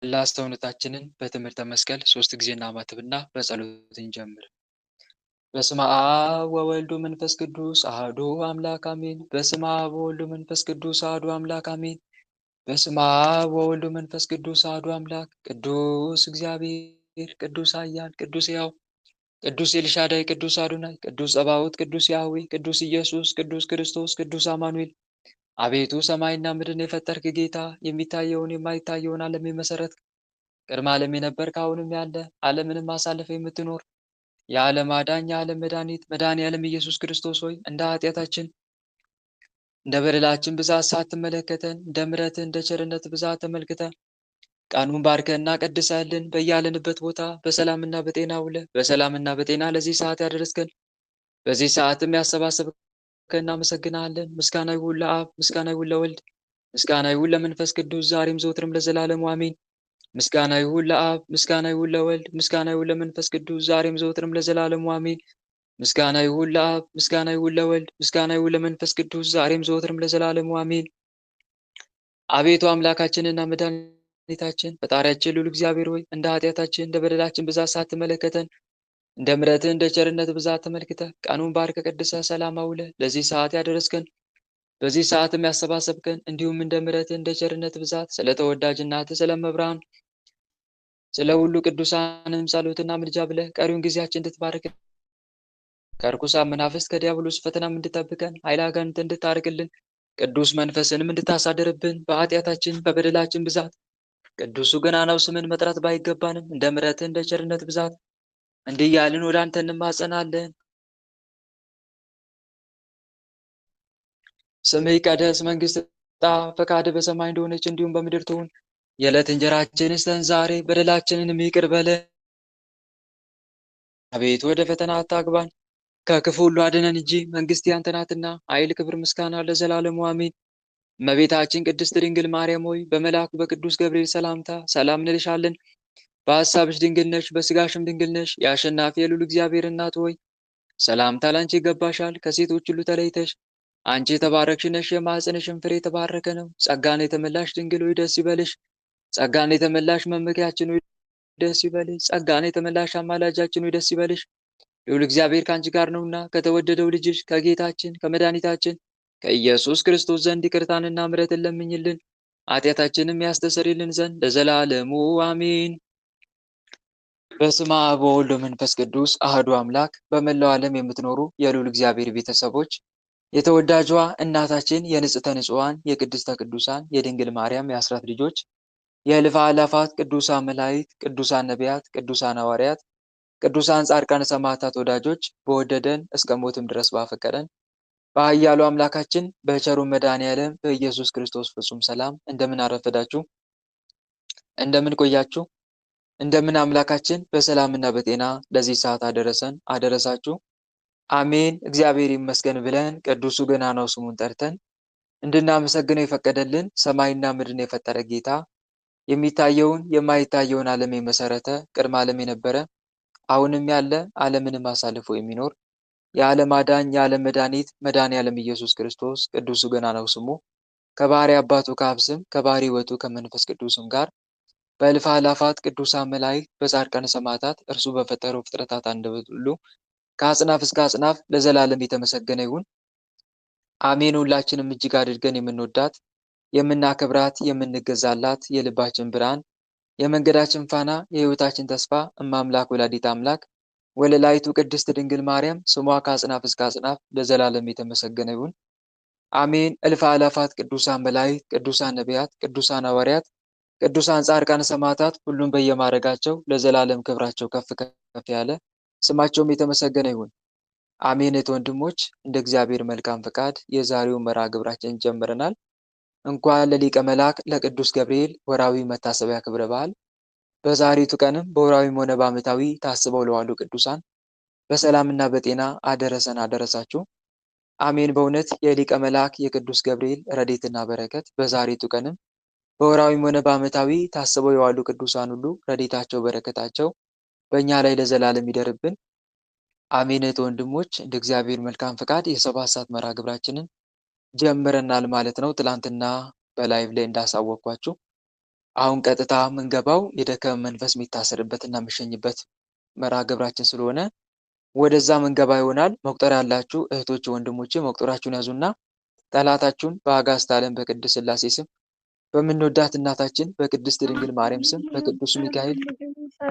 መላ ሰውነታችንን በትምህርተ መስቀል 3 ጊዜ እናማትብና በጸሎት እንጀምር። በስመ አብ ወወልድ ወመንፈስ ቅዱስ አሐዱ አምላክ አሜን። በስመ አብ ወወልድ ወመንፈስ ቅዱስ አሐዱ አምላክ አሜን። በስመ አብ ወወልድ ወመንፈስ ቅዱስ አሐዱ አምላክ። ቅዱስ እግዚአብሔር፣ ቅዱስ ኃያል፣ ቅዱስ ሕያው፣ ቅዱስ ኤልሻዳይ፣ ቅዱስ አዶናይ፣ ቅዱስ ጸባኦት፣ ቅዱስ ያህዌ፣ ቅዱስ ኢየሱስ፣ ቅዱስ ክርስቶስ፣ ቅዱስ አማኑኤል አቤቱ ሰማይና ምድርን የፈጠርክ ጌታ፣ የሚታየውን የማይታየውን ዓለም የመሰረትክ፣ ቅድመ ዓለም የነበርክ አሁንም ያለ ዓለምንም አሳልፈህ የምትኖር የዓለም አዳኝ የዓለም መድኃኒት መድኃኔ ዓለም ኢየሱስ ክርስቶስ ሆይ እንደ ኃጢአታችን እንደ በደላችን ብዛት ሳትመለከተን እንደ ምሕረትህ እንደ ቸርነት ብዛት ተመልክተህ ቀኑን ባርከህና ቀድሰህልን በያለንበት ቦታ በሰላምና በጤና ውለህ በሰላምና በጤና ለዚህ ሰዓት ያደረስከን በዚህ ሰዓትም ያሰባሰብከን እናመሰግናለን። ምስጋና ይሁን ለአብ፣ ምስጋና ይሁን ለወልድ፣ ምስጋና ይሁን ለመንፈስ ቅዱስ ዛሬም ዘወትርም ለዘላለሙ አሜን። ምስጋና ይሁን ለአብ፣ ምስጋና ይሁን ለወልድ፣ ምስጋና ይሁን ለመንፈስ ቅዱስ ዛሬም ዘወትርም ለዘላለሙ አሜን። ምስጋና ይሁን ለአብ፣ ምስጋና ይሁን ለወልድ፣ ምስጋና ይሁን ለመንፈስ ቅዱስ ዛሬም ዘወትርም ለዘላለሙ አሜን። አቤቱ አምላካችንና መድኃኒታችን ፈጣሪያችን ልዑል እግዚአብሔር ሆይ እንደ ኃጢአታችን እንደ በደላችን ብዛት ሳትመለከተን እንደ ምሕረትህ እንደ ቸርነት ብዛት ተመልክተህ ቀኑን ባርከህ ቀድሰህ ሰላም አውለህ ለዚህ ሰዓት ያደረስከን በዚህ ሰዓትም ያሰባሰብከን እንዲሁም እንደ ምሕረትህ እንደ ቸርነት ብዛት ስለ ተወዳጅ እናትህ ስለ እመብርሃን ስለ ሁሉ ቅዱሳንም ጸሎትና ምልጃ ብለህ ቀሪውን ጊዜያችን እንድትባርክ ከርኩሳን መናፍስት ከዲያብሎስ ፈተናም እንድጠብቀን ኃይለ አጋንንት እንድታርቅልን ቅዱስ መንፈስንም እንድታሳድርብን በኃጢአታችን በበደላችን ብዛት ቅዱሱ ገናናው ስምን መጥራት ባይገባንም እንደ ምሕረትህ እንደ ቸርነት ብዛት እንዲህ እያልን ወደ አንተ እንማጸናለን። ስምህ ይቀደስ፣ መንግሥትህ ትምጣ፣ ፈቃድህ በሰማይ እንደሆነች እንዲሁም በምድር ትሁን። የዕለት እንጀራችንን ስጠን ዛሬ፣ በደላችንን ይቅር በለን አቤቱ ወደ ፈተና አታግባን ከክፉ ሁሉ አድነን እንጂ መንግሥት ያንተ ናትና ኃይል፣ ክብር፣ ምስጋና ለዘላለሙ አሜን። እመቤታችን ቅድስት ድንግል ማርያም ሆይ በመልአኩ በቅዱስ ገብርኤል ሰላምታ ሰላም እንልሻለን። በሐሳብሽ ድንግል ነሽ፣ በሥጋሽም ድንግል ነሽ። የአሸናፊ የልዑል እግዚአብሔር እናት ሆይ ሰላምታ ላንቺ ይገባሻል። ከሴቶች ሁሉ ተለይተሽ አንቺ የተባረክሽ ነሽ፣ የማኅፀንሽም ፍሬ የተባረከ ነው። ጸጋን የተመላሽ ድንግል ሆይ ደስ ይበልሽ። ጸጋን የተመላሽ መመኪያችን ሆይ ደስ ይበልሽ። ጸጋን የተመላሽ አማላጃችን ሆይ ደስ ይበልሽ። ልዑል እግዚአብሔር ከአንቺ ጋር ነውና ከተወደደው ልጅሽ ከጌታችን ከመድኃኒታችን ከኢየሱስ ክርስቶስ ዘንድ ይቅርታንና ምሕረትን ለምኝልን ኃጢአታችንም ያስተሰርይልን ዘንድ ለዘላለሙ አሜን። በስመ አብ ወወልድ ወመንፈስ ቅዱስ አሐዱ አምላክ። በመላው ዓለም የምትኖሩ የልዑል እግዚአብሔር ቤተሰቦች የተወዳጇ እናታችን የንጽሕተ ንጹሐን የቅድስተ ቅዱሳን የድንግል ማርያም የአስራት ልጆች የእልፍ አእላፋት ቅዱሳን መላእክት፣ ቅዱሳን ነቢያት፣ ቅዱሳን ሐዋርያት፣ ቅዱሳን ጻድቃን ሰማዕታት ወዳጆች በወደደን እስከ ሞትም ድረስ ባፈቀረን በኃያሉ አምላካችን በቸሩ መድኃኔዓለም በኢየሱስ ክርስቶስ ፍጹም ሰላም እንደምን አረፈዳችሁ? እንደምን ቆያችሁ? እንደምን አምላካችን በሰላምና በጤና ለዚህ ሰዓት አደረሰን አደረሳችሁ? አሜን። እግዚአብሔር ይመስገን ብለን ቅዱሱ ገናናው ስሙን ጠርተን እንድናመሰግነው የፈቀደልን ሰማይና ምድርን የፈጠረ ጌታ የሚታየውን የማይታየውን ዓለም የመሰረተ ቅድመ ዓለም የነበረ አሁንም ያለ ዓለምንም አሳልፎ የሚኖር የዓለም አዳኝ የዓለም መድኃኒት መድኃኔ ዓለም ኢየሱስ ክርስቶስ ቅዱሱ ገናናው ስሙ ከባሕርይ አባቱ ከአብ ስም ከባሕርይ ሕይወቱ ከመንፈስ ቅዱስም ጋር በእልፍ አእላፋት ቅዱሳን መላእክት በጻድቃን ሰማዕታት እርሱ በፈጠረው ፍጥረታት አንደበት ሁሉ ከአጽናፍ እስከ አጽናፍ ለዘላለም የተመሰገነ ይሁን አሜን። ሁላችንም እጅግ አድርገን የምንወዳት የምናከብራት የምንገዛላት የልባችን ብርሃን የመንገዳችን ፋና የሕይወታችን ተስፋ እማምላክ ወላዲተ አምላክ ወለላይቱ ቅድስት ድንግል ማርያም ስሟ ከአጽናፍ እስከ አጽናፍ ለዘላለም የተመሰገነ ይሁን አሜን። እልፍ አእላፋት ቅዱሳን መላእክት፣ ቅዱሳን ነቢያት፣ ቅዱሳን ሐዋርያት፣ ቅዱሳን ጻድቃን ሰማዕታት ሁሉም በየማዕረጋቸው ለዘላለም ክብራቸው ከፍ ከፍ ያለ ስማቸውም የተመሰገነ ይሁን አሜን። ወንድሞች እንደ እግዚአብሔር መልካም ፈቃድ የዛሬውን መርሐ ግብራችን ጀምረናል። እንኳን ለሊቀ መልአክ ለቅዱስ ገብርኤል ወራዊ መታሰቢያ ክብረ በዓል በዛሬቱ ቀንም በወራዊም ሆነ በዓመታዊ ታስበው ለዋሉ ቅዱሳን በሰላምና በጤና አደረሰን አደረሳችሁ አሜን። በእውነት የሊቀ መልአክ የቅዱስ ገብርኤል ረድኤትና በረከት በዛሬቱ ቀንም በወራዊም ሆነ በዓመታዊ ታስበው የዋሉ ቅዱሳን ሁሉ ረድኤታቸው በረከታቸው በእኛ ላይ ለዘላለም ይደርብን አሜን። ወንድሞች እንደ እግዚአብሔር መልካም ፈቃድ የሰባት ሰዓት መርሐ ግብራችንን ጀምረናል ማለት ነው። ትላንትና በላይቭ ላይ እንዳሳወቅኳችሁ አሁን ቀጥታ የምንገባው የደከመ መንፈስ የሚታሰርበትና የሚሸኝበት መርሃ ግብራችን ስለሆነ ወደዛ ምንገባ ይሆናል። መቁጠሪያ ያላችሁ እህቶች ወንድሞቼ መቁጠሪያችሁን ያዙና ጠላታችሁን በአጋዕዝተ ዓለም በቅድስት ሥላሴ ስም በምንወዳት እናታችን በቅድስት ድንግል ማርያም ስም በቅዱስ ሚካኤል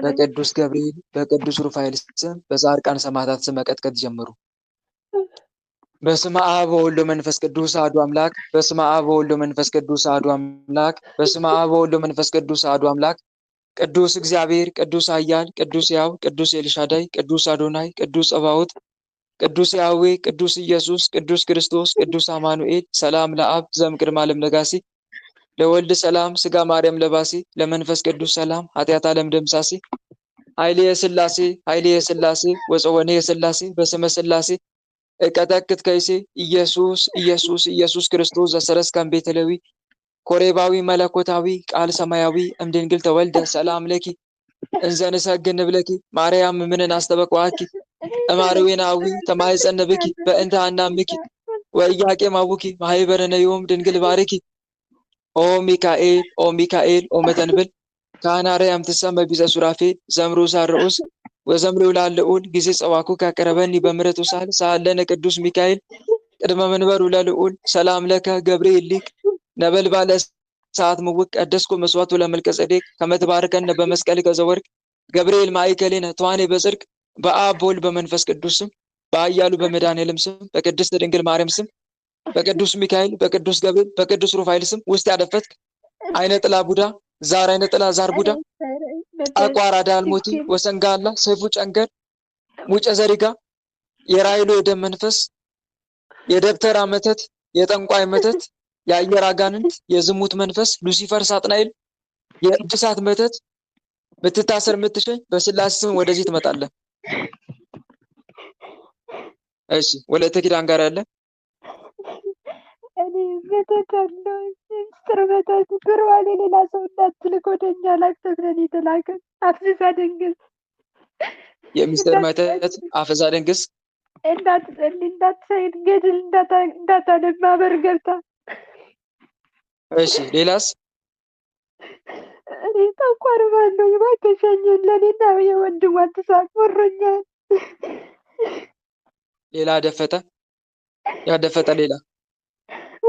በቅዱስ ገብርኤል በቅዱስ ሩፋኤል ስም በጻድቃን ሰማዕታት ስም መቀጥቀጥ ጀምሩ። በስመ አብ ወወልድ ወመንፈስ ቅዱስ አሐዱ አምላክ። በስመ አብ ወወልድ ወመንፈስ ቅዱስ አሐዱ አምላክ። በስመ አብ ወወልድ ወመንፈስ ቅዱስ አሐዱ አምላክ። ቅዱስ እግዚአብሔር፣ ቅዱስ ኃያል፣ ቅዱስ ሕያው፣ ቅዱስ ኤልሻዳይ፣ ቅዱስ አዶናይ፣ ቅዱስ ጸባዖት፣ ቅዱስ ያህዌ፣ ቅዱስ ኢየሱስ፣ ቅዱስ ክርስቶስ፣ ቅዱስ አማኑኤል፣ ሰላም ለአብ ዘእምቅድመ ዓለም ለጋሲ ለወልድ ሰላም ሥጋ ማርያም ለባሲ ለመንፈስ ቅዱስ ሰላም ኃጢአት ዓለም ደምሳሲ ኃይሌ የሥላሴ ኃይሌ የሥላሴ ወፀወኔ የሥላሴ በስመ ሥላሴ እቀጠቅጥ ከይሴ ኢየሱስ ኢየሱስ ኢየሱስ ክርስቶስ ዘሰረስከ እምቤተ ሌዊ ኮሬባዊ መለኮታዊ ቃል ሰማያዊ እምድንግል ተወልደ ሰላም ለኪ እንዘ ንሰግድ ንብለኪ ማርያም ምንን አስተበቅዋኪ እማርዌናዊ ተማይጸነብኪ በእንተ አናምኪ ወኢያቄም አቡኪ ማህበረነ ዮም ድንግል ባርኪ ኦ ሚካኤል ኦ ሚካኤል ኦ መተንብል ካህናርያም ትሰመ ቢዘ ሱራፌል ዘምሩ ሳርዑስ ወዘምሩ ላልዑል ጊዜ ጸዋኩ ካቀረበኒ በምሕረቱ ሳል ሳለነ ቅዱስ ሚካኤል ቅድመ መንበሩ ለልዑል ሰላም ለከ ገብርኤል ሊቅ ነበልባለ ሰዓት ምውቅ ቀደስኩ መስዋዕቱ ለመልከ ጼዴቅ ከመትባርከነ በመስቀል ከዘወርቅ ገብርኤል ማእከሌነ ተዋኔ በጽድቅ በአብ በወልድ በመንፈስ ቅዱስ ስም በኃያሉ በመድኃኔዓለም ስም በቅድስት ድንግል ማርያም ስም በቅዱስ ሚካኤል በቅዱስ ገብርኤል በቅዱስ ሩፋኤል ስም ውስጥ ያደፈትክ አይነ ጥላ ቡዳ ዛር አይነ ጥላ ዛር ቡዳ ጠቋር አዳልሞቲ ወሰንጋላ ሰይፉ ጨንገር ሙጨ ዘሪጋ የራይሎ የደም መንፈስ የደብተራ መተት የጠንቋይ መተት የአየር አጋንንት የዝሙት መንፈስ ሉሲፈር ሳጥናኤል የእጅ እሳት መተት ምትታሰር ምትሸኝ በስላሴ ስም ወደዚህ ትመጣለህ። እሺ ወለተ ኪዳን ጋር ያለ እኔ መተት አለው ምስጢር መተት ብርዋሌ ሌላ ሰው እንዳትልክ ወደኛ ላክተ ብለን የተላከ አፍዛ ደንግዝ የምስጢር መተት አፍዛ ደንግዝ እንዳትጸልይ እንዳትሰግድ ገድል እንዳታነብ ማህበር ገብታ። እሺ ሌላስ? እኔ ጠቋር ባለው የማከሻኝን ለኔና የወንድሟ ትሳቅ ወሮኛል። ሌላ ደፈጠ ያደፈጠ ሌላ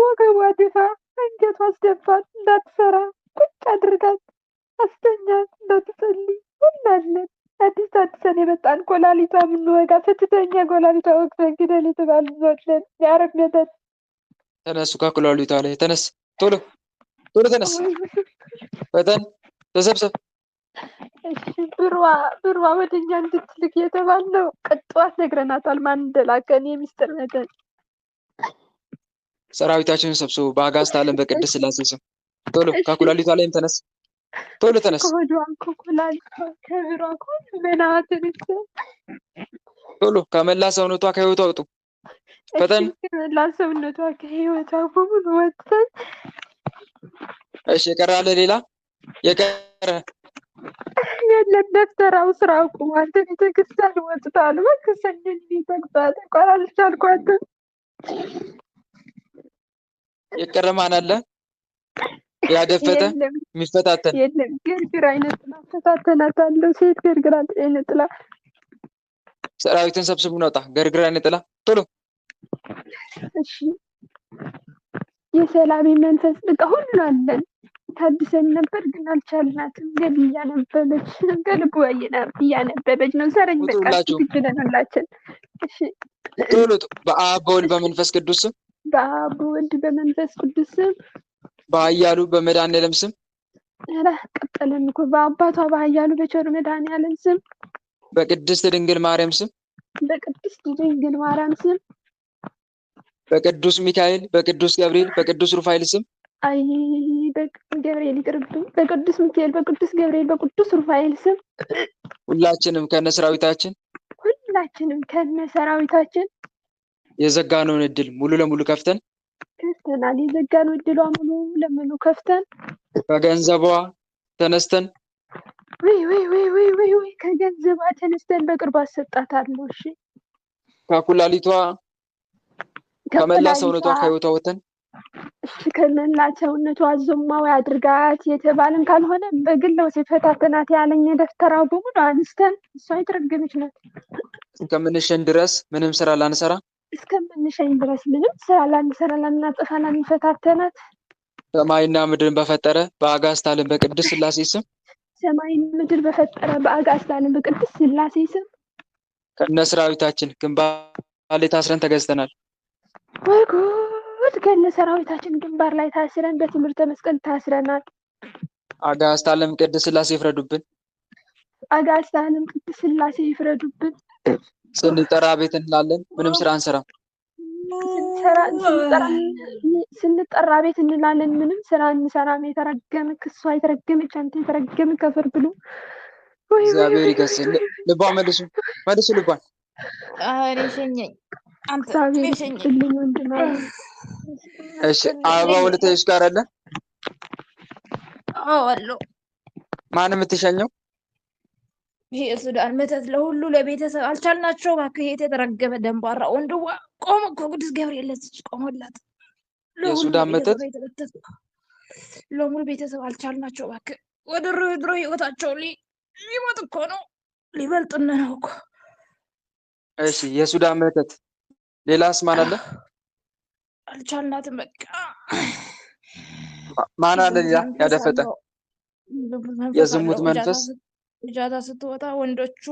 ወገቧ ድፋ አንገቷ አስደፋት እንዳትሰራ ቁጭ አድርጋት አስተኛት እንዳትጸልይ ሁላለን። አዲስ አዲሰን የመጣን ኮላሊቷ የምንወጋ ስትተኛ ኮላሊቷ ወቅተን ግደል የተባልዞለን የአረብ መተት ተነሱ ከኮላሊቷ ላይ ተነስ ቶሎ ቶሎ ተነስ ፈጠን ተሰብሰብ። እሺ ብሯ ወደኛ እንድትልክ የተባለው ቅጧት ነግረናታል። ማን እንደላከን የሚስጥር መተት ሰራዊታችንን ሰብስቡ በአጋዕዝተ ዓለም በቅድስት ሥላሴ ስም ቶሎ ከኩላሊቷ ላይም ተነስ ቶሎ ተነስ። ከሆዷን ከኩላሊቷ ከብሯ ከሁሉ በናትን ቶሎ ከመላ ሰውነቷ ከህይወቷ አውጡ ፈጠን። ከመላ ሰውነቷ ከህይወቷ በሙሉ ወጥተን። እሺ የቀረ አለ ሌላ የቀረ የለም። ደብተራው ስራ አቁሟል። ቤተክርስቲያን ወጥቷል። በክሰኝን ቤተክርስቲያን ተቋራልቻ አልኳትም። የቀረ ማን አለ? ያደፈጠ የሚፈታተን የለም። ገርግር አይነት ጥላ ፈታተናታለሁ። ሴት ገርግር አይነት ጥላ ሰራዊትን ሰብስቡ ነውጣ ገርግር አይነት ጥላ ቶሎ። እሺ የሰላሚ መንፈስ በቃ ሁሉ አለን። ታድሰን ነበር ግን አልቻልናትም። ገብ እያነበበች ከልቡ እያነበበች ነው። ሰረኝ በቃ ትግለንላችን። እሺ ቶሎ በአብ በወልድ በመንፈስ ቅዱስ ስም በአብ በወልድ በመንፈስ ቅዱስ ስም በኃያሉ በመድኃኔዓለም ስም ኧረ ቀጠለን እኮ በአባቷ በኃያሉ በቸሩ መድኃኔዓለም ስም በቅድስት ድንግል ማርያም ስም በቅድስት ድንግል ማርያም ስም በቅዱስ ሚካኤል በቅዱስ ገብርኤል በቅዱስ ሩፋኤል ስም አይ ገብርኤል ይቅርብኝ። በቅዱስ ሚካኤል በቅዱስ ገብርኤል በቅዱስ ሩፋኤል ስም ሁላችንም ከነሰራዊታችን የዘጋነውን እድል ሙሉ ለሙሉ ከፍተናል። የዘጋነው እድሏ ሙሉ ለሙሉ ከፍተን ከገንዘቧ ተነስተን ወይ ከገንዘቧ ተነስተን በቅርቡ አሰጣታለሁ። እሺ ከኩላሊቷ ከመላ ሰውነቷ ከህይወቷ ወተን እሺ ከመላ ሰውነቷ አዞማዊ አድርጋት የተባልን ካልሆነ በግል ሲፈታተናት ያለኝ ደፍተራው በሙሉ አንስተን እሷ የተረገመች ናት። እስከምንሸኝ ድረስ ምንም ስራ ላንሰራ እስከምንሸኝ ድረስ ምንም ስራ ላንሰራ ላናጠፋ ላንፈታተናት ሰማይና ምድርን በፈጠረ በአጋዕዝተ ዓለም በቅድስት ሥላሴ ስም ሰማይን ምድር በፈጠረ በአጋዕዝተ ዓለም በቅድስት ሥላሴ ስም ከነ ሰራዊታችን ግንባር ላይ ታስረን ተገዝተናል። ወይ ጉድ! ከነ ሰራዊታችን ግንባር ላይ ታስረን በትምህርተ መስቀል ታስረናል። አጋዕዝተ ዓለም ቅድስት ሥላሴ ይፍረዱብን። አጋዕዝተ ዓለም ቅድስት ሥላሴ ይፍረዱብን። ስንጠራ ቤት እንላለን፣ ምንም ስራ አንሰራም። ስንጠራ ቤት እንላለን፣ ምንም ስራ እንሰራም። የተረገመ ክሷ የተረገመች አንተ የተረገመ ከፍር ብሎ እግዚአብሔር ይገስል። ልቧን መልሱ ልቧን። እኔ ሸኘኝ አንተ እግዚአብሔር ሸኘኝ። ይስጥልኝ ወንድም አለ። እሺ አበባ ወለተሽ ጋር አለ? አዎ አለው። ማን የምትሸኘው? ይሄ የሱዳን መተት ለሁሉ ለቤተሰብ አልቻልናቸው። እባክህ ይሄ የተረገመ ደንባራ ወንድዋ ቆሞ እኮ ቅዱስ ገብርኤል ለዚች ቆሞላት። የሱዳን መተት ለሙሉ ቤተሰብ አልቻልናቸው። እባክህ ወደ ድሮ ህይወታቸው ሊሞት እኮ ነው፣ ሊበልጥን ነው እኮ። እሺ የሱዳን መተት ሌላስ ማን አለ? አልቻልናትም በቃ። ማን አለ ሌላ ያደፈጠ? የዝሙት መንፈስ እጃታ ስትወጣ ወንዶቹ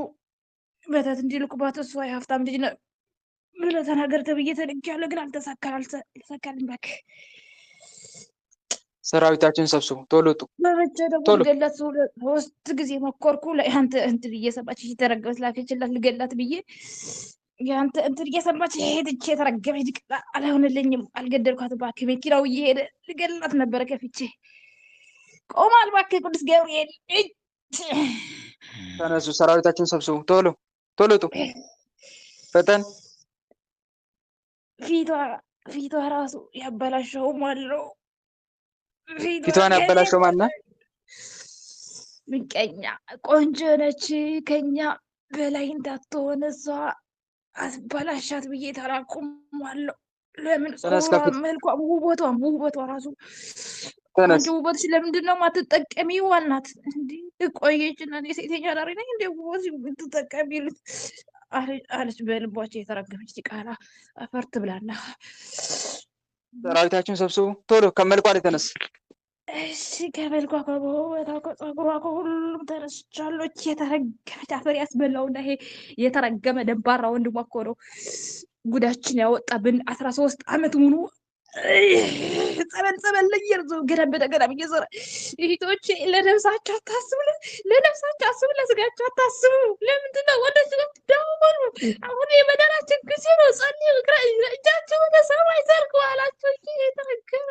መተት እንዲልኩባት እሷ የሀብታም ልጅ ነው ብለህ ተናገር ተብዬ ተልኬያለሁ፣ ግን አልተሳካልኝ። እባክህ ሰራዊታችን ሰብስቡ፣ ቶሎ ውጡ። በመቼ ደግሞ ልገላት ሶስት ጊዜ መኮርኩ። ለአንተ እንትን እየሰማች የተረገመች ላከችላት ልገላት ብዬ የአንተ እንትን እየሰማች ሄድቼ የተረገመች ድቅላ አልሆንልኝም። አልገደልኳትም። እባክህ መኪናው እየሄደ ልገላት ነበረ ከፍቼ ቆማል። እባክህ ቅዱስ ገብርኤል ተነሱ፣ ሰራዊታችን ሰብስቡ፣ ቶሎ ውጡ፣ ፈጠን። ፊቷ ራሱ ያበላሸውም አለው። ፊቷን ያበላሸው ማን ነው? ምቀኛ ቆንጆ ነች፣ ከኛ በላይ እንዳትሆን እሷ አስበላሻት ብዬ ተላኩም አለው። ለምን መልኳ ውበቷ ራሱ አንቺ ውበትሽ ለምንድን ነው የማትጠቀሚው? ዋናት እንዲህ ቆየች እና ሴተኛ ዳሪ ነኝ እንደ ውበት የምትጠቀሚ አለች። በልቧቸው የተረገመች ቃላ አፈርት ብላና ሰራዊታችን ሰብስቡ ቶሎ ከመልኳ ላይ ተነስ። እሺ ከመልኳ ከውበቷ ከጸጉሯ ከሁሉም ተነስቻለሁ። የተረገመች አፈር ያስበላውና ይሄ የተረገመ ደንባራ ወንድሟ እኮ ነው ጉዳችን ያወጣብን 13 ዓመት ሙሉ ጸበል ለየርዞ ገዳም እየዞረ እህቶቼ ለነፍሳቸው አታስቡ፣ ለስጋቸው አታስቡ። ለምንድን ነው ወደዚህ ደውሉ? አሁን የመዳናችን ጊዜ ነው። ጸልዩ፣ እጃቸው ወደ ሰማይ ዘርጉ አላቸው። የተረገመ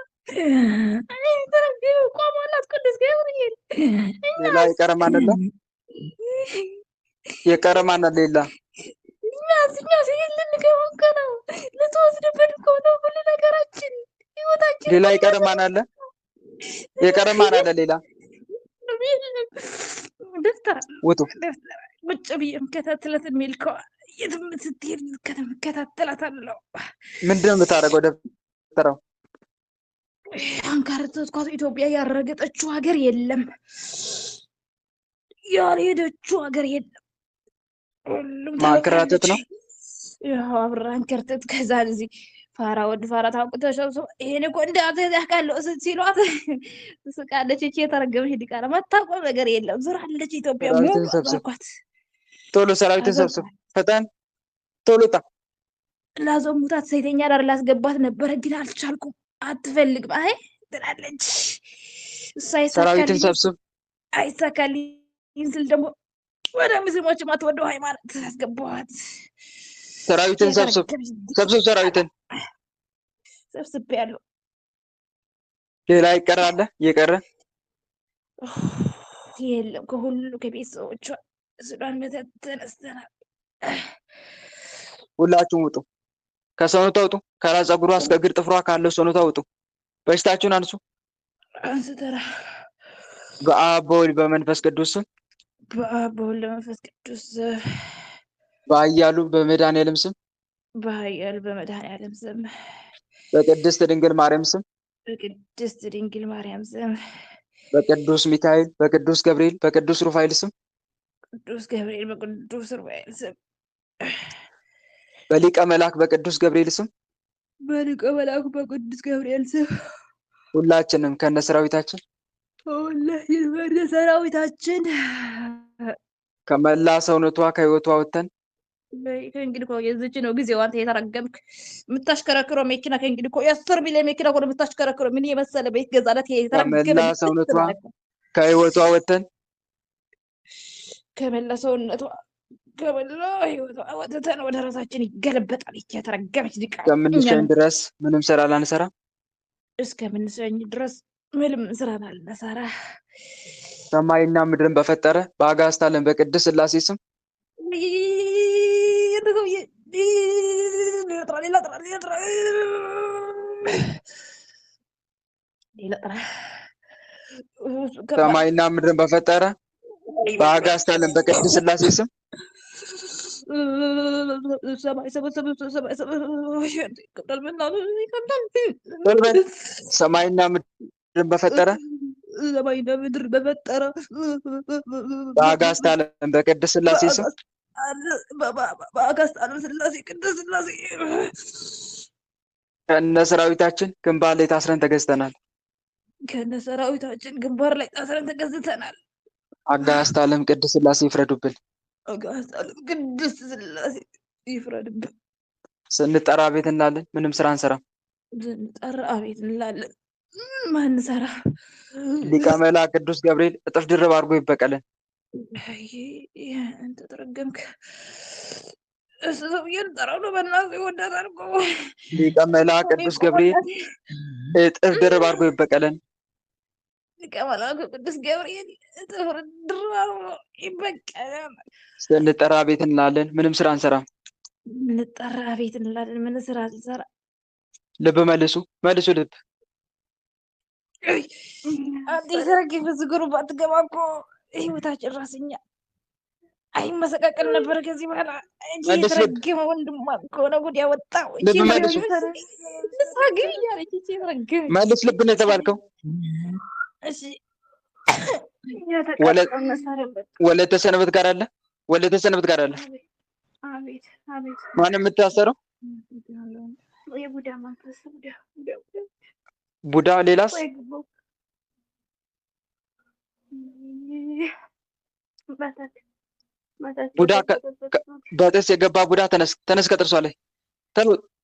ቆሞላት ቅዱስ ገብርኤል። ሌላ የቀረ ማን አለ? የቀረ ማን አለ? ሌላ እኛ ሲል ልንገባ እኮ ነው፣ ልትወስድብን እኮ ነው ሁሉ ነገራችን፣ ህይወታችን። ሌላ የቀረ ማን አለ? የቀረ ማን አለ? ሌላ ደፍተራ ውጡ። ቁጭ ብዬ የምከታተላት የሚልከዋ የትም ስትሄድ እከታተላታለሁ። ምንድን ነው የምታደርገው? ደፍተራው አንካርተትኳት ኢትዮጵያ ያረገጠችው ሀገር የለም፣ ያልሄደችው ሀገር የለም። ማንከራተት ነው። ያው አብራን ከርተት ከዛ እዚህ ፋራ ወድ ፋራ ታውቁት ሰው ይሄን እኮ እንዳት ያካለው ሲሏት ስቃለች። እቺ የተረገመች ዲቃላ ማታቆም ነገር የለም። ዙራለች ኢትዮጵያ ሞቋት። ቶሎ ሰራዊትን ሰብስብ፣ ፈጠን፣ ቶሎ ጣ። ላዞሙታት ሴተኛ ዳር ላስገባት ነበረ ግን አልቻልኩም። አትፈልግም አይ ትላለች። ሰራዊትን ሰብስብ። አይሳካልኝ ስል ደግሞ ወደ ሙስሊሞች ማትወደው ሃይማኖት አስገባዋት። ሰራዊትን ሰብስብ፣ ሰራዊትን ሰብስብ ያለው ሌላ ይቀራል? የቀረ የለም። ከሁሉ ከቤተሰቦቿ ሱዳን መተት ተነስተናል። ሁላችሁም ውጡ፣ ከሰውነቷ ውጡ። ከራስ ፀጉሯ እስከ እግር ጥፍሯ ካለው ሰውነቷ ውጡ። በሽታችሁን አንሱ። አንስተራ በአብ በወልድ በመንፈስ ቅዱስ ስም፣ በአብ በወልድ በመንፈስ ቅዱስ በኃያሉ በመድኃኒዓለም ስም፣ በኃያሉ በመድኃኒዓለም ስም በቅድስት ድንግል ማርያም ስም በቅድስት ድንግል ማርያም ስም በቅዱስ ሚካኤል፣ በቅዱስ ገብርኤል፣ በቅዱስ ሩፋኤል ስም ቅዱስ ገብርኤል በቅዱስ ሩፋኤል ስም በሊቀ መልአክ በቅዱስ ገብርኤል ስም በሊቀ መልአክ በቅዱስ ገብርኤል ስም ሁላችንም ከነሰራዊታችን ሰራዊታችን ከመላ ሰውነቷ ከህይወቷ ወጥተን ከእንግዲህ እኮ የዚች ነው ጊዜው። አንተ የተረገምክ የምታሽከረክረው መኪና ከእንግዲህ እኮ የ10 ሚሊዮን መኪና እኮ የምታሽከረክረው ምን የመሰለ ቤት ገዛላት። ከመላ ሰውነቷ ከህይወቷ ወጥተን ከመላ ሰውነቷ ከመላ ህይወቷ ወጥተን ወደ ራሳችን ይገለበጣል። ይቺ የተረገመች ድቃ እስከምንሸኝ ድረስ ምንም ስራ ላንሰራ እስከምንሸኝ ድረስ ምንም ስራ ላንሰራ ሰማይና ምድርን በፈጠረ በአጋዕዝተ ዓለም በቅድስት ሥላሴ ስም ሰማይና ምድርን በፈጠረ በአጋዕዝተ ዓለም በቅድስት ሥላሴ ስም ሰማይና ምድርን በፈጠረ ሰማይና ምድር በፈጠረ በአጋዕዝተ ዓለም በቅድስት ሥላሴ ስም በአጋዕዝተ ዓለም ሥላሴ ቅድስት ሥላሴ ከነ ሰራዊታችን ግንባር ላይ ታስረን ተገዝተናል። ከነ ሰራዊታችን ግንባር ላይ ታስረን ተገዝተናል። አጋዕዝተ ዓለም ቅድስት ሥላሴ ይፍረዱብን። አጋዕዝተ ዓለም ቅድስት ሥላሴ ይፍረድብን። ስንጠራ ቤት እንላለን፣ ምንም ስራ አንሰራም። ስንጠራ ቤት እንላለን፣ ማንሰራ። ሊቀ መልአክ ቅዱስ ገብርኤል እጥፍ ድርብ አድርጎ ይበቀለን። አንተ ተረገምክ። እሱ ሰውዬን ጠራው ነው በእናትህ ወዳት አድርጎ። ሊቀ መልአክ ቅዱስ ገብርኤል እጥፍ ድርብ አድርጎ ይበቀለን። ሊቀ መልአክ ቅዱስ ገብርኤል እጥፍ ድርብ አድርጎ ይበቀለን። ስንጠራ ቤት እንላለን፣ ምንም ስራ አንሰራም። ስንጠራ ቤት እንላለን፣ ምን ስራ አንሰራ። ልብ መልሱ፣ መልሱ ልብ። አንተ የተረገመ ዝግሩ ባትገባ እኮ ህይወታችን ራስኛ አይመሰቃቀል ነበር። ከዚህ በኋላ የተረገመ ወንድሟ ከሆነ ጉድ ያወጣው ልብ መልሱ፣ ልሳግብ እያለች የተረገመ መልስ ልብ ነው የተባልከው። እሺ ወለተ ሰንበት ጋር አለ፣ ወለተ ሰንበት ጋር አለ። አቤት አቤት፣ ማን የምታሰረው? የቡዳ መንፈስ ቡዳ። ሌላስ? ቡዳ በጥርስ የገባ ቡዳ። ተነስ ተነስ፣ ከጥርሷ ላይ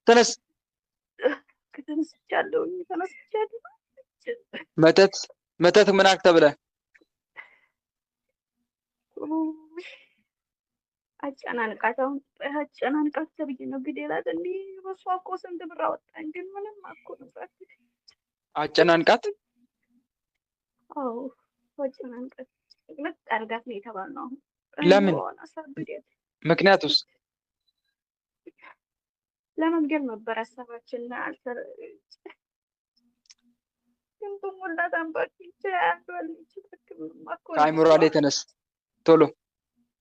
ተነስ። መተት መተት ምን አልክ ተብለህ አጨናንቃት። አሁን አጨናንቃት ተብዬ ነው ግዴላት። እንዲህ በሷ እኮ ስንት ብር አወጣን፣ ግን ምንም እኮ ነው አጨናንቃት። አዎ አጨናንቃት ልቅ አድርጋት ነው የተባልነው። ለምን? ምክንያቱስ? ለመግደል ነበር ሀሳባችን። ከአይምሯ ላይ ተነስ፣ ቶሎ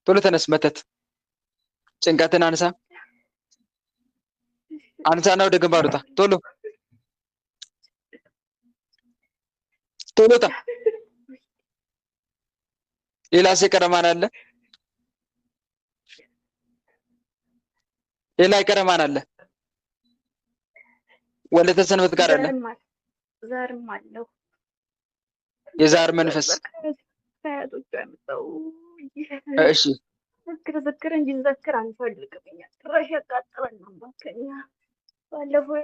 ቶሎ ተነስ። መተት ጭንቀትን አንሳ፣ አንሳና ወደ ግንባር ውጣ። ቶሎ ቶሎ ውጣ። ሌላስ የቀረ ማን አለ? ሌላ የቀረ ማን አለ? ወለተ ሰንበት ጋር አለ። ዛርም አለው። የዛር መንፈስ። ከአያቶቿ ያመጣው። እሺ ዝክር እንጂ ዘክር አንፈልግም እኛ። ጭራሽ ያቃጠለን አባከኛ። ባለፈው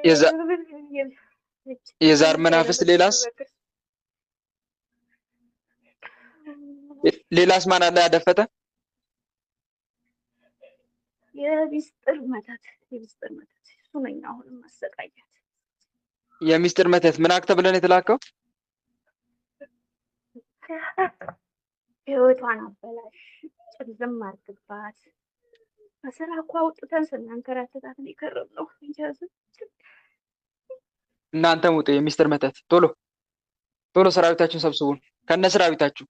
የዛር መናፍስት። ሌላስ? ሌላስ ማን አለ ያደፈጠ? የሚስጥር መተት። የሚስጥር መተት እሱ ነኝ አሁንም ማሰቃያት። የሚስጥር መተት ምን አክተ ብለን የተላከው? ህይወቷን አበላሽ፣ ጭልም አድርግባት። ከስራ እኮ አውጥተን ስናንከራተታት ነው የከረምነው። እናንተም ውጡ። የሚስጥር መተት ቶሎ ቶሎ ሰራዊታችሁን ሰብስቡን፣ ከነ ሰራዊታችሁ።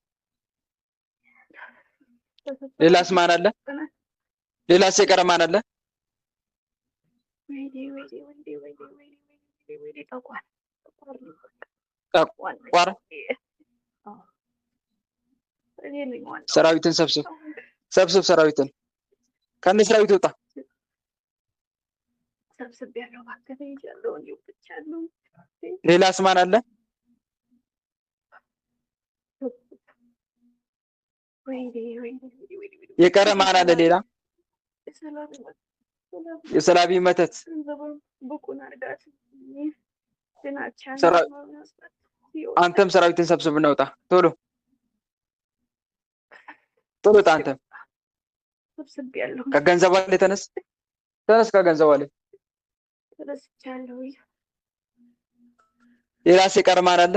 ሌላስ ማን አለ? ሌላስ የቀረ ማን አለ? ጠቋር ሰራዊትን ሰብስብ ሰራዊትን ከነ ሰራዊት ወጣ ሰብስቤያለሁ። እባክህ ይዣለሁ እንዲሁ ብቻለሁ። ሌላስ ማን አለ? የቀረ ማን አለ ሌላ? የሰላቢ መተት አንተም ሰራዊትን ሰብስብ እና ውጣ። ቶሎ ቶሎ ውጣ። አንተም ከገንዘቧ ላይ ተነስ ከገንዘቧ ላይ ሌላስ የቀረ ማን አለ?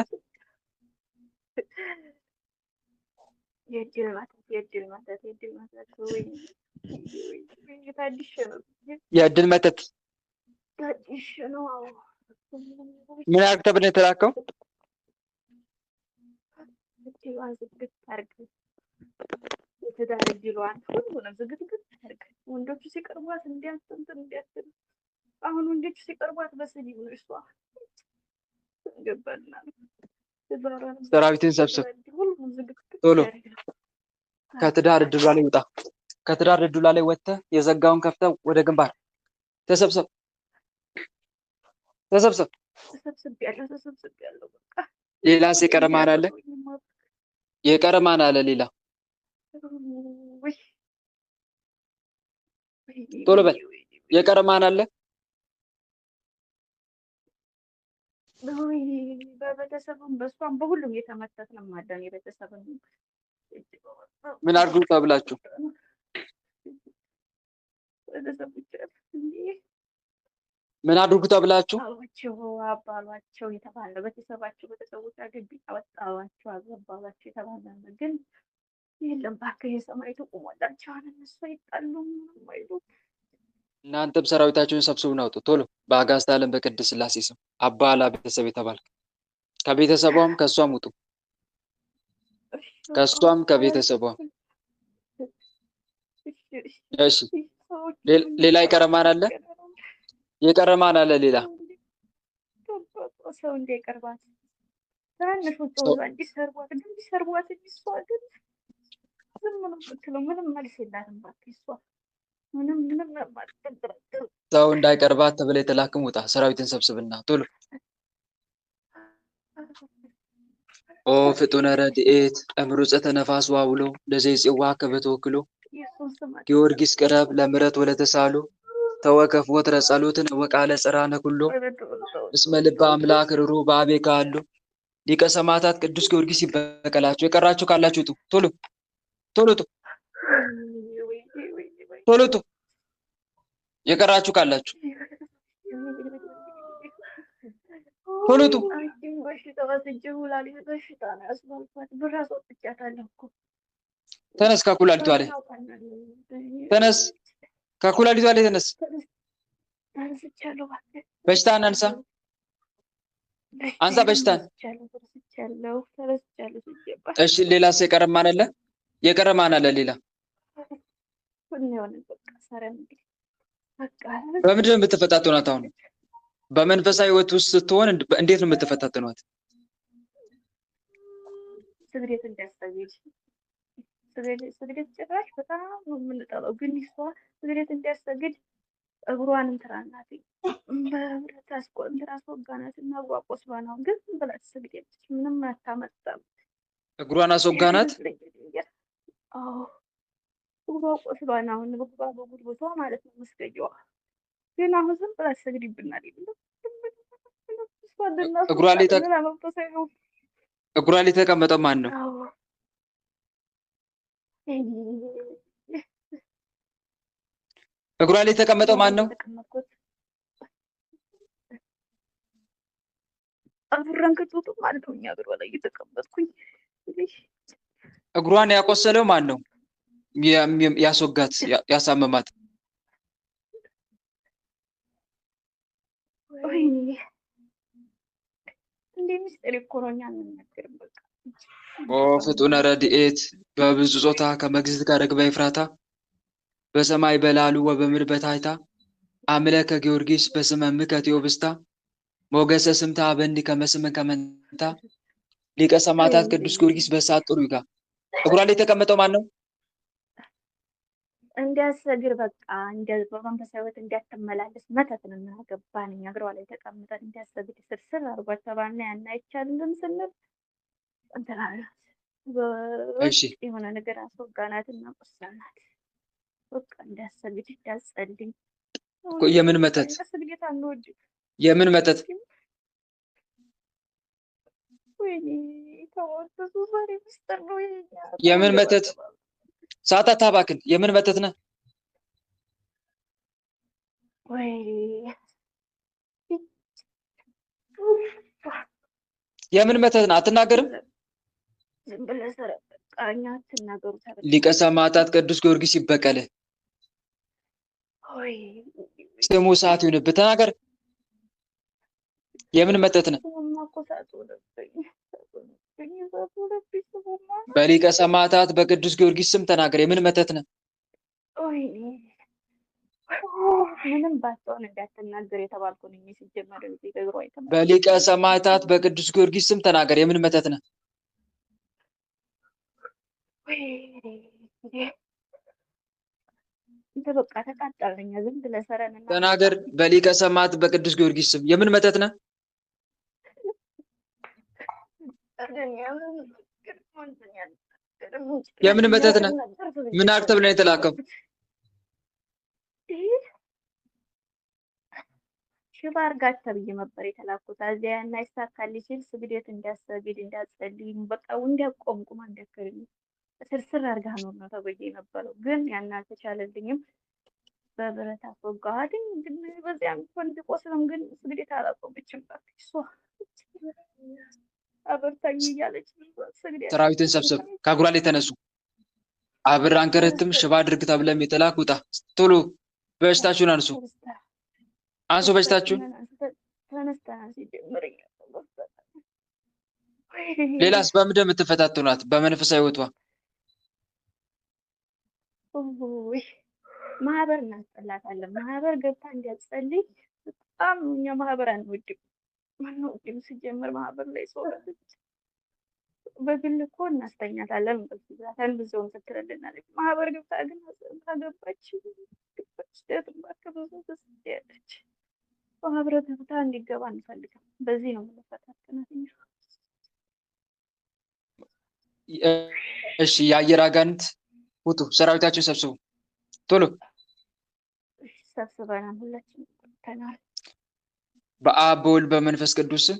የእድል መተት ምን ያህል ተብለህ የተላከው? የትዳር እድሏን ሁሉንም ዝግትግት አድርግ። ወንዶቹ ሲቀርቧት እንዲያትል አሁን ወንዶቹ ሲቀርቧት በስድብ ነው። እሷ ገባና ሰራዊትን ሰብስብ ቶሎ። ከትዳር እድሏ ላይ ውጣ። ከትዳር እድሏ ላይ ወጥተህ የዘጋውን ከፍተህ ወደ ግንባር ተሰብሰብ። ተሰብስቤያለሁ። በቃ ሌላስ የቀረ ማን አለ? የቀረ ማን አለ ሌላ? ቶሎ በል። የቀረ ማን አለ? በቤተሰብም በእሷም በሁሉም የተመተት ነው ማዳን የቤተሰብን ምን አድርጉ ተብላችሁ? ምን አድርጉ ተብላችሁ? አባሏቸው የተባለ ቤተሰቦች አግቢ አወጣሏቸው አገባሏቸው የተባለ ግን የለም እባክህ የሰማይቱ ቁሞላቸዋል። እነሱ አይጣሉም አይሉ። እናንተም ሰራዊታችሁን ሰብስቡን አውጡ ቶሎ። በአጋዕዝተ ዓለም በቅድስት ሥላሴ ስም አባላ ቤተሰብ የተባልክ ከቤተሰቧም ከእሷም ውጡ። ከእሷም ከቤተሰቧም። እሺ ሌላ የቀረ ማን አለ? የቀረ ማን አለ ሌላ? ሰው እንዳይቀርባት ትናንሾቹ እንዲሰርቧት እሷ ግን ዝም ነው የምትለው። ምንም መልስ የላትም። እባክህ እሷ ምንም ሰው እንዳይቀርባት ተብለህ የተላክም ውጣ። ሰራዊትን ሰብስብና ቶሎ። ኦ ፍጡነ ረድኤት እምሩፀተ ነፋስ ዋውሎ ለዘይጽዋ ከበተወክሎ ጊዮርጊስ ቅረብ ለምረት ወለተሳሉ ተወከፍ ወትረ ጸሎትን ወቃለ ጽራነ ኩሎ እስመ ልበ አምላክ ርሩ በአቤ ካሉ ሊቀ ሰማዕታት ቅዱስ ጊዮርጊስ ይበቀላችሁ። የቀራችሁ ካላችሁ ውጡ ቶሎ ቶሎ ቶሎ ቶሎ ቶሎ የቀራችሁ ካላችሁ ቶሎ ቶሎ ተነስ። ከኩላሊቷ ላይ ተነስ። ከኩላሊቷ ላይ ተነስ። በሽታን አንሳ። አንሳ በሽታን። እሺ ሌላስ የቀረ ማን አለ? የቀረ ማን አለ ሌላ? በምንድን ነው የምትፈታተኗት? አሁን በመንፈሳዊ ሕይወት ውስጥ ስትሆን እንዴት ነው የምትፈታተኗት? ስግደት እንዲያሰግድ ስግደት ጭራሽ በጣም ነው የምንጠላው። ግን እሷ ስግደት እንዲያሰግድ እግሯን እንትራናት በብረት አስወጋናት እና እግሯ ቆስሏ ነው። ግን ዝም ብላ ትሰግድ ምንም አታመጣም። እግሯን አስወጋናት። አዎ እግሯ ቆስሏ ነው። አሁን በጉልበቷ ማለት ነው መስገጃዋ። ግን አሁን ዝም ብላ ትሰግድብናል። እግሯ ላይ ተቀመጠው ማን ነው? እግሯ ላይ የተቀመጠው ማን ነው? አብረን ከቶቱ ማለት ነው። እኛ እግሯ ላይ እየተቀመጥኩኝ እግሯን ያቆሰለው ማን ነው? ያስወጋት ያሳመማት? እንዴ ሚስጥር እኮ ነው። እኛ አንነገርም። በቃ ኦ ፍጡነ ረድኤት በብዙ ጾታ ከመግዝት ጋር ርግበ ኤፍራታ በሰማይ በላሉ ወበምድር በታይታ አምለከ ጊዮርጊስ በስመ እምከ ቴዎብስታ ሞገሰ ስምታ በእንዲ ከመስምን ከመንታ ሊቀ ሰማዕታት ቅዱስ ጊዮርጊስ በሰዓት ጥሩ ይጋ እግሯ ላይ የተቀመጠው ማን ነው? እንዲያሰግር በቃ እንደ በመንፈሳዊ ሕይወት እንዲያትመላለስ መተት ነው የሚያገባን። እግሯ ላይ ተቀምጠን እንዲያሰግድ ስርስር አድርጓት ተባልና ያን አይቻልም ስንል እንትና የሆነ ነገር አስወጋናትና ቆሰናት። በቃ እንዲያሰግድ እንዲያጸልይ የምን መተት ስግዴት አንወድ የምን መተት ወይኔ ተወደሱ ዛሬ ምስጢር ነው የምን መተት ሰዓት አታባክን። የምን መተት ነህ? ወይ የምን መተት ነህ? አትናገርም? ዝም ብለህ ሰረቃኛ አትናገሩ። ሊቀ ሰማዕታት ቅዱስ ጊዮርጊስ ይበቀልህ። ወይ ስሙ ሰዓት ይሁንብህ። ተናገር። የምን መተት ነህ? በሊቀ ሰማዕታት በቅዱስ ጊዮርጊስ ስም ተናገር። የምን መተት ነህ? ምንም ባትሆን እንዳትናገር የተባልኩ ነኝ። ሲጀመር በሊቀ ሰማዕታት በቅዱስ ጊዮርጊስ ስም ተናገር። የምን መተት ነህ? በቃ ተቃጠለኝ። ዝም ብለህ ሰረንና ተናገር። በሊቀ ሰማዕታት በቅዱስ ጊዮርጊስ ስም የምን መተት ነህ? የምን መተት ነህ? ምን አርተህ ብለህ የተላከው? ሽባ አርጋት ተብዬ ነበር የተላኩት። አዚያ እና ይሳካልኝ ሲል ስግደት እንዲያሰግድ እንዲያጸልይ በቃ እንዲያቆም ቁማ እንዲያከርኝ ስርስር አርጋ ነው ተብዬ የነበረው። ግን ያን አልተቻለልኝም። በብረት አስወጋኋትኝ። ግን በዚያም እንኳን ቢቆስልም ግን ስግደት አላቆመችም። እሷ አበርታኝ እያለች ስግደት ሰራዊትን ሰብስብ፣ ከአጉራ ላይ ተነሱ። አብር አንከረትም ሽባ አድርግ ተብለም የተላክ ውጣ። ቶሎ በሽታችሁን አንሱ፣ አንሱ በሽታችሁን። ሌላስ በምንድን የምትፈታተኗት? በመንፈሳዊ ሕይወቷ ማህበር እናስጠላታለን። ማህበር ገብታ እንዲያጸልይ በጣም እኛ ማህበር አንወድም። ማንወድም ሲጀምር ማህበር ላይ ሰው በግል እኮ እናስተኛታለን። በዛታን ብዙውን ስትረልናለች። ማህበር ገብታ ግን ታገባች ብዙ ትስያለች። ማህበር ገብታ እንዲገባ አንፈልግም። በዚህ ነው የምንፈታተናት። እሺ፣ የአየር አጋንንት ውጡ፣ ሰራዊታችሁን ሰብስቡ ቶሎ። ሰብስበናል፣ ሁላችን ተናል። በአብ በወልድ በመንፈስ ቅዱስ ስም፣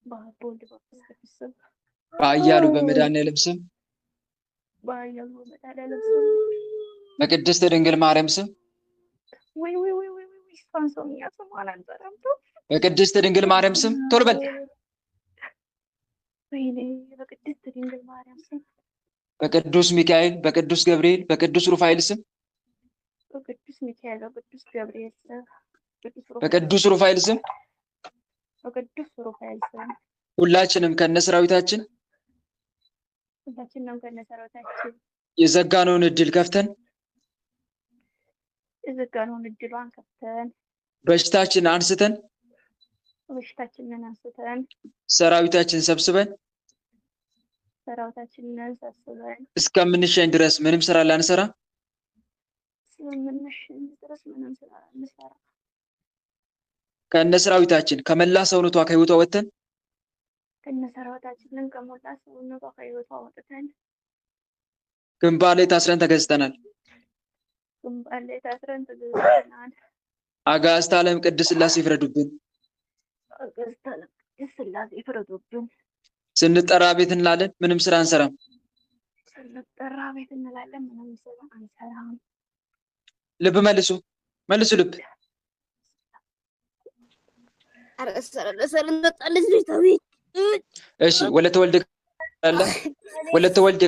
በአብ በወልድ በመንፈስ ቅዱስ ስም፣ በኃያሉ በመድኃኒዓለም ስም፣ በኃያሉ በመድኃኒዓለም ስም፣ በቅድስት ድንግል ማርያም ስም፣ ወይ እሷን ሰውኛ ስሟን አንጠራም። በቅድስት ድንግል ማርያም ስም ቶሎ በል። ወይኔ በቅድስት ድንግል ማርያም ስም፣ በቅዱስ ሚካኤል፣ በቅዱስ ገብርኤል፣ በቅዱስ ሩፋኤል ስም፣ በቅዱስ ሚካኤል፣ በቅዱስ ገብርኤል ስም፣ በቅዱስ ሩፋኤል ስም፣ በቅዱስ ሩፋኤል ስም ሁላችንም ከነሰራዊታችን የዘጋነውን እድል ከፍተን እድሏን ከፍተን በሽታችንን አንስተን ሰራዊታችንን ሰብስበን እስከምንሸኝ ድረስ ምንም ስራ ላንሰራ ከነሰራዊታችን ከመላ ሰውነቷ ከህይወቷ ወጥተን ግንባር ላይ ታስረን ተገዝተናል። አጋዕዝተ ዓለም ቅድስት ሥላሴ ይፍረዱብን። ስንጠራ ቤት እንላለን፣ ምንም ስራ አንሰራም። ልብ መልሱ፣ ልብ። እሺ፣ ወለተ ወልድ አለ፣ ወለተ ወልድ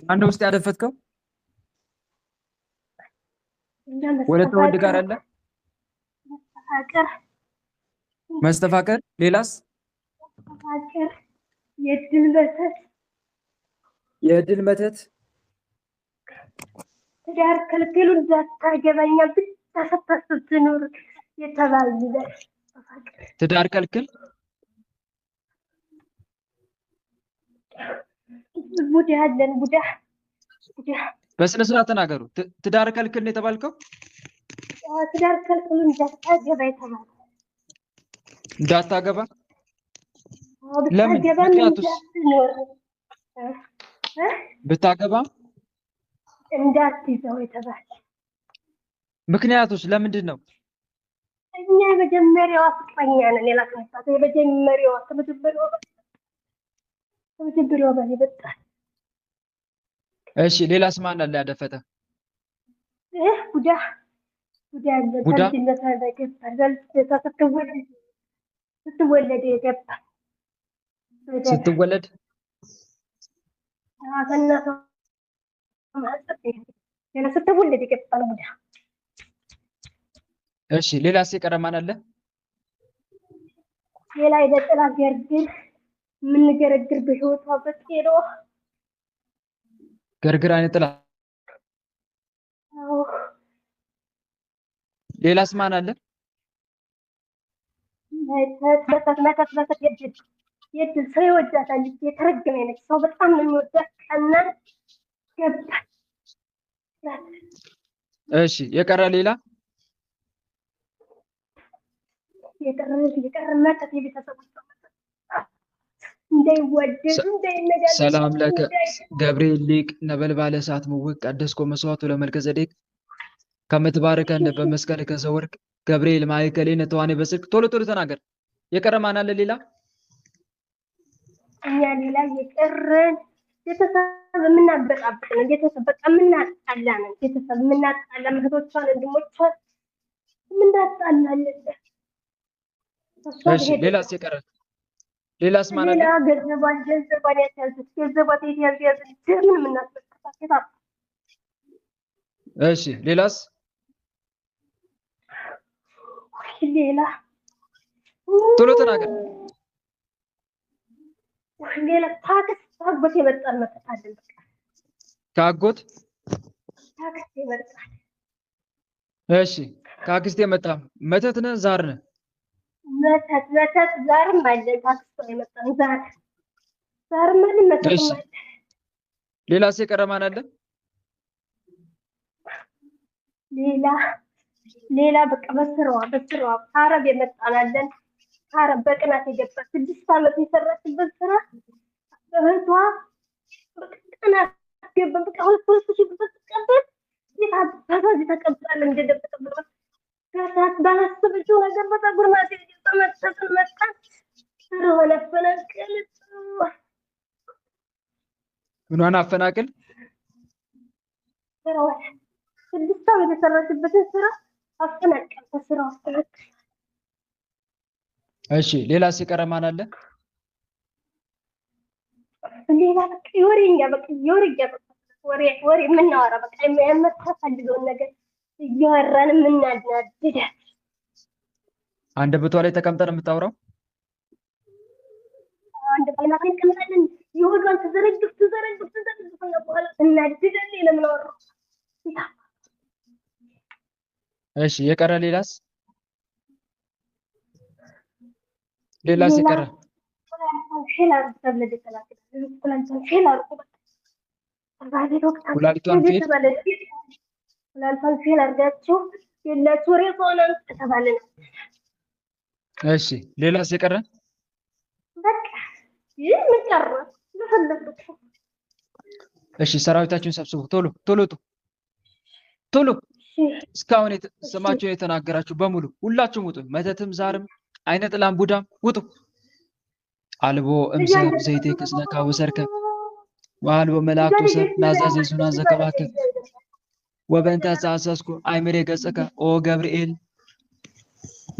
አንድ ውስጥ ያደፈትከው ወለተ ወልድ ጋር አለ። መስተፋቀር ሌላስ? መስተፋቅር የእድል መተት የእድል መተት ትዳር ክልክሉ እንዳታገባኛ ብቻ ስታስብ ትኑር የተባለ ትዳር ከልክል ቡዳ አለን ቡዳ በስነ ስርዓት ተናገሩ። ትዳር ከልክል ነው የተባልከው? ትዳር ክልክሉ እንዳታገባ የተባለ እንዳታገባ ለምን? ምክንያቱስ? ብታገባ እንዳትይዘው የተባለ ምክንያቱስ ለምንድን ነው? እኛ የመጀመሪያዋ ፍቅረኛ ነን የላክንባት ከመጀመሪያዋ በላይ በጣም። እሺ ሌላስ ማን አለ ያደፈጠ? ቡዳ አለ ከልጅነት ገባ ስትወለድ የገባ ስትወለድ ስትወለድ የገባ ነው ቡዳ። እሺ ሌላስ የቀረ ማን አለ? ሌላ የበጥላ ገርግር የምንገረግር በህይወቷ በጤሮ ገርግር አይነት ጥላ። ሌላስ ማን አለ? መተት የድል ሰው ይወዳታል። የተረገመ ነች። ሰው በጣም ነው የሚወዳት። ቀና ገባ። እሺ የቀረ ሌላ? የቀረ መተት የቤተሰቦች እንዳይወደዱ እንዳይነጋገሩ። ሰላም ለከ ገብርኤል ሊቅ ነበልባለ እሳት ምውቅ ቀደስኮ መስዋዕቱ ለመልከ ጼዴቅ ከምትባርከን በመስቀል ከዘወርቅ ገብርኤል ማእከሌነ ተዋኔ በጽድቅ። ቶሎ ተናገር። የቀረ ማን አለ ሌላ? እኛ ሌላ የቀረን ቤተሰብ የምናበጣብጥ ነው። ቤተሰብ በቃ የምናጣላ ነው። ቤተሰብ የምናጣላ እህቶቿን ወንድሞቿን የምናጣላለን። እሺ ሌላስ የቀረ? ሌላስ ማን አለ? ሌላ ገንዘቧን ያስያዙት ገንዘቧን የተያዙ ምን የምናስበቅባት። እሺ ሌላስ? ሌላ ቶሎ ተናገር። ሌላ ታግቦት የመጣን መተት አለን። በቃ ከአጎት ታግቦት የመጣን። እሺ ከአክስት የመጣ መተት ነህ ዛር ነህ? መተት ዛርም አለን። ታግቦት የመጣን ዛርም አለን መተትም አለን። ሌላስ የቀረ ማን አለ? ሌላ በቃ በስራዋ ከአረብ የመጣናለን። ከአረብ በቅናት የገባ 6 ዓመት የሰራችበት ስራ በህቷ በቅናት ገባ። በቃ 2,000 ብር ተቀበል የታባታዚ ተቀበል እንደደበቀበት ከሳት ባላሰበችው ነገር በፀጉር ማት ተመተትን መጣ ስለሆነ ፈነቀል ምኗን አፈናቅል ስራዋ 6 ዓመት የሰራችበትን ስራ አፈናቀል ከስራው አፈናቀል። እሺ ሌላስ የቀረ ማን አለ? ሌላ በቃ የወሬኛ ወሬ የምናወራ በቃ የምታፈልገውን ነገር እያወራን የምናናድድ አንደበቷ ላይ ተቀምጠን የምታወራው አንድ ባይና ተቀምጠን የሆዷን ተዘረግፍ እና በኋላ እናድዳለን ለምናወራው። እሺ የቀረ ሌላስ? ሌላስ የቀረ? ኩላሊቷን ፌል አድርጋችሁ የላችሁ ሬት ሆነ ተባለ። እሺ ሌላስ የቀረ? በቃ ይህ ምን ቀረ? ለፈለኩት እሺ ሰራዊታችሁን ሰብስቡ። ቶሎ እስካሁን ስማችሁን የተናገራችሁ በሙሉ ሁላችሁም ውጡ። መተትም ዛርም አይነ ጥላም ቡዳም ውጡ። አልቦ እምሰብ ዘይቴ ከስነካ ወሰርከ ወአልቦ መላእክት ወሰብ ናዛዝ ይዙና ዘከባከ ወበንታ ጻሰስኩ አይምሬ ገጽከ ኦ ገብርኤል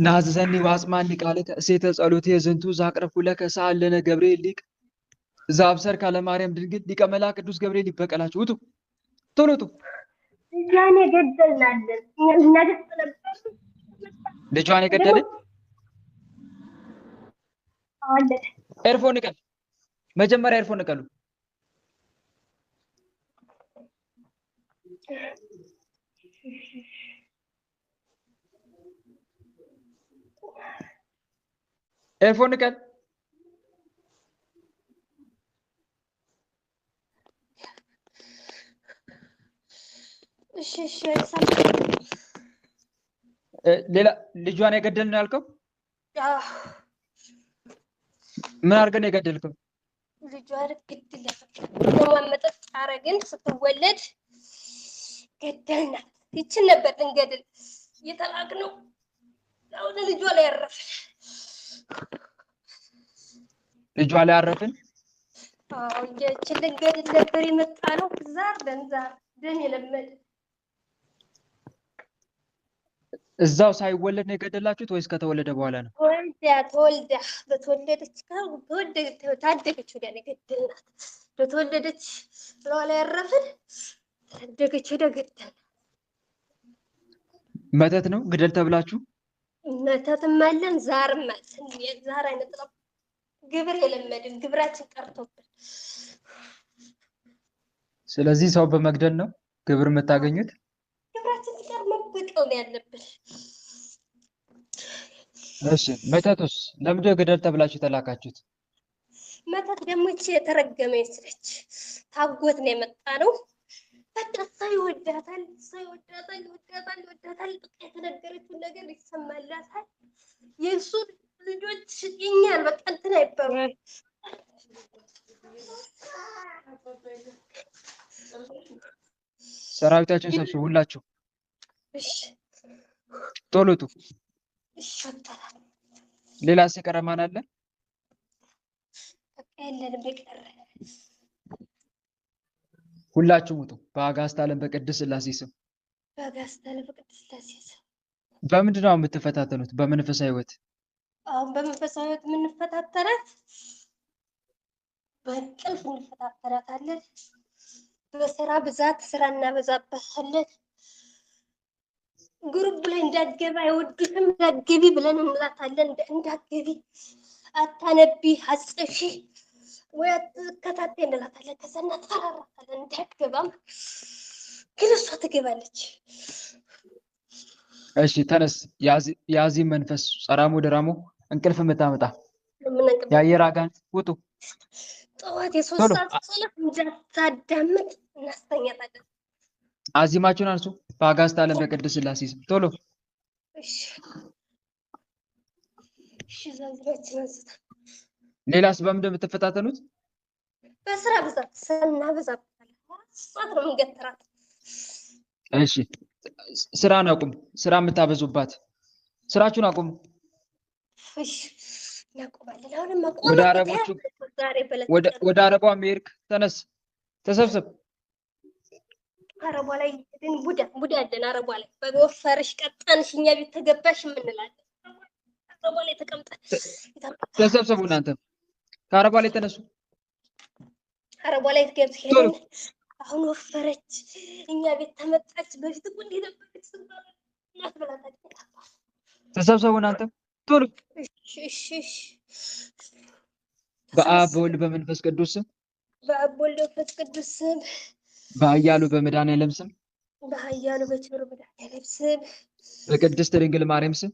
ናዘዘኒ ዋጽማኒ ቃልከ እሴተ ጸሎቴ ዝንቱ ዛቅረብኩ ለከ ሰአለነ ገብርኤል ሊቅ ዛብሰር ካለ ማርያም ድንግል ሊቀ መላእክት ቅዱስ ገብርኤል ይበቀላችሁ። ውጡ ቶሎ ውጡ። ልጇን የገደልናለን እናገስጥ ነበር። ልጇን የገደለ አለ ኤርፎን ንቀል። መጀመሪያ ኤርፎን ንቀሉ። ኤርፎን ንቀል። እሺ ሌላ ልጇን የገደልን ያልከው ምን አድርገን የገደልከው? ልጇን ግድል ደሟን መጠጥ አረግን። ስትወለድ ገደልናት። ይችን ነበር ልንገድል የተላክነው። አሁን ልጇ ላይ ያረፍን። ልጇ ላይ ያረፍን። አዎ ይችን ልንገድል ነበር የመጣ ነው። ዛር ደም የለመደ እዛው ሳይወለድ ነው የገደላችሁት ወይስ ከተወለደ በኋላ ነው? ተወልዳ በተወለደች ታደገች ወዲያ ነው የገደልናት። በተወለደች ላይ ያረፍን። ታደገች ወዲያ ገደልናት። መተት ነው ግደል ተብላችሁ? መተትም አለን ዛርም አለን። የዛር አይነት ነው። ግብር የለመድን ግብራችን ቀርቶብን። ስለዚህ ሰው በመግደል ነው ግብር የምታገኙት? ግብራችን ሲቀር መበቀል ነው ያለብን። እሺ መተቱስ ለምንድን ነው ግደል ተብላችሁ ተላካችሁት? መተት ደግሞ ይቺ የተረገመች ነች። ታጎት ነው የመጣ ነው። በቃ ሰው ይወዳታል። በቃ የተነገረችውን ነገር ይሰማላታል። የእሱ ልጆች ይኛል በቃ እንትን አይባሉ። ሰራዊታችን ሰብስቡ ሁላችሁ። እሺ ቶሎ ውጡ። እሺ ወጣታል። ሌላስ የቀረ ማን አለ? በቃ የለንም የቀረ። ሁላችሁም ውጡ። በአጋዕዝተ ዓለም በቅድስት ሥላሴ ስም። በአጋዕዝተ ዓለም በቅድስት ሥላሴ ስም። በምንድን ነው የምትፈታተኑት? በመንፈሳዊ ሕይወት? አሁን በመንፈሳዊ ሕይወት የምንፈታተናት በእንቅልፍ እንፈታተናታለን። በስራ ብዛት ስራ እናበዛበታለን። ግሩፕ ላይ እንዳትገባ አይወዱትም። እንዳትገቢ ብለን እንላታለን። እንዳትገቢ፣ አታነቢ፣ አጽፊ ወይ አትከታተይ እንላታለን። ከዛ እናስፈራራታለን እንዳትገባም፣ ግን እሷ ትገባለች። እሺ ተነስ። የአዚም መንፈስ ጸራሞ ደራሞ እንቅልፍ የምታመጣ የአየር አጋንንት ውጡ። ጠዋት የ3 ሰዓት ጸሎት እንዳታዳምጥ እናስተኛታለን። አዚማችሁን አንሱ። በአጋዕዝተ ዓለም በቅድስት ሥላሴ ስም ቶሎ። እሺ ዛዝራችን አንስታ። ሌላስ በምንድን ነው የምትፈታተኑት? በስራ ብዛት እናበዛበታለን። ሰዓት ነው የምንገትራት። እሺ ስራን አቁም። ስራ የምታበዙባት ስራችሁን አቁም። እሺ እናቆማለን። አሁንም ወደ አረቦቹ ወደ አረቧ አሜሪክ ተነስ፣ ተሰብሰብ። አረቧ ላይ ግን ቡዳ አለን። አረቧ ላይ በወፈርሽ ቀጣንሽ እኛ ቤት ተገባሽ የምንላለን። አረቧ ላይ ተቀምጠን ተሰብሰቡ። እናንተ ከአረቧ ላይ ተነሱ። አረቧ ላይ ገብተህ ሄደን አሁን ወፈረች እኛ ቤት ተመጣች። በፊት እኮ እንዴት ነበረች ስባል እናት ብላታለች። ተሰብሰቡ እናንተ ቶሎ። እሺ በአብ በወልድ በመንፈስ ቅዱስ ስም። በአብ በወልድ በመንፈስ ቅዱስ ስም። በኃያሉ በመድኃኔዓለም ስም። በኃያሉ በቸሩ መድኃኔዓለም ስም። በቅድስት ድንግል ማርያም ስም።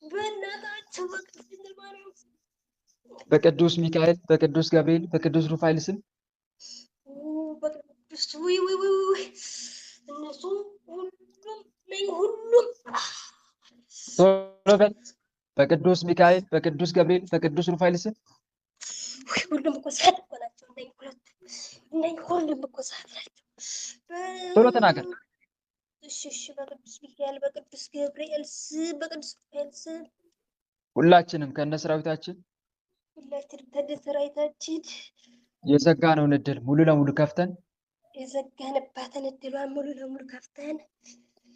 በእናታቸው በቅድስት ድንግል ማርያም ስም። በቅዱስ ሚካኤል፣ በቅዱስ ገብርኤል፣ በቅዱስ ሩፋኤል ስም። በቅዱስ ውይ እነሱ ሁሉም ቶሎ በል። በቅዱስ ሚካኤል፣ በቅዱስ ገብርኤል፣ በቅዱስ ሩፋኤል ስም። ሁሉም እኮ ሰዓት እኮ ናቸው። እነኝህ ሁሉም እኮ ሰዓት ናቸው። ቶሎ ተናገር። እሺ በቅዱስ ሚካኤል፣ በቅዱስ ገብርኤል ስም፣ በቅዱስ ሩፋኤል ስም ሁላችንም ከነ ሰራዊታችን የዘጋነውን እድል ሙሉ ለሙሉ ከፍተን የዘጋንባትን እድሏን ሙሉ ለሙሉ ከፍተን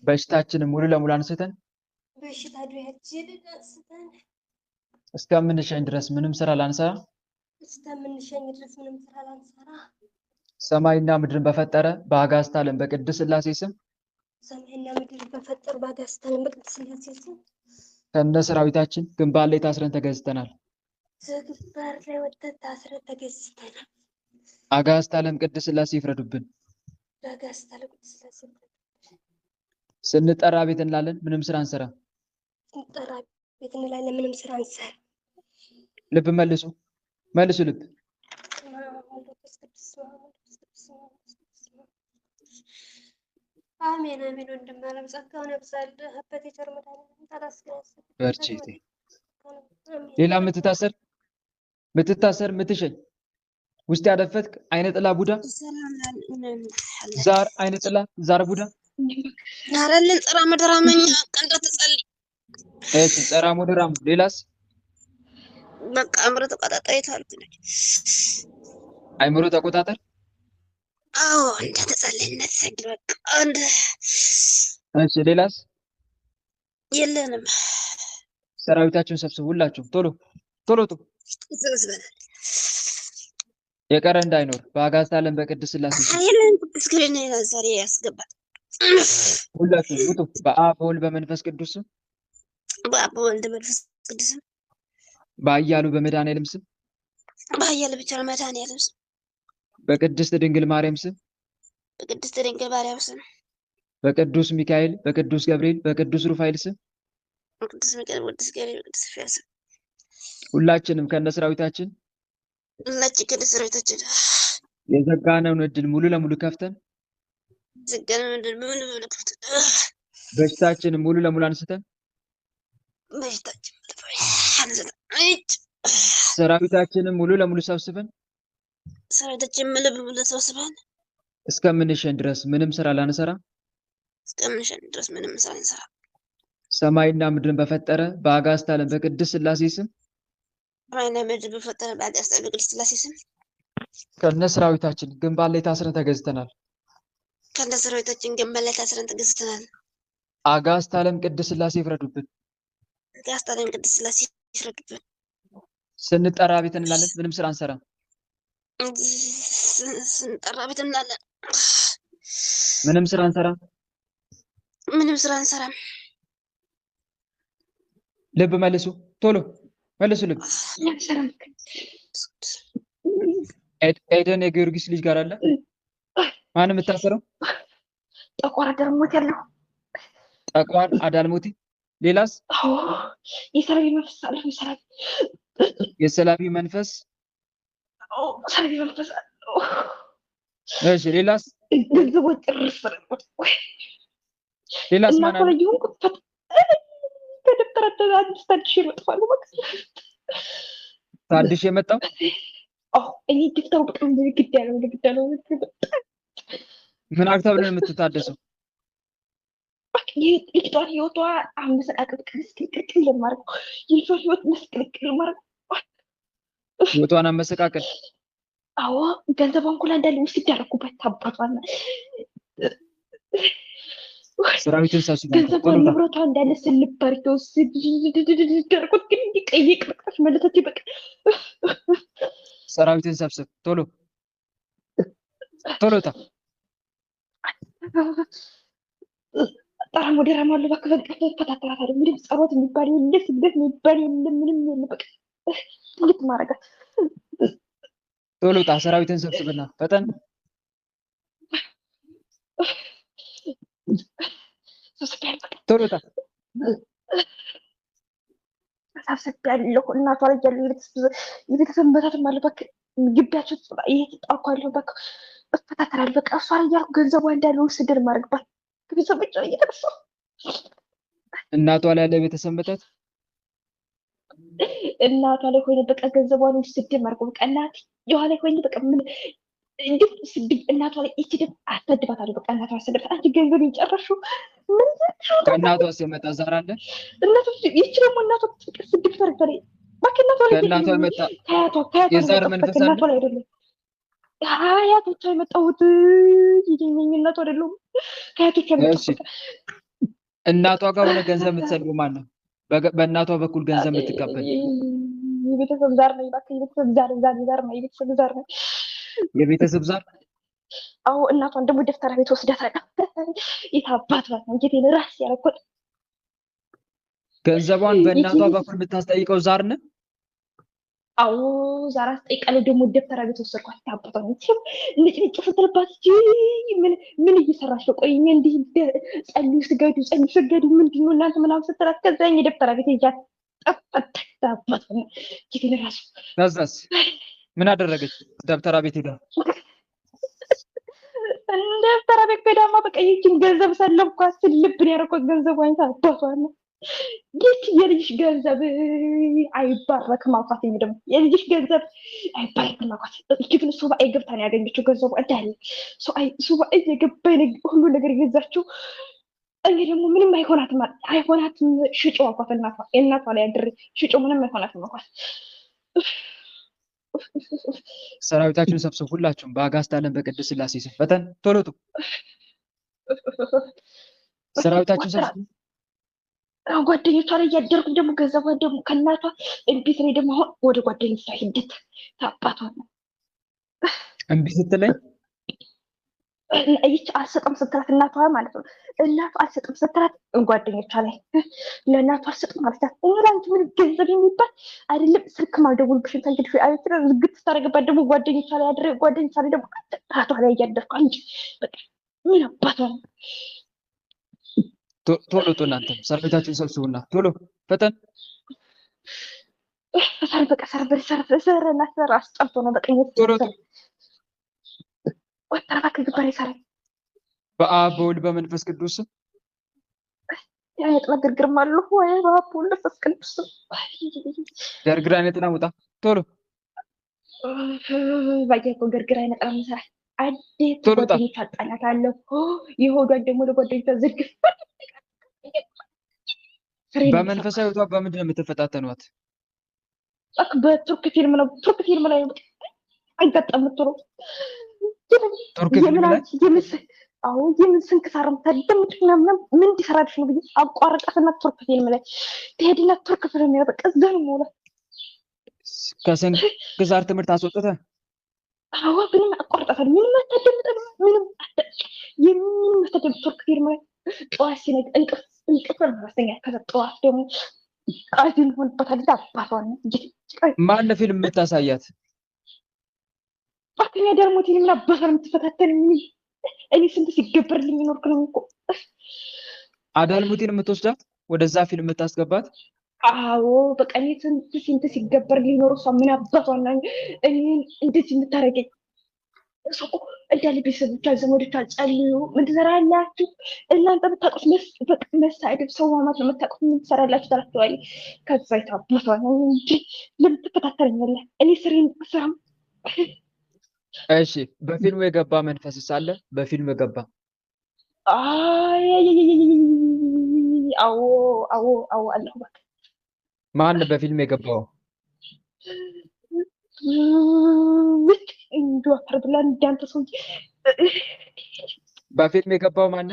በሽታችንን ሙሉ ለሙሉ አንስተን በሽታ ዱያችንን አንስተን እስከምንሸኝ ድረስ ምንም ስራ ላንሰራ ሰማይና ምድርን በፈጠረ በአጋዕዝተ ዓለም በቅድስት ሥላሴ ስም ሰማይና ምድርን በፈጠረ በአጋዕዝተ ዓለም በቅድስት ሥላሴ ስም ከነ ሰራዊታችን ግንባር ላይ ታስረን ተገዝተናል። ዝግባር ላይ ወጥተን ታስረን ተገዝተናል። አጋዕዝተ ዓለም ቅድስት ሥላሴ ይፍረዱብን። አጋዕዝተ ዓለም ቅድስት ሥላሴ ስንጠራ ቤት እንላለን፣ ምንም ስራ አንሰራ። ስንጠራ ቤት እንላለን፣ ምንም ስራ አንሰራ። ልብ መልሱ፣ መልሱ ልብ። አሜን አሜን። ወንድም ዓለም ጸጋውን ያብዛልህ። አባቴ ቸር መድኃኒዓለም ታላስገስ በርቺ። ሌላ ምትታሰር ምትሸኝ ውስጥ ያደፈትክ አይነ ጥላ ቡዳ ዛር አይነ ጥላ ዛር ቡዳ ናረልን ጸራ መደራመኛ ቀንዳ ተጸልይ እሺ ጸራ መደራም ሌላስ በቃ አምሮ ተቆጣጣይ ታልኩኝ አይምሮ ተቆጣጠር አዎ እንደ ተጸልይነት ሰግድ በቃ አንድ እሺ ሌላስ የለንም ሰራዊታችሁን ሰብስቡ ሁላችሁ ቶሎ ቶሎ ተሰብስበናል የቀረ እንዳይኖር በአጋዕዝተ ዓለም በቅድስት ሥላሴ አይለን ቅዱስ ገብርኤል ዛሬ ያስገባል ሁላችሁ ውጡ በአብ በወልድ በመንፈስ ቅዱስ በአብ በወልድ በመንፈስ ቅዱስ በኃያሉ በመድኃኒዓለም ስም በኃያሉ ብቻ በመድኃኒዓለም ስም በቅድስት ድንግል ማርያም ስም በቅድስት ድንግል ማርያም ስም በቅዱስ ሚካኤል በቅዱስ ገብርኤል በቅዱስ ሩፋኤል ስም ቅዱስ ሚካኤል ቅዱስ ገብርኤል ቅዱስ ሩፋኤል ስም ሁላችንም ከነሰራዊታችን ሁላችን ከነሰራዊታችን የዘጋነውን እድል ሙሉ ለሙሉ ከፍተን ዘጋነውን እድል ሙሉ ለሙሉ ከፍተን በሽታችንን ሙሉ ለሙሉ አንስተን በሽታችን ሰራዊታችንን ሙሉ ለሙሉ ሰብስበን ሰራዊታችን ሙሉ ለሙሉ ሰብስበን እስከምንሸን ድረስ ምንም ስራ ላንሰራ እስከምንሸን ድረስ ምንም ስራ ላንሰራ ሰማይና ምድርን በፈጠረ በአጋዕዝተ ዓለም በቅድስት ሥላሴ ስም ሰማይና ምድርን በፈጠረ በአጋዕዝተ ዓለም በቅድስት ሥላሴ ስም ከነሰራዊታችን ግንባር ላይ ታስረን ተገዝተናል። ከነሰራዊታችን ግንባር ላይ ታስረን ተገዝተናል። አጋዕዝተ ዓለም ቅድስት ሥላሴ ይፍረዱብን። አጋዕዝተ ዓለም ቅድስት ሥላሴ ይፍረዱብን። ስንጠራ ቤት እንላለን፣ ምንም ስራ አንሰራም። ስንጠራ ቤት እንላለን፣ ምንም ስራ አንሰራም። ምንም ስራ አንሰራም። ልብ መልሱ፣ ቶሎ መልሱ ልብ። ኤደን የጊዮርጊስ ልጅ ጋር አለ። ማን የምታሰረው? ጠቋር አዳልሞት ያለው ጠቋር አዳልሞቲ። ሌላስ? የሰላቢ መንፈስ አለ። የሰላቢ መንፈስ ሰላቢ መንፈስ አለ። እሺ ሌላስ? ገንዘብ ጭርስ ሌላስ ማን አለ? ከደብተራ አዲስ ታድሽ ይመጣሉ። በቃ ታድሽ የመጣው እኔ ደብተሩ በጣም ግድ ያለው ምን አክታብ ነው የምትታደሰው? ልጅቷን ህይወቷ መሰቃቀል ቅልቅል ለማድረግ የልጇን ህይወት መስቅልቅል ማድረግ ህይወቷን አመሰቃቀል። አዎ ገንዘቧን ኩላ እንዳለ ውስጥ ያደረኩበት አባቷና ሰራዊትን ሰብስበን ገንዘቧን ንብረቷ እንዳለ ስልባርቸው ደርቆት ግን እንዲቀይ ቅርቅሽ መለሰች። በቃ ሰራዊትን ሰብስብ ቶሎ ቶሎ ታ ጠራም ወደ ራማሉ ባከፈል ፈታተራታለ። ምንም ጸሎት የሚባል የለ፣ ስግደት የሚባል የለ፣ ምንም የለ። በቃ እንዴት ማረጋት? ቶሎ ታ ሰራዊትን ሰብስብና ፈጠን። ቶሎ ታ ሰብስቤያለሁ። እናቷ ላይ ያለው የቤተሰብ መታት ማለት በቃ ግቢያቸው እየተጣኳለሁ። በቃ እፈታተራለሁ። በቃ እሷ ላይ ያልኩ ገንዘቧ እንዳለው ስድር ማድረግባት ቤተሰቦች እየተነሱ እናቷ ላይ ያለ ቤተሰብ መታት እናቷ ላይ ሆነ በቃ ገንዘቧን ስድር ማድረግ በቃ እናት የኋላ ላይ ሆነ በቃ ምን እንዴ ስድብ እናቷ ላይ ይችላል። አስፈድባታለሁ። በቃ እናቷ አስፈድባት። አንቺ ገንዘብ ይጨርሽው ምን ከእናቷስ የመጣ ዛር አለ? እናቷ ይችላል። እናቷ ስድብ ታርጋለች። በቃ እናቷ ላይ ከእናቷ የመጣ ከያቷ የዛር መንፈስ አለ? እናቷ ላይ አይደለም ከአያቶቿ የመጣሁት ይሄኛው እናቷ አይደለም። ከአያቶቿ የመጣሁት እናቷ ጋር ሆነ ገንዘብ የምትሰልበው ማን ነው? በእናቷ በኩል ገንዘብ የምትቀበል የቤተሰብ ዛር ነው። በቃ የቤተሰብ ዛር ነው። የቤተሰብ ዛር ነው። የቤተሰብ ዛር። አዎ እናቷን ደግሞ ደፍተራ ቤት ወስዳታለሁ። የታባት ነው እንግዲህ ራስ ያልኩት ገንዘቧን በእናቷ በኩል የምታስጠይቀው ዛር ነው። አዎ ዛሬ አስጠይቃለሁ። ደግሞ ደብተራ ቤት ወሰድኳት። ታባቷ ነጭ ነጭ ስትልባት ምን እየሰራሽ ነው? ቆይ እንዲህ ጸልዩ ስገዱ ምንድን ነው እናንተ ምናምን ስትላት ከዛኝ የደብተራ ቤት ይዣት ጠፋች። ታባቷ ግን ራሱ ከዛስ ምን አደረገች? ደብተራ ቤት ሄዳ ደብተራ ቤት ገዳማ በቃ ይህችን ገንዘብ ሰለብኳት። ልብን ያደረኳት ገንዘብ ዋኝታ አባቷ ነው። ይህ የልጅሽ ገንዘብ አይባረክም አልኳት። እኔ ደግሞ የልጅሽ ገንዘብ አይባረክም አልኳት። ግን ሱባኤ ገብታ ነው ያገኘችው ገንዘቡ እንዳለ ሱባኤ የገባ ሁሉ ነገር የገዛችው። እኔ ደግሞ ምንም አይሆናትም ሽጮ አልኳት። እናቷ ላይ አድሬ ሽጮ ምንም አይሆናትም አልኳት። ሰራዊታችሁን ሰብስቡ፣ ሁላችሁም በአጋዕዝተ ዓለም በቅድስት ሥላሴ ስም ፈጠን ቶሎ ጡ። ሰራዊታችሁን ሰብስቡ። ጓደኞቿ ላይ እያደርኩ ደግሞ ገንዘቧን ደግሞ ከእናቷ ቤት ላይ ደግሞ አሁን ወደ ጓደኞቿ ሂደት ታባቷ ነው እምቢ ስትለኝ ይች አልሰጥም ስትላት እናቷ ማለት ነው። እናቷ አልሰጥም ስትላት ጓደኞቿ ላይ ለእናቷ አልሰጥም አልሰጣት። ለአንቺ ምን ገንዘብ የሚባል አይደለም ስልክ ማልደውልብሽን ታንግድ አይነት ዝግት ስታደርግባት ደግሞ ጓደኞቿ ላይ ያደረ ጓደኞቿ ላይ ደግሞ እናቷ ላይ እያደርኩ አንቺ በቃ ምን አባቷ ነው። ቶሎ ጡ። እናንተም ሰራዊታችሁን ሰብስቡና ቶሎ ፈጠን። ሰር በቃ ሰር እና ሰር አስጠልቶ ነው በቃ ቶሎ ጡ። ወጣ እባክህ ግባሬ ሰር በአብ በወልድ በመንፈስ ቅዱስ የጥላ ግርግርም አሉ ወይ በአብ በወልድ በመንፈስ ቅዱስ ገርግር አይነት ነው። ውጣ ቶሎ ባየኮ ገርግር አይነት ነው ሰራ አዴት ቶሎ ውጣ። ጓደኞቿ አጣላታለሁ። የሆዷን ደግሞ ለጓደኞቿ ዝርግፍ በመንፈሳዊ ህይወቷ በምንድን ነው የምትፈታተኗት? በቱርክ ፊልም ነው። ቱርክ ፊልም ላይ አይገጠም ምትሉ ቱርክ ፊልም ላይ አዎ የምን ስንክሳር የምታደምጥ ምናምን ምን እንዲሰራልሽ ነው ብዬ አቋረጣትና ቱርክ ፊልም ላይ ትሄድና ቱርክ ፊልም ያው በቃ እዛ ነው ሞላ ከስንክሳር ትምህርት አስወጥተህ አዎ ምንም አቋረጣታል። ምንም አታደምጥ ምንም የምን ቱርክ ፊልም ላይ ጠዋት ሲነግ እንቅልፍ ማስተኛ ከዛ ጠዋት ደግሞ ቃዚን ሆንበታል። አባቷን ማን ፊልም የምታሳያት? ባከኛ ደርሞት ምን አባቷን የምትፈታተን እኔ ስንት ሲገበርልኝ ኖርኩ ነው እኮ አዳልሙቲን የምትወስዳት ወደዛ ፊልም የምታስገባት? አዎ በቃ እኔ ስንት ሲገበርልኝ ኖር እሷ ምን አባቷን እኔ እንደዚህ የምታረገኝ እሱ እኮ እንዳለ ቤተሰቦቿ ዘመዶቿ ጸልዩ ምን ትሰራላችሁ እናንተ ብታውቁት መሳደብ ሰው ማማት ነው የምታውቁት ምን ትሰራላችሁ ትላቸዋለች። ከዛ የታባቷ ነው እንጂ ለምን ትፈታተለኛለህ? እኔ ስሬን ስራም እሺ በፊልሙ የገባ መንፈስ ሳለ በፊልሙ የገባ አዎ አላሁ በቃ ማን በፊልም የገባው? እንዱ አፈር ብላ እንዳንተ ሰው በፊልም የገባው ማን?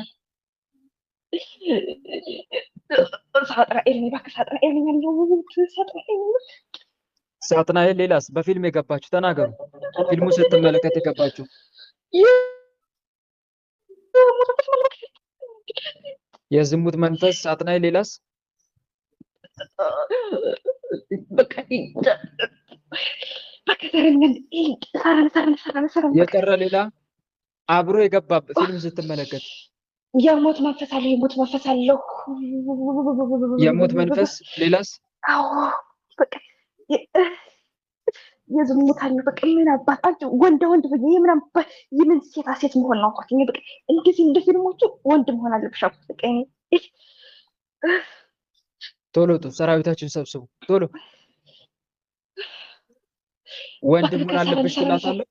ሳጥናኤል ነው። እባክህ ሳጥናኤል ነው። ሳጥናኤል። ሌላስ በፊልም የገባችሁ ተናገሩ። ፊልሙ ስትመለከት የገባችሁ የዝሙት መንፈስ ሳጥናኤል። ሌላስ በቃ የቀረ ሌላ አብሮ የገባበት ፊልም ስትመለከት የሞት መንፈስ አለ። የሞት መንፈስ አለው። የሞት መንፈስ። ሌላስ? አዎ በቃ የዝሙት አለ። በቃ ምን አባት አንቺ ወንድ የምን አባት የምን ሴት መሆን ነው አልኳት። በቃ እንደዚህ እንደ ፊልሞቹ ወንድ መሆን አለብሽ አልኳት። በቃ ቶሎ ጡ። ሰራዊታችሁን ሰብስቡ ቶሎ። ወንድ መሆን አለብሽ ትላታለህ?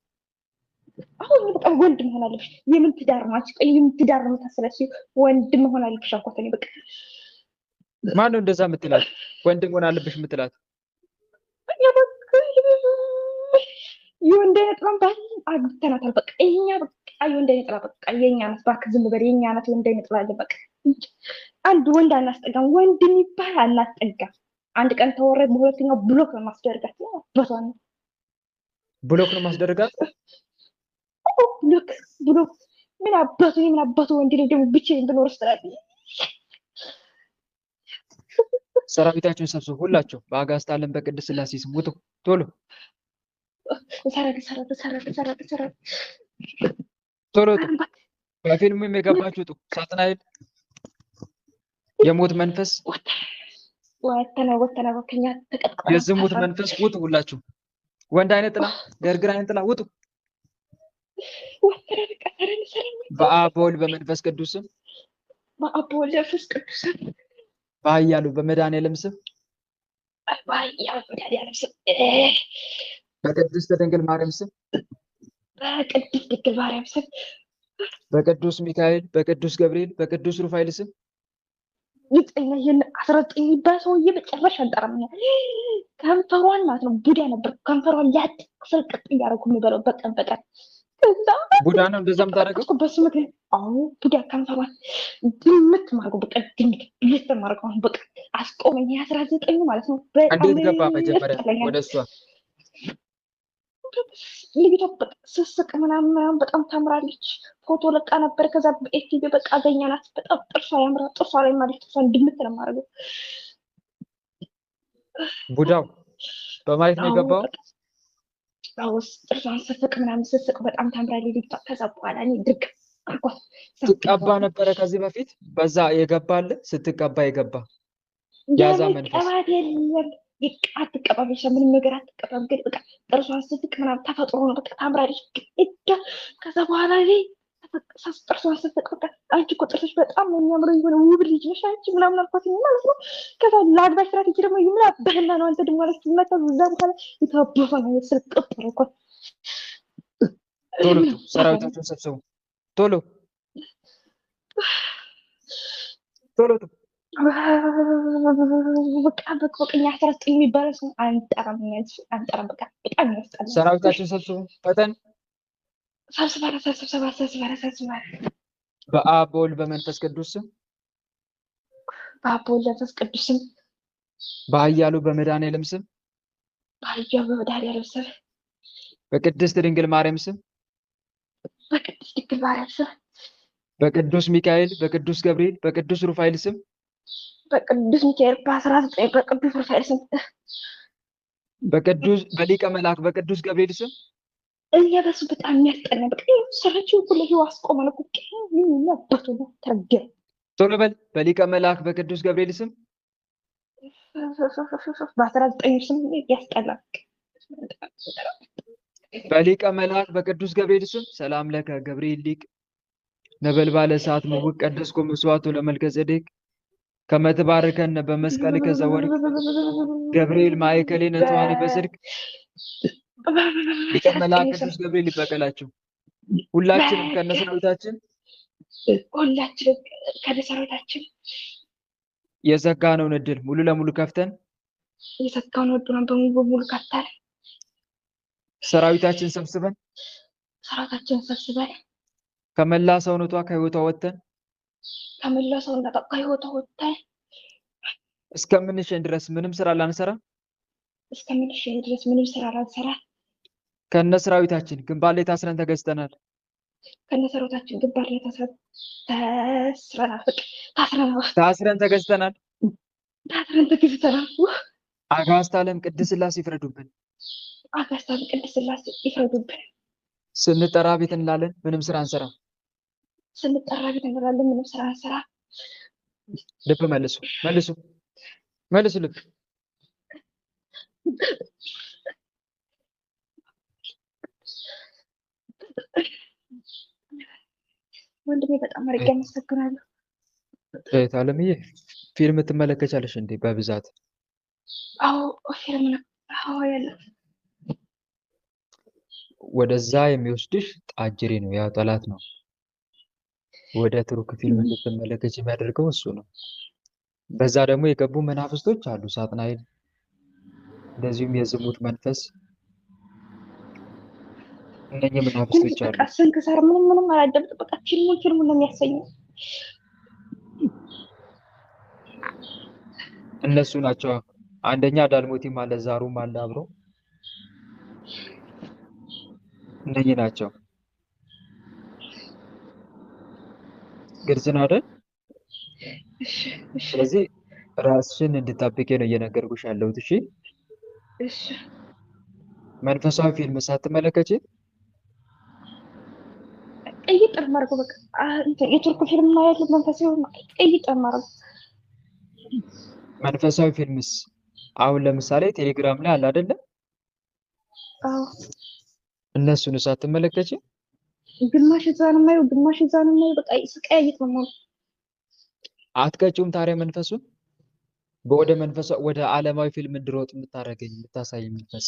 አሁን በጣም ወንድ መሆን አለብሽ። የምን ትዳር ናችሁ? የምን ትዳር ነው የምታስለሽ? ወንድ መሆን አለብሽ አልኳት። እኔ በቃ ማን ነው እንደዛ የምትላት? ወንድ መሆን አለብሽ የምትላት? የወንድ አይነት ባል አግብተናታል። በቃ የኛ በቃ የወንድ አይነት በቃ የኛ ናት። እባክህ ዝም በል። የኛ ናት። ወንድ አይነት አለ። በቃ አንድ ወንድ አናስጠጋም። ወንድ የሚባል አናስጠጋም። አንድ ቀን ተወረድ፣ በሁለተኛው ብሎክ ነው ማስደርጋት። አባቷ ነው ብሎክ ነው ማስደርጋት። ብሎክ ምን አባቱ ወንድ ልጅ ደግሞ ብቻዬን ብኖር ስትላት ሰራዊታችሁን ሰብስቡ ሁላችሁ በአጋዕዝተ ዓለም በቅድስት ሥላሴ ስም ውጡ ቶሎ ቶሎ ውጡ። በፊልሙም የገባችሁ ውጡ። ሳጥናኤል የሞት መንፈስ የዝሙት መንፈስ ውጡ ሁላችሁ። ወንድ አይነ ጥላ ገርግር አይነ ጥላ ውጡ። በአብ በወልድ በመንፈስ ቅዱስ ስም በኃያሉ በመድኃኔዓለም ስም በቅድስት ድንግል ማርያም ስም በቅዱስ ሚካኤል በቅዱስ ገብርኤል በቅዱስ ሩፋኤል ስም ይሄን 19 የሚባል ሰውዬ በጭራሽ አልጠራም። ከንፈሯን ማለት ነው ቡዳ ነበር። ከንፈሯን ላጥ ስልቅጥ እያደረኩ የምበለው በቀን በቀን ከዛ ቡዳ ነው እንደዛ የምታደርገው። በሱ ምክንያት አዎ ቡዳ ከንፈሯን ድምት ማርገው በቃ ድምት ማርገው በቃ አስቆመኝ። 19 ማለት ነው። እንዴት ገባ መጀመሪያ ወደ እሷ? ልጅቷ ስስቅ ምናምን በጣም ታምራለች። ፎቶ ለቃ ነበር። ከዛ በኤፍቲቪ በቃ አገኘናት። በጣም ጥርሷ ያምራል። ጥርሷ ላይ ማለት ጥርሷን ድምት ነው የማደርገው። ቡዳው በማየት ነው የገባው። ጥርሷን ስስቅ ምናምን ስስቅ በጣም ታምራለች ልጅቷ። ከዛ በኋላ እኔ ድርቅ አልኳት። ትቀባ ነበረ ከዚህ በፊት በዛ የገባለ ስትቀባ የገባ ያዛ መንፈስ የለም። አትቀባበሽ ምንም ነገር አትቀባም። ግን በቃ ጥርሷን ስትስቅ ምናምን ተፈጥሮ ነው። በቃ ታምራለች። ከዛ በኋላ ጥርሷን ስትስቅ በቃ አንቺ እኮ ጥርስሽ በጣም ነው የሚያምረው የሆነ ውብ ልጅ ነሽ አንቺ ምናምን አልኳት ማለት ነው። ከዛ ለአግባሽ ስራት ይቺ ደግሞ ይምላ በህና ነው አንተ ደግሞ አለች እና ከዛ በኋላ የተባበፈ ነው ስልቅጥ አልኳት። ቶሎ ሰራዊታችሁን ሰብስቡ ቶሎ ቶሎ በቃ 19 የሚባለው ሰው አንጠራም በቃ በጣም ያስጠላል። ሰራዊታችሁን ሰብስቡ ፈጠን። ሰብስባ በአብ በወልድ በመንፈስ ቅዱስ ስም በኃያሉ በመድኃኔዓለም ስም በቅድስት ድንግል ማርያም ስም በቅዱስ ሚካኤል በቅዱስ ገብርኤል በቅዱስ ሩፋኤል ስም በቅዱስ ሚካኤል በ19 በቅዱስ ሩፋኤል ስም በቅዱስ በሊቀ መልአክ በቅዱስ ገብርኤል ስም እኛ በሱ በጣም የሚያስጠላ በቃ ሰራችሁ ሁሉ አስቆመን እኮ ያባቱ ነው ተረገረ። ቶሎ በል በሊቀ መልአክ በቅዱስ ገብርኤል ስም በ19 ስም ያስጠላል። በሊቀ መልአክ በቅዱስ ገብርኤል ስም ሰላም ለከ ገብርኤል ሊቅ ነበልባለ እሳት ምውቅ ቀደስኩ መስዋዕቱ ለመልከ ጼዴቅ ከመትባርከን በመስቀል ከዘወርቅ ገብርኤል ማእከሌነ ተዋኒ በጽድቅ ሊቀ መልአክ ቅዱስ ገብርኤል ይበቀላችሁ። ሁላችንም ከነሰራዊታችን የዘጋነውን እድል ሙሉ ለሙሉ ከፍተን ሰራዊታችን ሰብስበን ከመላ ሰውነቷ ከህይወቷ ወጥተን እስከምንሸኝ ድረስ ምንም ስራ ላንሰራ ከነሰራዊታችን ግንባር ላይ ታስረን ተገዝተናል። ታስረን ተገዝተናል። አጋዕዝተ ዓለም ቅድስት ሥላሴ ይፍረዱብን። ስንጠራ ቤት እንላለን ምንም ስራ አንሰራም። ልብ መልሱ ልብ ወንድሜ በጣም አድርጌ አመሰግናለሁ። እህት አለምዬ ፊልም ትመለከቻለሽ እንዴ? በብዛት አዎ ፊልም ነው። አዎ ያለው ወደዛ የሚወስድሽ ጣጅሬ ነው፣ ያ ጠላት ነው። ወደ ቱርክ ፊልም እንድትመለከች የሚያደርገው እሱ ነው። በዛ ደግሞ የገቡ መናፍስቶች አሉ፣ ሳጥናኤል፣ እንደዚሁም የዝሙት መንፈስ። እነኚህ መናፍስቶች አሉ። በቃ ስንክሳር ምንም አላደምጥ። በቃ ፊልሙን ነው የሚያሰኘው። እነሱ ናቸው። አንደኛ ዳልሞቲም አለ፣ ዛሩም አለ አብሮ። እነኚህ ናቸው። ግልጽ ነው አይደል? ስለዚህ ራስሽን እንድጠብቂ ነው እየነገርኩሽ ያለሁት። እሺ እሺ መንፈሳዊ ፊልም ሳትመለከች ቀይ ጥር ማድረግ በቃ እንትን የቱርክ ፊልም ማየት መንፈስ ይሁን ቀይ ጥር ማድረግ። መንፈሳዊ ፊልምስ አሁን ለምሳሌ ቴሌግራም ላይ አለ አይደለ? አዎ እነሱን ሳትመለከች ግማሽ እዛ ነው የማየው፣ ግማሽ እዛ ነው የማየው። በቃ ስቀያይጥ ነው የምሆነው። አትቀጪውም ታዲያ መንፈሱን ወደ ዓለማዊ ፊልም እንድሮጥ የምታደርገኝ የምታሳይ መንፈስ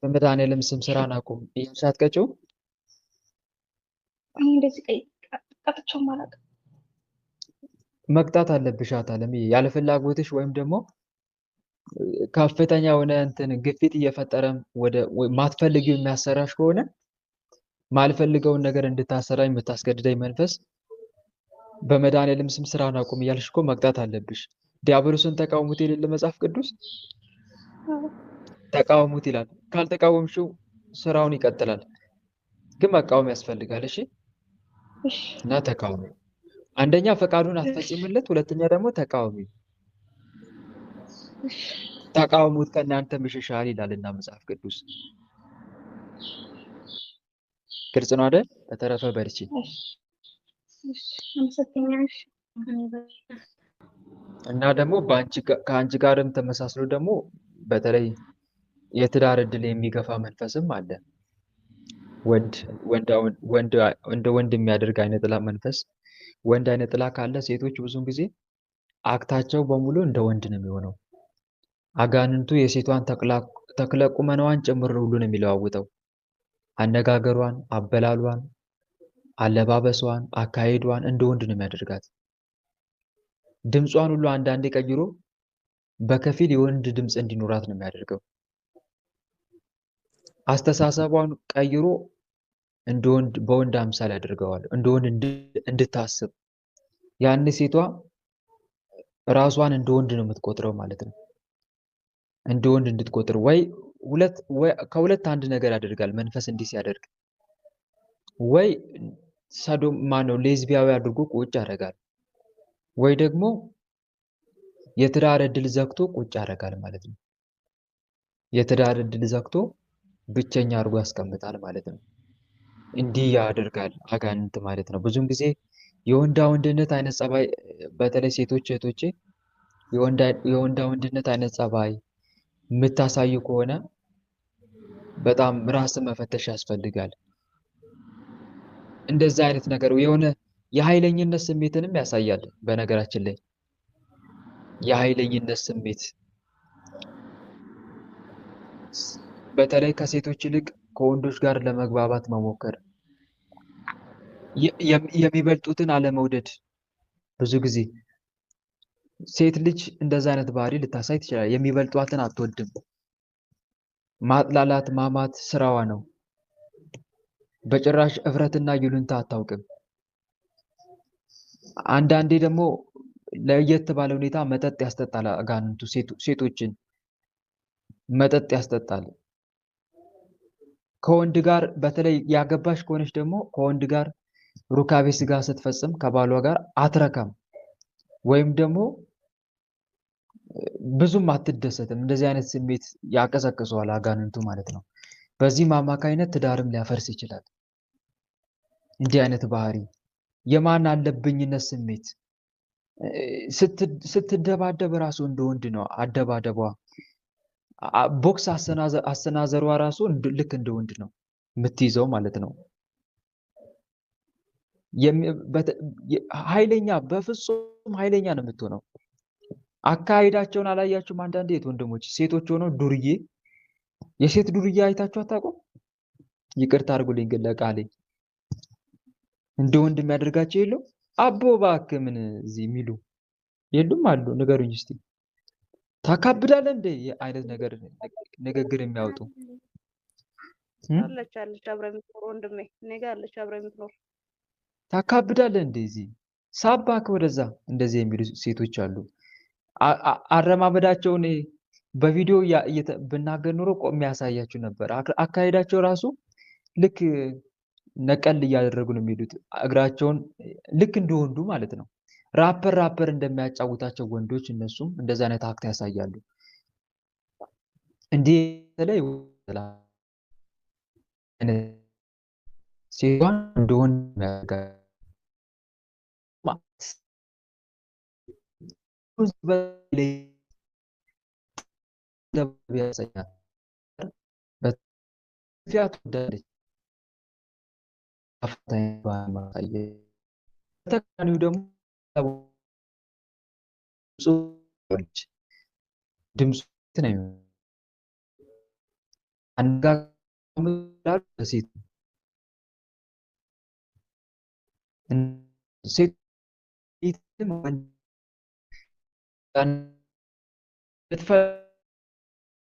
በመድኃኒዓለም ስም ስራን አቁም እያልሽ አትቀጪውም? እኔ እንደዚህ ቀጥቼው ማለት መቅጣት አለብሽ አታለም። ያለ ፍላጎትሽ ወይም ደግሞ ከፍተኛ የሆነ እንትን ግፊት እየፈጠረም ማትፈልጊው የሚያሰራሽ ከሆነ ማልፈልገውን ነገር እንድታሰራኝ የምታስገድደኝ መንፈስ በመድኃኒዓለም ስም ስራን አቁም እያልሽ እኮ መቅጣት አለብሽ። ዲያብሎስን ተቃውሙት የሌለ መጽሐፍ ቅዱስ ተቃውሙት ይላል። ካልተቃወምሽው ስራውን ይቀጥላል። ግን መቃወም ያስፈልጋል። እሺ እና ተቃውሚ። አንደኛ ፈቃዱን አትፈጽምለት፣ ሁለተኛ ደግሞ ተቃውሚ። ተቃውሙት ከእናንተ ይሸሻል ይላልና መጽሐፍ ቅዱስ። ግልጽ ነው አይደል? በተረፈ በርቺ። እና ደግሞ ከአንቺ ጋርም ተመሳስሎ ደግሞ በተለይ የትዳር እድል የሚገፋ መንፈስም አለ። እንደ ወንድ የሚያደርግ አይነ ጥላ መንፈስ። ወንድ አይነ ጥላ ካለ ሴቶች ብዙውን ጊዜ አክታቸው በሙሉ እንደ ወንድ ነው የሚሆነው። አጋንንቱ የሴቷን ተክለ ቁመናዋን ጭምር ሁሉ ነው የሚለዋውጠው። አነጋገሯን፣ አበላሏን፣ አለባበሷን፣ አካሄዷን እንደ ወንድ ነው የሚያደርጋት። ድምጿን ሁሉ አንዳንዴ ቀይሮ በከፊል የወንድ ድምፅ እንዲኖራት ነው የሚያደርገው። አስተሳሰቧን ቀይሮ በወንድ አምሳል ያደርገዋል፣ እንደ ወንድ እንድታስብ። ያን ሴቷ ራሷን እንደ ወንድ ነው የምትቆጥረው ማለት ነው። እንደ ወንድ እንድትቆጥር ከሁለት አንድ ነገር ያደርጋል። መንፈስ እንዲህ ሲያደርግ ወይ ሰዶም ማነው ሌዝቢያዊ አድርጎ ቁጭ ያደርጋል፣ ወይ ደግሞ የትዳር እድል ዘግቶ ቁጭ ያደርጋል ማለት ነው። የትዳር እድል ዘግቶ ብቸኛ አድርጎ ያስቀምጣል ማለት ነው። እንዲህ ያደርጋል አጋንንት ማለት ነው። ብዙውን ጊዜ የወንዳ ወንድነት አይነት ጸባይ፣ በተለይ ሴቶች እህቶቼ የወንዳ ወንድነት አይነት ጸባይ የምታሳዩ ከሆነ በጣም ራስን መፈተሽ ያስፈልጋል። እንደዛ አይነት ነገር የሆነ የኃይለኝነት ስሜትንም ያሳያል። በነገራችን ላይ የኃይለኝነት ስሜት በተለይ ከሴቶች ይልቅ ከወንዶች ጋር ለመግባባት መሞከር፣ የሚበልጡትን አለመውደድ። ብዙ ጊዜ ሴት ልጅ እንደዛ አይነት ባህሪ ልታሳይ ትችላለች። የሚበልጧትን አትወድም። ማጥላላት፣ ማማት ስራዋ ነው። በጭራሽ እፍረትና ይሉንታ አታውቅም። አንዳንዴ ደግሞ ለየት ባለ ሁኔታ መጠጥ ያስጠጣል። አጋንንቱ ሴቶችን መጠጥ ያስጠጣል። ከወንድ ጋር በተለይ ያገባሽ ከሆነች ደግሞ ከወንድ ጋር ሩካቤ ስጋ ስትፈጽም ከባሏ ጋር አትረካም፣ ወይም ደግሞ ብዙም አትደሰትም። እንደዚህ አይነት ስሜት ያቀሰቅሰዋል አጋንንቱ ማለት ነው። በዚህም አማካይነት ትዳርም ሊያፈርስ ይችላል። እንዲህ አይነት ባህሪ፣ የማን አለብኝነት ስሜት፣ ስትደባደብ ራሱ እንደ ወንድ ነው አደባደቧ። ቦክስ አሰናዘሯ ራሱ ልክ እንደ ወንድ ነው የምትይዘው ማለት ነው። ኃይለኛ፣ በፍጹም ኃይለኛ ነው የምትሆነው። አካሄዳቸውን አላያችሁም? አንዳንዴ የት ወንድሞች ሴቶች ሆነው ዱርዬ፣ የሴት ዱርዬ አይታችሁ አታውቁም? ይቅርታ አድርጉልኝ ግን ለቃሌ እንደ ወንድ የሚያደርጋቸው የለው? አቦ እባክህ ምን እዚህ የሚሉ የሉም አሉ? ንገሩኝ እስቲ። ታካብዳለህ እንደ አይነት ንግግር የሚያወጡ አለች አብራ የምትኖር ወንድሜ፣ እኔ ጋር አለች አብራ የምትኖር። ታካብዳለህ እንደዚህ ሳባክ ወደዛ እንደዚህ የሚሉ ሴቶች አሉ። አረማመዳቸውን በቪዲዮ ብናገር ኖሮ ቆሜ ያሳያችሁ ነበር። አካሄዳቸው ራሱ ልክ ነቀል እያደረጉ ነው የሚሄዱት። እግራቸውን ልክ እንደወንዱ ማለት ነው። ራፐር እንደሚያጫውታቸው ወንዶች እነሱም እንደዛ አይነት አክት ያሳያሉ። እንዲህ የተለይ ሴቷን እንደ ወንድ የሚያደርጋት ያሳያል። በፊያቱ ወዳለች አፍታኝ ማሳየት ተቃራኒው ደግሞ ድምፁ ነው አነጋገሩ በሴት ሴት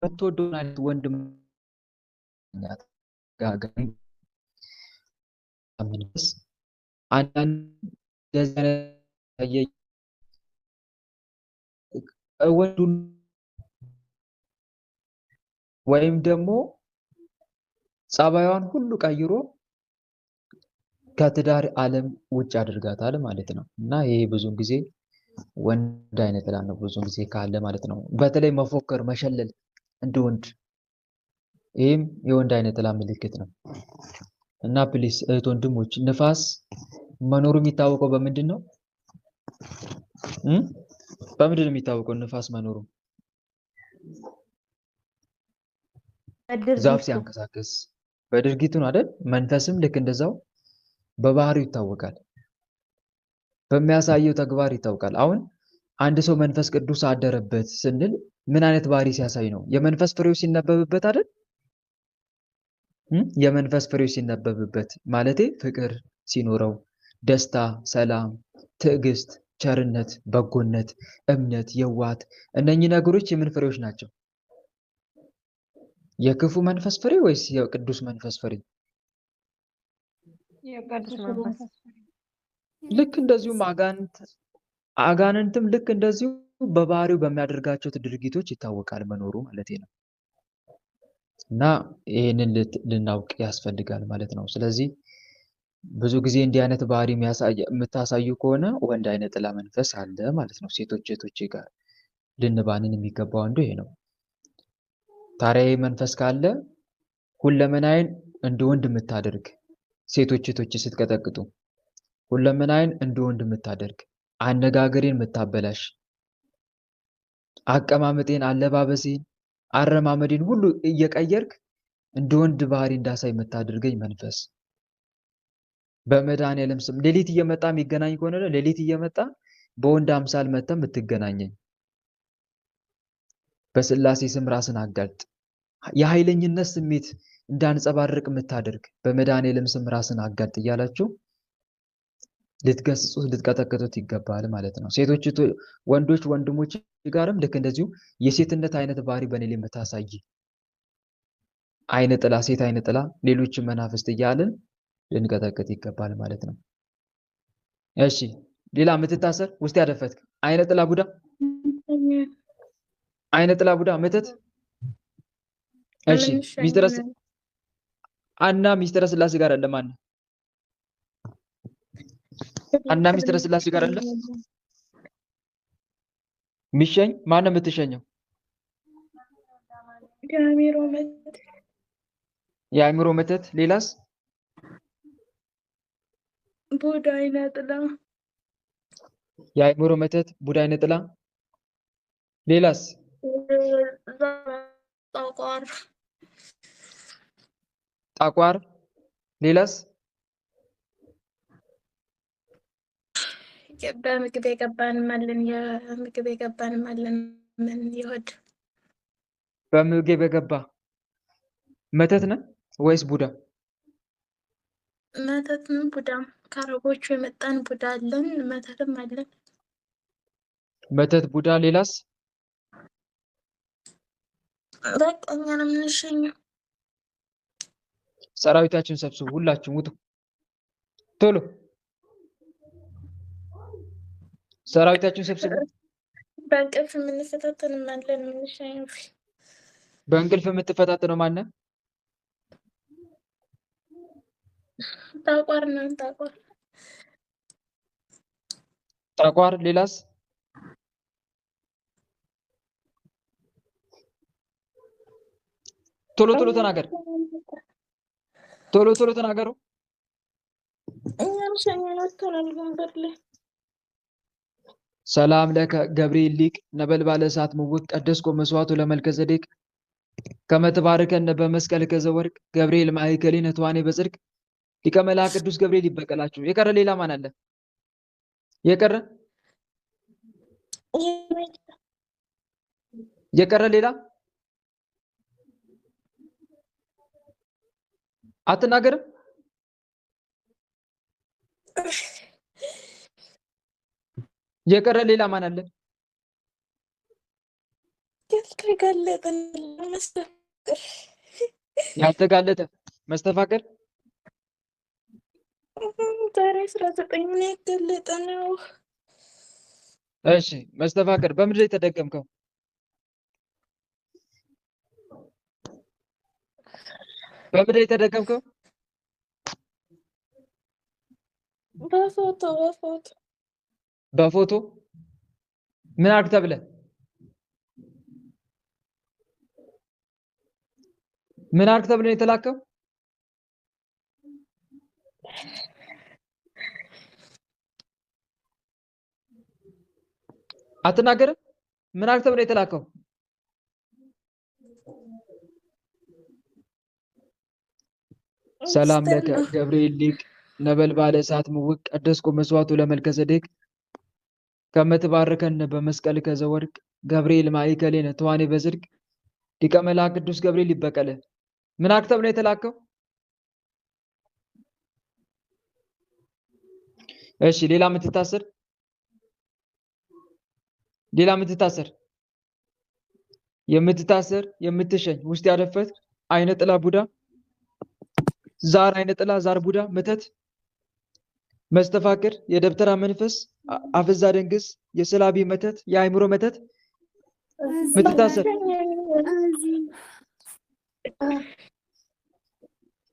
የምትወደውን አይነት ወንድ መንፈስ አንዳንድ ወንዱን ወይም ደግሞ ጸባዩን ሁሉ ቀይሮ ከትዳር ዓለም ውጭ አድርጋታል ማለት ነው። እና ይሄ ብዙውን ጊዜ ወንድ አይነት ጥላ ነው ብዙውን ጊዜ ካለ ማለት ነው። በተለይ መፎከር፣ መሸለል እንደ ወንድ ይህም የወንድ አይነት ጥላ ምልክት ነው። እና ፕሊስ እህት ወንድሞች ንፋስ መኖሩ የሚታወቀው በምንድን ነው? በምንድን ነው የሚታወቀው ንፋስ መኖሩ? ዛፍ ሲያንቀሳቅስ በድርጊቱ ነው አይደል? መንፈስም ልክ እንደዛው በባህሪው ይታወቃል፣ በሚያሳየው ተግባር ይታወቃል። አሁን አንድ ሰው መንፈስ ቅዱስ አደረበት ስንል ምን አይነት ባህሪ ሲያሳይ ነው? የመንፈስ ፍሬው ሲነበብበት አይደል? የመንፈስ ፍሬው ሲነበብበት ማለቴ ፍቅር ሲኖረው፣ ደስታ፣ ሰላም፣ ትዕግስት፣ ቸርነት፣ በጎነት፣ እምነት፣ የዋሃት እነኚህ ነገሮች የምን ፍሬዎች ናቸው? የክፉ መንፈስ ፍሬ ወይስ የቅዱስ መንፈስ ፍሬ? ልክ እንደዚሁም አጋንንትም ልክ እንደዚሁ በባህሪው በሚያደርጋቸው ድርጊቶች ይታወቃል መኖሩ ማለት ነው። እና ይህንን ልናውቅ ያስፈልጋል ማለት ነው። ስለዚህ ብዙ ጊዜ እንዲህ አይነት ባህሪ የምታሳዩ ከሆነ ወንድ አይነ ጥላ መንፈስ አለ ማለት ነው። ሴቶች እህቶቼ ጋር ልንባንን የሚገባው አንዱ ይሄ ነው። ታዲያ መንፈስ ካለ ሁለመናዬን እንደ ወንድ የምታደርግ ሴቶች እህቶቼ ስትቀጠቅጡ ሁለመናዬን እንደ ወንድ የምታደርግ አነጋገሬን የምታበላሽ አቀማመጤን፣ አለባበሴን፣ አረማመዴን ሁሉ እየቀየርክ እንደ ወንድ ባህሪ እንዳሳይ የምታደርገኝ መንፈስ በመድኃኒዓለም ስም ሌሊት እየመጣ የሚገናኝ ከሆነ ሌሊት እየመጣ በወንድ አምሳል መጥተህ የምትገናኘኝ በስላሴ ስም ራስን አጋልጥ። የኃይለኝነት ስሜት እንዳንጸባርቅ የምታደርግ በመድኃኒዓለም ስም ራስን አጋልጥ እያላችሁ ልትገስጹት ልትቀጠቅጡት ይገባል ማለት ነው። ሴቶች ወንዶች ወንድሞች ጋርም ልክ እንደዚሁ የሴትነት አይነት ባህሪ በእኔ ላይ የምታሳይ አይነ ጥላ ሴት አይነ ጥላ ሌሎችን መናፍስት እያልን ልንቀጠቅጥ ይገባል ማለት ነው። እሺ ሌላ የምትታሰር ውስጥ ያደፈትክ አይነ ጥላ ቡዳ አይነ ጥላ ቡዳ መተት። እሺ ሚስጥረ ስላሴ ጋር አለ ማን? ሚስጥረ ስላሴ ጋር አለ ሚሸኝ ማን ነው የምትሸኘው? የአእምሮ መተት። ሌላስ? ቡዳ አይነ ጥላ። የአእምሮ መተት ቡዳ አይነ ጥላ። ሌላስ? ጣቋር። ሌላስ? በምግብ የገባንም አለን የምግብ የገባንም አለን። ምን ይወድ በምግብ የገባ መተት ነው ወይስ ቡዳ? መተትም ቡዳም ከአረቦቹ የመጣን ቡዳ አለን፣ መተትም አለን። መተት ቡዳ። ሌላስ? በቃ እኛ ነው የምንሸኘው። ሰራዊታችን ሰብስቡ፣ ሁላችሁም ውጡ ቶሎ። ሰራዊታችን ሰብስቡ። በእንቅልፍ የምንፈታተንም አለን የምንሸኘው። በእንቅልፍ የምትፈታተነው ማነው? ጣቋር ነው። ጣቋር ጠቋር ሌላስ? ቶሎ ቶሎ ተናገር። ቶሎ ቶሎ ተናገሩ። እኛም ሸኝን ወጥተናል መንገድ ላይ። ሰላም ለከ ገብርኤል ሊቅ ነበልባለ እሳት ምውቅ ቀደስኮ መስዋዕቱ ለመልከ ጼዴቅ ከመ ትባርከነ በመስቀልከ ዘወርቅ ገብርኤል ማእከሌነ ተዋኔ በጽድቅ ሊቀ መላእክት ቅዱስ ገብርኤል ይበቀላችሁ። የቀረ ሌላ ማን አለ? የቀረ የቀረ ሌላ አትናገርም? የቀረ ሌላ ማን አለ? ያልተጋለጠ መስተፋቅር ዛሬ 19 ምን ያገለጠ ነው? እሺ መስተፋቅር በምድር የተደገምከው በምድር የተደገምከው በፎቶ በፎቶ ምን አድርግ ተብለህ ምን አድርግ ተብለህ የተላከው? አትናገርም? ምን አድርግ ተብለህ የተላከው? ሰላም ለከ ገብርኤል ሊቅ ነበልባለ እሳት ምውቅ ቀደስኮ መስዋዕቱ ለመልከ ጼዴቅ ከመ ትባርከነ በመስቀልከ ዘወርቅ ገብርኤል ማእከሌነ ተዋኔ በጽድቅ ሊቀ መላእክት ቅዱስ ገብርኤል ይበቀለ። ምን አድርግ ተብለህ የተላከው? እሺ ሌላ የምትታሰር የምትታሰር የምትሸኝ ውስጥ ያደፈት አይነ ጥላ ቡዳ ዛር አይነ ጥላ ዛር ቡዳ መተት መስተፋቅር የደብተራ መንፈስ አፍዛ ደንግስ የሰላቢ መተት የአይምሮ መተት ምትታሰር።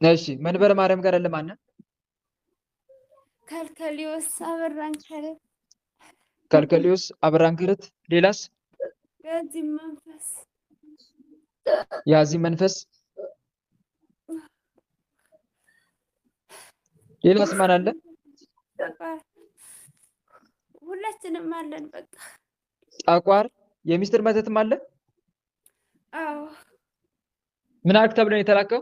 እሺ መንበረ ማርያም ጋር አለ ማን? ከልከሊዮስ አበራንከረት ከልከሊዮስ አበራንከረት። ሌላስ? ያዚህ መንፈስ ሌላስ ማን አለ? ሁላችንም አለን። በቃ ጠቋር የሚስጥር መተትም አለ። አዎ ምን አድርግ ተብለህ የተላከው?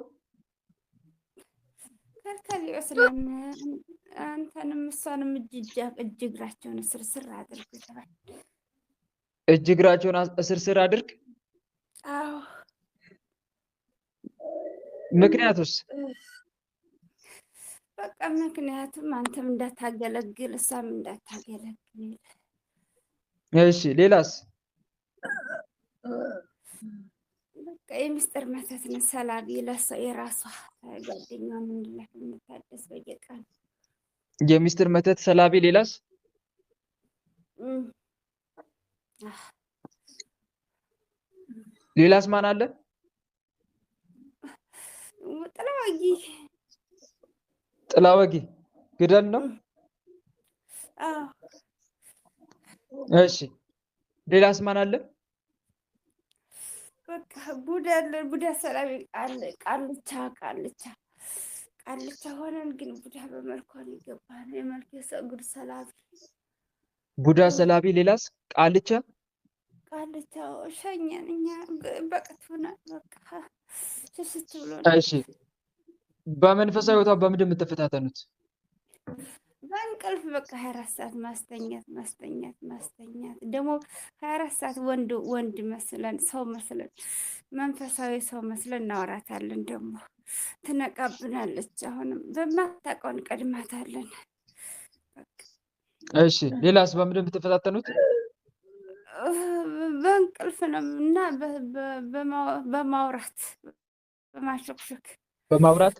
ከልከሊዮስ አንተንም እሷንም እጅ እግራቸውን ስርስር አድርግ ተባለ። እጅ እግራቸውን ስርስር አድርግ። አዎ ምክንያቱስ? በቃ ምክንያቱም አንተም እንዳታገለግል እሷም እንዳታገለግል። እሺ ሌላስ? በቃ የሚስጥር መተትን ሰላቢ ለሷ የራሷ ጓደኛዋ ምንላት የምታደስ በየቀኑ የሚስጥር መተት ሰላቢ። ሌላስ? ሌላስ ማን አለ? ጥላ ወጊ ግደል ነው። እሺ ሌላስ ማን አለ? በቃ ቡዳ አለ። ቡዳ ሰላቢ ቃልቻ ሆነን ግን ቡዳ በመልኳን ይገባል። የመልክ የሰጉድ ሰላቢ ቡዳ ሰላቢ። ሌላስ? ቃልቻ ሸኘን እኛ በቅቶናል። በቃ ስስት ብሎ። እሺ በመንፈሳዊ ህይወቷ በምንድን የምትፈታተኑት? በእንቅልፍ በቃ 24 ሰዓት ማስተኛት ደግሞ 24 ሰዓት ወንድ መስለን ሰው መስለን መንፈሳዊ ሰው መስለን እናወራታለን። ደግሞ ትነቃብናለች። አሁንም በማታውቀው እንቀድማታለን። እሺ ሌላስ በምንድን የምትፈታተኑት? በእንቅልፍ ነው እና በማውራት በማሾክሾክ በማውራት።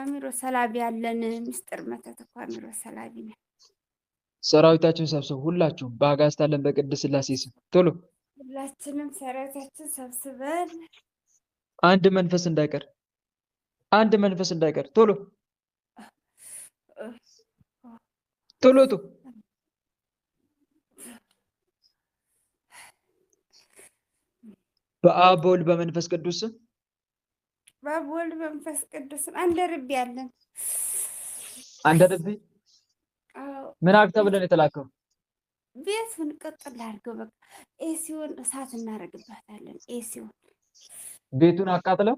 አሚሮ ሰላቢ ያለን ምስጢር መተት እኮ አሚሮ ሰላቢ ነው። ሰራዊታችሁን ሰብስቡ። ሁላችሁም በአጋዕዝተ ዓለም በቅድስት ሥላሴ ስም ቶሎ ሁላችንም ሰራዊታችን ሰብስበን አንድ መንፈስ እንዳይቀር ቶሎ ቶሎ በአብ በወልድ በመንፈስ ቅዱስ ስም በአብ ወልድ በመንፈስ ቅዱስም አንድ ርቢ ያለን አንድ ርቢ ምን አክተ ብለን የተላከው ቤቱን ቅጥል አድርገው በቃ ኤሲውን እሳት እናደርግበታለን። ኤሲውን ቤቱን አቃጥለው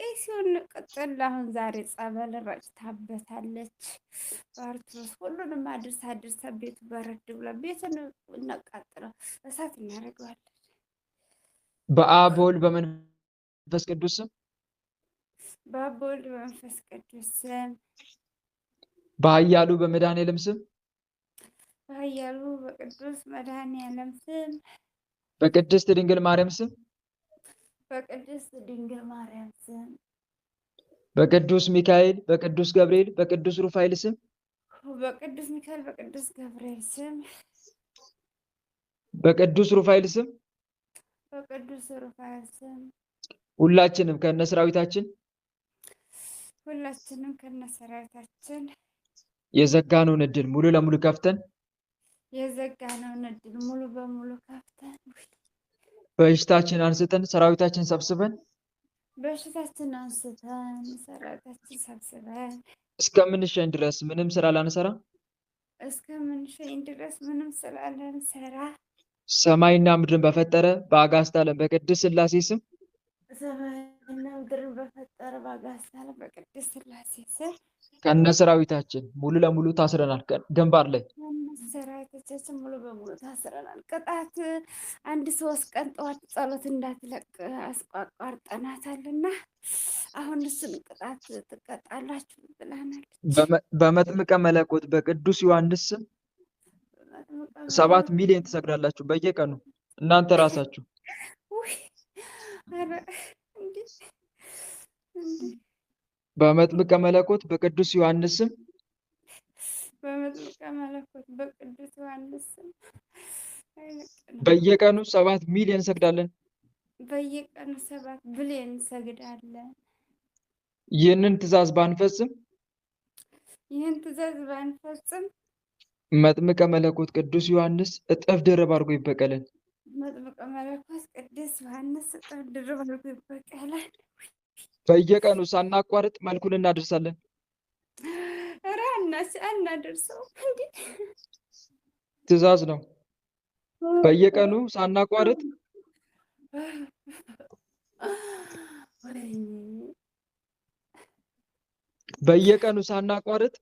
ኤሲውን ቅጥል። አሁን ዛሬ ጸበል ረጭታበታለች። ባርቶስ ሁሉንም አድርሳ ቤቱ በረድ ብላ ቤቱን እናቃጥለው እሳት እናደርገዋለን። በአብ በወልድ በመንፈስ ቅዱስ ስም በአብ በወልድ በመንፈስ ቅዱስ ስም በኃያሉ በመድኃኔዓለም ስም በኃያሉ በቅዱስ መድኃኔዓለም ስም በቅድስት ድንግል ማርያም ስም በቅድስት ድንግል ማርያም ስም በቅዱስ ሚካኤል በቅዱስ ገብርኤል በቅዱስ ሩፋኤል ስም በቅዱስ ሚካኤል በቅዱስ ገብርኤል ስም በቅዱስ ሩፋኤል ስም በቅዱስ ሩፋኤል ስም ሁላችንም ከነሰራዊታችን የዘጋነውን እድል ሙሉ ለሙሉ ከፍተን ሙሉ በሙሉ ከፍተን በሽታችን አንስተን ሰራዊታችን ሰብስበን እስከምንሸኝ ድረስ ምንም ስራ ላንሰራ ሰማይና ምድርን በፈጠረ በአጋዕዝተ ዓለም በቅድስት ሥላሴ ስም ሰማይና ምድርን በፈጠረ በአጋዕዝተ ዓለም በቅድስት ሥላሴ ስም ከነሰራዊታችን ሙሉ ለሙሉ ታስረናል። ግንባር ላይ ሰራዊቶቻችን ሙሉ በሙሉ ታስረናል። ቅጣት 1-3 ቀን ጠዋት ጸሎት እንዳትለቅ አስቋርጠናታልና አሁን እሱን ቅጣት ትቀጣላችሁ ብላናለች። በመጥምቀ መለኮት በቅዱስ ዮሐንስ ስም 7 ሚሊዮን ትሰግዳላችሁ በየቀኑ እናንተ ራሳችሁ። በመጥምቀ መለኮት በቅዱስ ዮሐንስ ስም በየቀኑ 7 ሚሊዮን እንሰግዳለን። በየቀኑ 7 ቢሊዮን እንሰግዳለን። ይህንን ትእዛዝ ባንፈጽም መጥምቀ መለኮት ቅዱስ ዮሐንስ እጥፍ ድርብ አድርጎ ይበቀለን። መጥምቀ መለኮት ቅዱስ ዮሐንስ እጥፍ ድርብ አድርጎ ይበቀላል። በየቀኑ ሳናቋርጥ መልኩን እናደርሳለን። አናደርሰው እንዴ? ትእዛዝ ነው። በየቀኑ ሳናቋርጥ በየቀኑ ሳናቋርጥ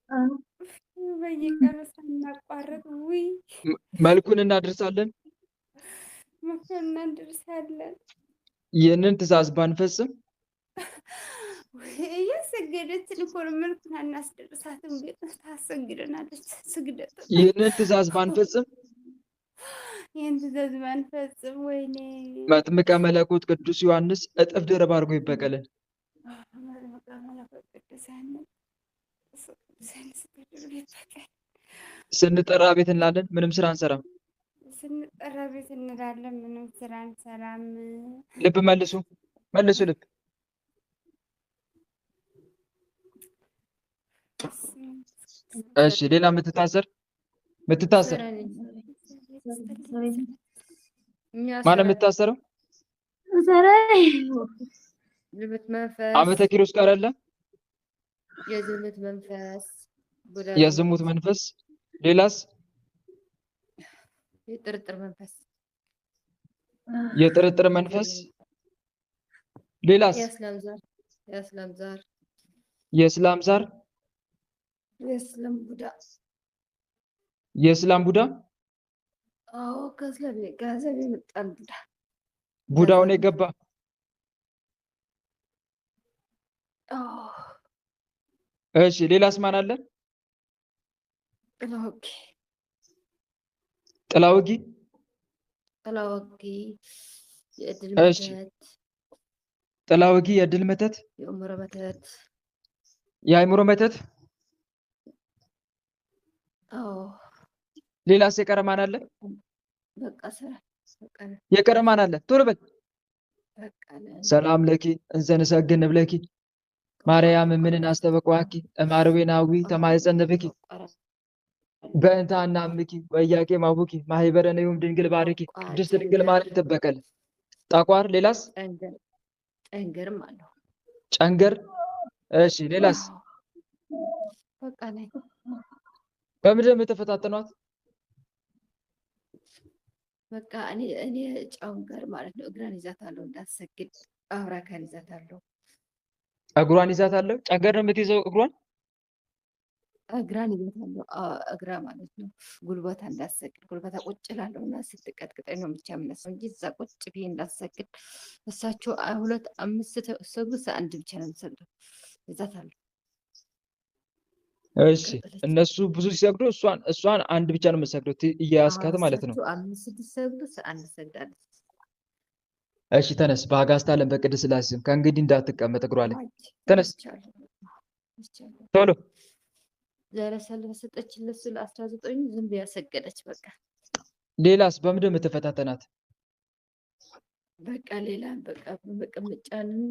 መልኩን እናደርሳለን። ይህንን ትእዛዝ ባንፈጽም እያሰገደችን እኮ ነው። መልኩን አናስደርሳትም፣ ግን ታሰግደናለች። ስግደት ይህንን ትእዛዝ ባንፈጽም ወይኔ መጥምቀ መለኮት ቅዱስ ዮሐንስ እጥፍ ድርብ አድርጎ ይበቀለን። ስንጠራ ቤት እንላለን፣ ምንም ስራ አንሰራም። ስንጠራ ቤት እንላለን፣ ምንም ስራ አንሰራም። ልብ መልሱ ልብ። እሺ ሌላ የምትታሰር ማን የምትታሰረው? ዓመተ ኪሮስ ጋር አለ የዝሙት መንፈስ። ሌላስ? የጥርጥር መንፈስ። ሌላስ? የእስላም ዛር። የእስላም ቡዳ። አዎ ከእስላም የመጣ ቡዳውን የገባ እሺ ሌላስ ማን አለ? ጥላ ወጊ። እሺ ጥላ ወጊ፣ የድል መተት፣ የአእምሮ መተት። ሌላስ የቀረ ማን አለ? የቀረ ማን አለ? ቶሎ በል። ሰላም ለኪ እንዘ ንሰግድ ንብለኪ ማርያም ምንን አስተበቋኪ እማርዌናዊ ተማይጸንብኪ በእንታ እናምኪ ወያቄ ማቡኪ ማህበረነዩም ድንግል ባርኪ ቅድስት ድንግል ማርያም ትበቀል። ጠቋር፣ ሌላስ? ጨንገር ጨንገርም አለው። ጨንገር። እሺ ሌላስ? አዎ በቃ ላይ በምንድን ነው የተፈታተኗት? በቃ እኔ ጨንገር ማለት ነው። እግሯን ይዛታለሁ እንዳትሰግድ አብራካን ይዛታለሁ። እግሯን ይዛታለሁ። ጨንገር ነው የምትይዘው እግሯን? እግሯን ይዛታለሁ። እግራ ማለት ነው። ጉልበታ እንዳትሰግድ ጉልበታ ቁጭ እላለሁ እና ስትቀጥቅጠኝ ነው ብቻ የምነሳው እንጂ እዛ ቁጭ ብዬ እንዳትሰግድ። እሳቸው 2 5 ሰግዱ አንድ ብቻ ነው የምሰግደው። ይዛታለሁ። እሺ እነሱ ብዙ ሲሰግዱ እሷን አንድ ብቻ ነው የምትሰግደው እያያዝካት ማለት ነው። እሳቸው 5 ሲሰግዱ አንድ ሰግዳለች። እሺ ተነስ። በአጋዕዝተ ዓለም በቅድስት ሥላሴ ስም ከእንግዲህ እንዳትቀመጥ እግሯ ላይ ተነስ ቶሎ። ዛሬ ሰልፍ ሰጠችን ለሱ ለ19 ዝም ብላ ሰገደች። በቃ ሌላስ በምንድን ነው የምትፈታተናት? በቃ ሌላ በቃ መቀመጫንን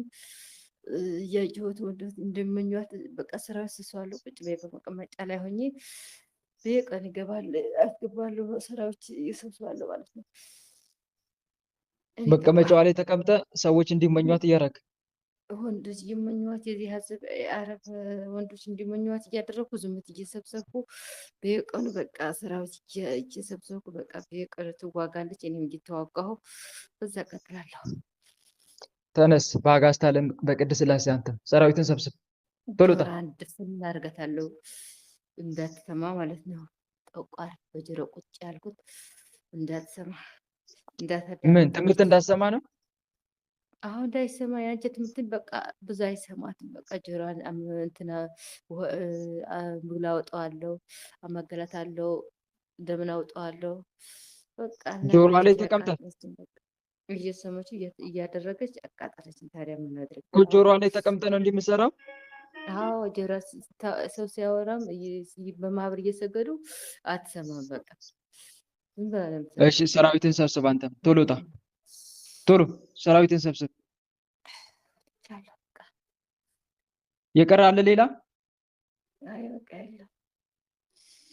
እያየሁት ወንዶች እንደሚመኟት በቃ ስራ ስሷለሁ። ቁጭ በይ በመቀመጫ ላይ ሆኜ በየቀን ይገባል አስገባለሁ ስራዎች እየሰብሰባለሁ ማለት ነው። መቀመጫዋ ላይ ተቀምጠ ሰዎች እንዲመኟት እያደረግ ወንዶች እየመኟት የዚህ ህዝብ አረብ ወንዶች እንዲመኟት እያደረኩ ዝምት እየሰብሰብኩ በየቀኑ በቃ ስራዎች እየሰብሰብኩ በቃ በየቀኑ ትዋጋለች። እኔም እየተዋጋሁ በዛ ቀጥላለሁ። ተነስ። በአጋዕዝተ ዓለም በቅድስት ሥላሴ አንተም ሰራዊትን ሰብስብ ቶሎ ውጣ። አንድ ፍል አድርጋታለሁ እንዳትሰማ ማለት ነው። ጠቋር በጆሮ ቁጭ ያልኩት እንዳትሰማ ምን ትምህርት እንዳትሰማ ነው? አሁን እንዳይሰማ ያንቺ ትምህርትን በቃ ብዙ አይሰማትም። በቃ ጆሮዋን እንትና ብላ አወጣዋለሁ፣ አማገላታለሁ፣ እንደምን አወጣዋለሁ። በቃ ጆሮዋ ላይ ተቀምጠ እየሰማች እያደረገች አቃጠለችን። ታዲያ ምን አድርግ? ጆሮዋ ላይ ተቀምጠ ነው እንዲህ የምትሰራው? አዎ ጆሮ ሰው ሲያወራም በማህበር እየሰገዱ አትሰማም። በቃ እሺ ሰራዊትን ሰብስብ። አንተም ቶሎ ውጣ፣ ቶሎ ሰራዊትን ሰብስብ። የቀረ አለ ሌላ? አይ በቃ የለም።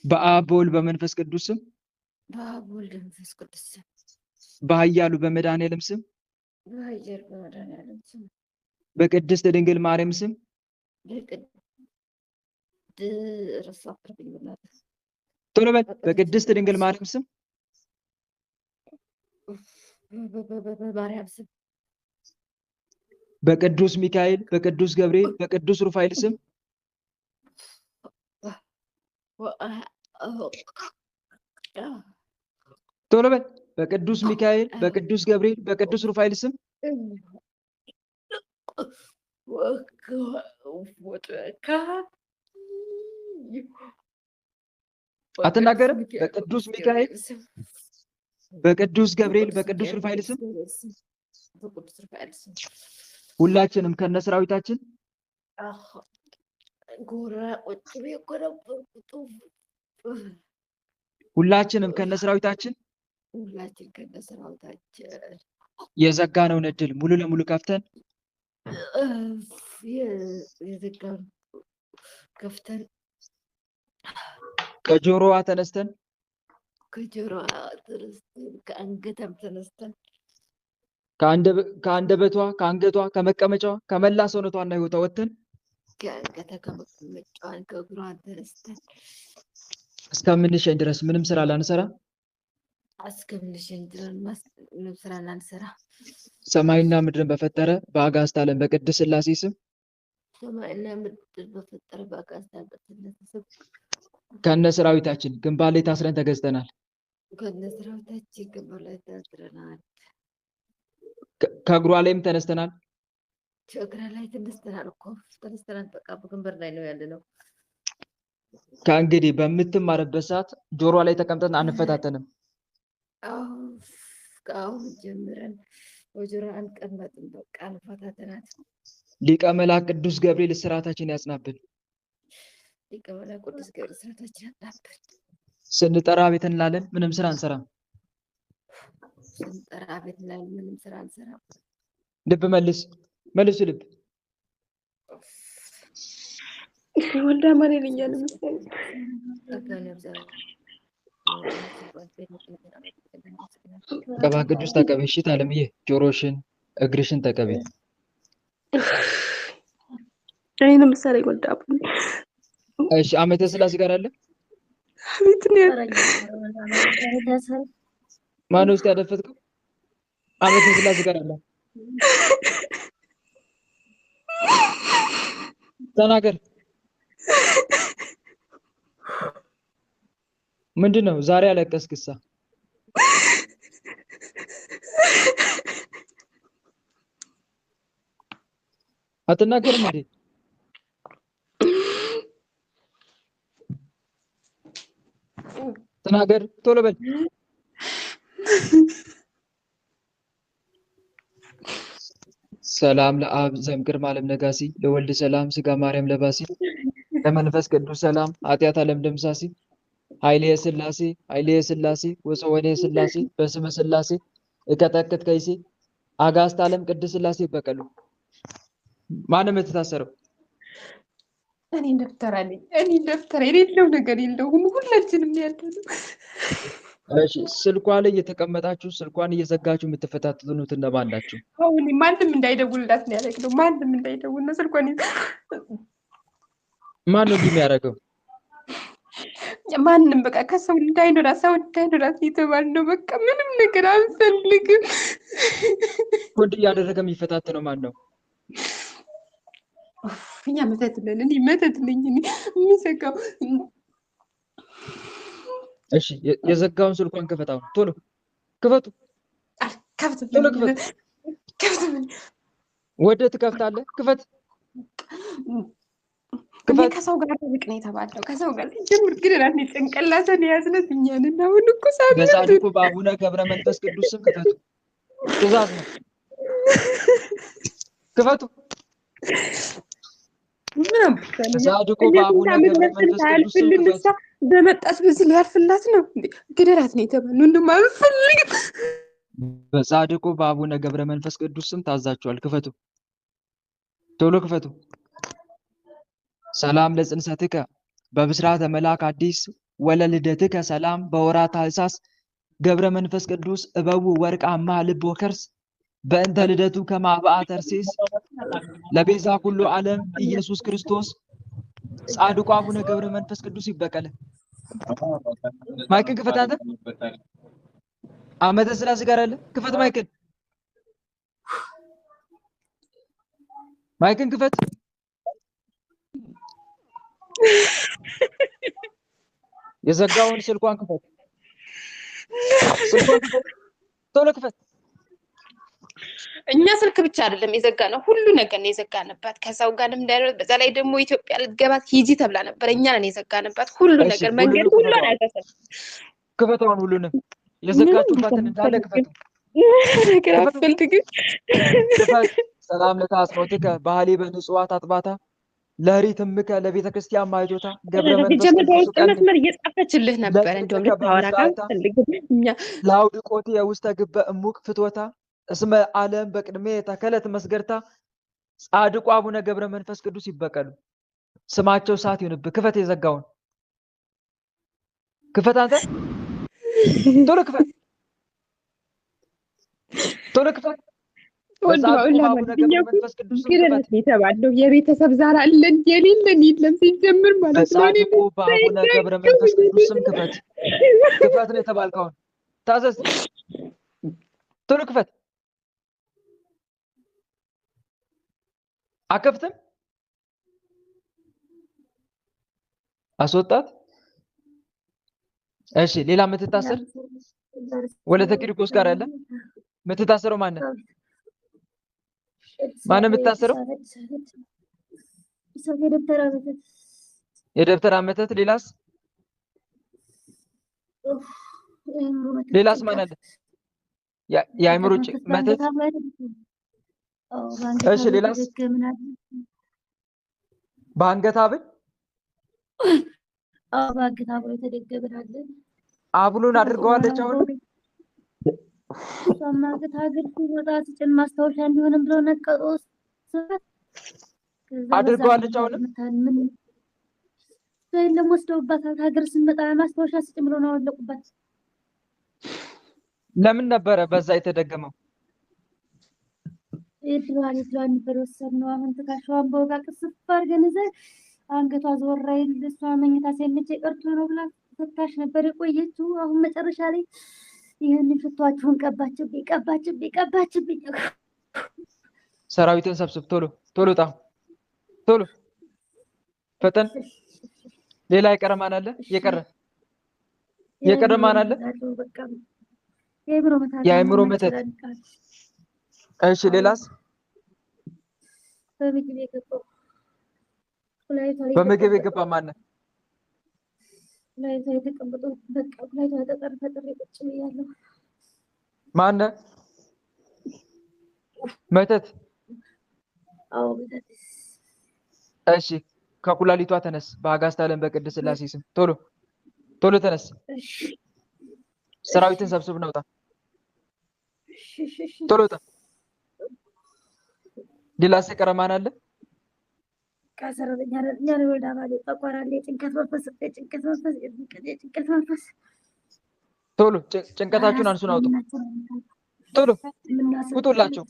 በአብ በወልድ በመንፈስ ቅዱስ ስም፣ በአብ በወልድ በመንፈስ ቅዱስ ስም፣ በኃያሉ በመድኃኔዓለም ስም፣ በኃያሉ በመድኃኔዓለም ስም፣ በቅድስት ድንግል ማርያም ስም፣ ቶሎ በል። በቅድስት ድንግል ማርያም ስም፣ በማርያም ስም፣ በቅዱስ ሚካኤል፣ በቅዱስ ገብርኤል፣ በቅዱስ ሩፋኤል ስም፣ ቶሎ በል። በቅዱስ ሚካኤል፣ በቅዱስ ገብርኤል፣ በቅዱስ ሩፋኤል ስም አትናገርም? በቅዱስ ሚካኤል፣ በቅዱስ ገብርኤል፣ በቅዱስ ሩፋኤል ስም ሁላችንም ከነሰራዊታችን ሁላችንም ከነሰራዊታችን የዘጋነውን እድል ሙሉ ለሙሉ ከፍተን ከጆሮዋ ተነስተን ከአንገቷም ተነስተን ከአንደበቷ፣ ከአንገቷ፣ ከመቀመጫዋ፣ ከመላ ሰውነቷና ህይወቷ ወጥተን ከአንገቷ ከመቀመጫዋን ከእግሯን ተነስተን እስከምንሸኝ ድረስ ምንም ስራ ላንሰራ እስከምንሸኝ ድረስ ምንም ስራ ላንሰራ ሰማይና ምድርን በፈጠረ በአጋዕዝተ ዓለም በቅድስት ሥላሴ ስም ሰማይና ምድር በፈጠረ በአጋዕዝተ ዓለም በቅድስት ሥላሴ ስም ከነ ሰራዊታችን ግንባር ላይ ታስረን ተገዝተናል። ከነ ሰራዊታችን ግንባር ላይ ታስረናል። ከእግሯ ላይም ተነስተናል። ከእግሯ ላይ ተነስተናል እኮ ተነስተናል። በቃ በግንባር ላይ ነው ያለነው። ከእንግዲህ በምትማርበት ሰዓት ጆሮ ላይ ተቀምጠን አንፈታተንም። ከአሁን ጀምረን በጆሮ አንቀመጥም። በቃ አንፈታተናት። ሊቀ መላእክት ቅዱስ ገብርኤል እስራታችን ያጽናብን። ሊቀ መላእክት ቅዱስ ገብርኤል እስራታችን ያጽናብን። ስንጠራ ቤት እንላለን፣ ምንም ስራ አንሰራም። ስንጠራ ቤት እንላለን፣ ምንም ስራ አንሰራም። ልብ መልሱ፣ ልብ ወልዳ ማን ይለኛል መሰለኝ። ቅባ ቅዱስ ተቀቢ። እሺ ታለምዬ ጆሮሽን እግርሽን ተቀቢ። እኔን ምሳሌ ጎዳብኝ። እሺ ዓመተ ሥላሴ ጋር አለ አቤት ነው ማነው ውስጥ ያደፈጥከው? ዓመተ ሥላሴ ጋር አለ ተናገር። ምንድነው ዛሬ አለቀስክሳ? አትናገርም እንዴ? ተናገር ቶሎ በል። ሰላም ለአብ ዘእምቅድመ ዓለም ነጋሲ ለወልድ ሰላም ስጋ ማርያም ለባሲ ለመንፈስ ቅዱስ ሰላም ኃጢአት ዓለም ደምሳሲ ኃይሌ ሥላሴ ኃይሌ ሥላሴ ወሰወኔ ሥላሴ በስመ ሥላሴ እቀጠቅጥ ከይሴ አጋስት ዓለም ቅድስት ሥላሴ ይበቀሉ። ማንም የምትታሰረው? እኔ ደብተራ ነኝ። እኔ ደብተራ የሌለው ነገር የለውም። ሁላችንም ያለነው። እሺ ስልኳ ላይ እየተቀመጣችሁ ስልኳን እየዘጋችሁ የምትፈታተኑት እነማን ናቸው? አሁን ማንም እንዳይደውልላት ነው ያደረግነው። ማንም እንዳይደውል ነው ስልኳን ማን ነው እንዲህ የሚያደርገው? ማንም በቃ ከሰው እንዳይኖራት የተባልነው። በቃ ምንም ነገር አንፈልግም። ወንድ እያደረገ የሚፈታተነው ማን ነው? እኛ መተት ነን። እኔ መተት ነኝ። እኔ የሚዘጋው እሺ የዘጋውን ስልኳን ክፈታው። ቶሎ ክፈቱ። ቶሎ ክፈት። ወደ ትከፍታለህ። ክፈት ክፈት። ከሰው ጋር ትልቅ ነው የተባለው። ከሰው ጋር ጀምር ግን ራሴ ጭንቅላትን ያዝነት እኛን እና አሁን እኮ ሳለ በጻድቁ በአቡነ ገብረ መንፈስ ቅዱስ ስም ክፈቱ። ትእዛዝ ነው። ክፈቱ። ምንም በጻድቁ በአቡነ ገብረ መንፈስ ቅዱስ ስም ክፈቱ። በመጣች በዚህ ሊያልፍላት ነው እንዴ? ግደላት ነው የተባለው። እንደውም አልፈልግም። በጻድቁ በአቡነ ገብረ መንፈስ ቅዱስ ስም ታዛችኋል። ክፈቱ። ቶሎ ክፈቱ። ሰላም ለጽንሰትከ በብስራተ መልአክ አዲስ ወለልደትከ ሰላም በወራት ታኅሳስ ገብረ መንፈስ ቅዱስ እበው ወርቃማ ልብ ወከርስ በእንተ ልደቱ ከማብአ ተርሴስ ለቤዛ ኩሉ ዓለም ኢየሱስ ክርስቶስ። ጻድቁ አቡነ ገብረ መንፈስ ቅዱስ ይበቀል። ማይክን ክፈት። አንተ ዓመተ ሥላሴ ጋር አለ። ክፈት ማይክን። ማይክን ክፈት። የዘጋውን ስልኳን ክፈት። ስልኳን ክፈት። ቶሎ ክፈት። እኛ ስልክ ብቻ አይደለም የዘጋነው፣ ሁሉ ነገር ነው የዘጋንባት። ከሰው ጋርም እንዳይኖር በዛ ላይ ደግሞ ኢትዮጵያ ልትገባት ሂጂ ተብላ ነበር። እኛ ነን የዘጋንባት ሁሉ ነገር፣ መንገድ ሁሉ አይተሰብ። ክፈቷን ሁሉንም የዘጋችሁባትን እንዳለ ክፈቱ። ነገር አትፈልግም። ክፈት። ሰላም ለታስሞትከ ባህሊ በንጹዋት አጥባታ ለሪትምከ ለቤተ ክርስቲያን ማይቶታ ገብረ መንፈስ ቅዱስ መስመር እየጻፈችልህ ነበር። እንደውም ልታወራ አትፈልግም። እኛ ለአውድቆት የውስተ ግበ እሙቅ ፍትወታ እስመ ዓለም በቅድሜ ተከለት መስገርታ። ጻድቁ አቡነ ገብረ መንፈስ ቅዱስ ይበቀሉ። ስማቸው እሳት ይሁንብህ። ክፈት። የዘጋውን ክፈት። አንተ ቶሎ ክፈት። ቶሎ ክፈት። የተባለው የቤተሰብ ዛር አለን የሌለን የለም ሲጀምር ማለት ነው። በጻድቁ በአቡነ ገብረ መንፈስ ቅዱስ ስም ክፈት። ክፈት ነው የተባልከውን ታዘዝ። ቶሎ ክፈት። አከፍትም። አስወጣት። እሺ ሌላ የምትታሰር ወለተ ቂርቆስ ጋር ያለ የምትታሰረው ማነው? ማነው የምትታሰረው? የደብተራ መተት። ሌላስ ሌላስ ማን አለ? የአእምሮ መተት። እሺ ሌላስ? በአንገት ሐብል በአንገት ሐብል የተደገመናል። ሐብሉን አድርገዋለች። አሁን ማንገት ሐብል ሲወጣ ሲጭን ማስታወሻ እንዲሆንም ብለው ነቀጦስ አድርገዋለች። አሁንም የለም ወስደውባታል። ሀገር ስንመጣ ማስታወሻ ስጭኝ ብሎ ነው ያወለቁባት። ለምን ነበረ በዛ የተደገመው? የድሮዋን ነበር የወሰድነው። አሁን ትከሻዋን በወጋ ቅስፍ አድርገን ይዘን አንገቷ ዘወራ ይል እሷ መኝታ ሳይመች ቀርቶ ነው ብላ ፈታሽ ነበር የቆየችው። አሁን መጨረሻ ላይ ይህንን ሽቷችሁን ቀባችብኝ። ሰራዊትን ሰብስብ፣ ቶሎ ቶሎ፣ ቶሎ ፈጠን። ሌላ የቀረ ማን አለ? የቀረ ማን አለ? የአእምሮ መተት። እሺ ሌላስ? በምግብ የገባ ማን ነው? ኩላሊቷ የተቀመጠው በቃ ኩላሊቷ ተጠርፈጥሬ ቁጭ ብያለሁ። ማን ነው? መተት። አዎ መተት። እሺ ከኩላሊቷ ተነስ፣ በአጋዕዝተ ዓለም በቅድስት ሥላሴ ስም ቶሎ ቶሎ ተነስ። ሰራዊትን ሰብስብ፣ ነውጣ፣ ቶሎ ውጣ። ሌላስ የቀረ ማን አለ? ካሰረኛ ነው ወልዳ ባለ ጠቋራለ ጭንቀት መንፈስ ቶሎ ጭንቀታችሁን አንሱን፣ አውጡ፣ ቶሎ ውጡላችሁ፣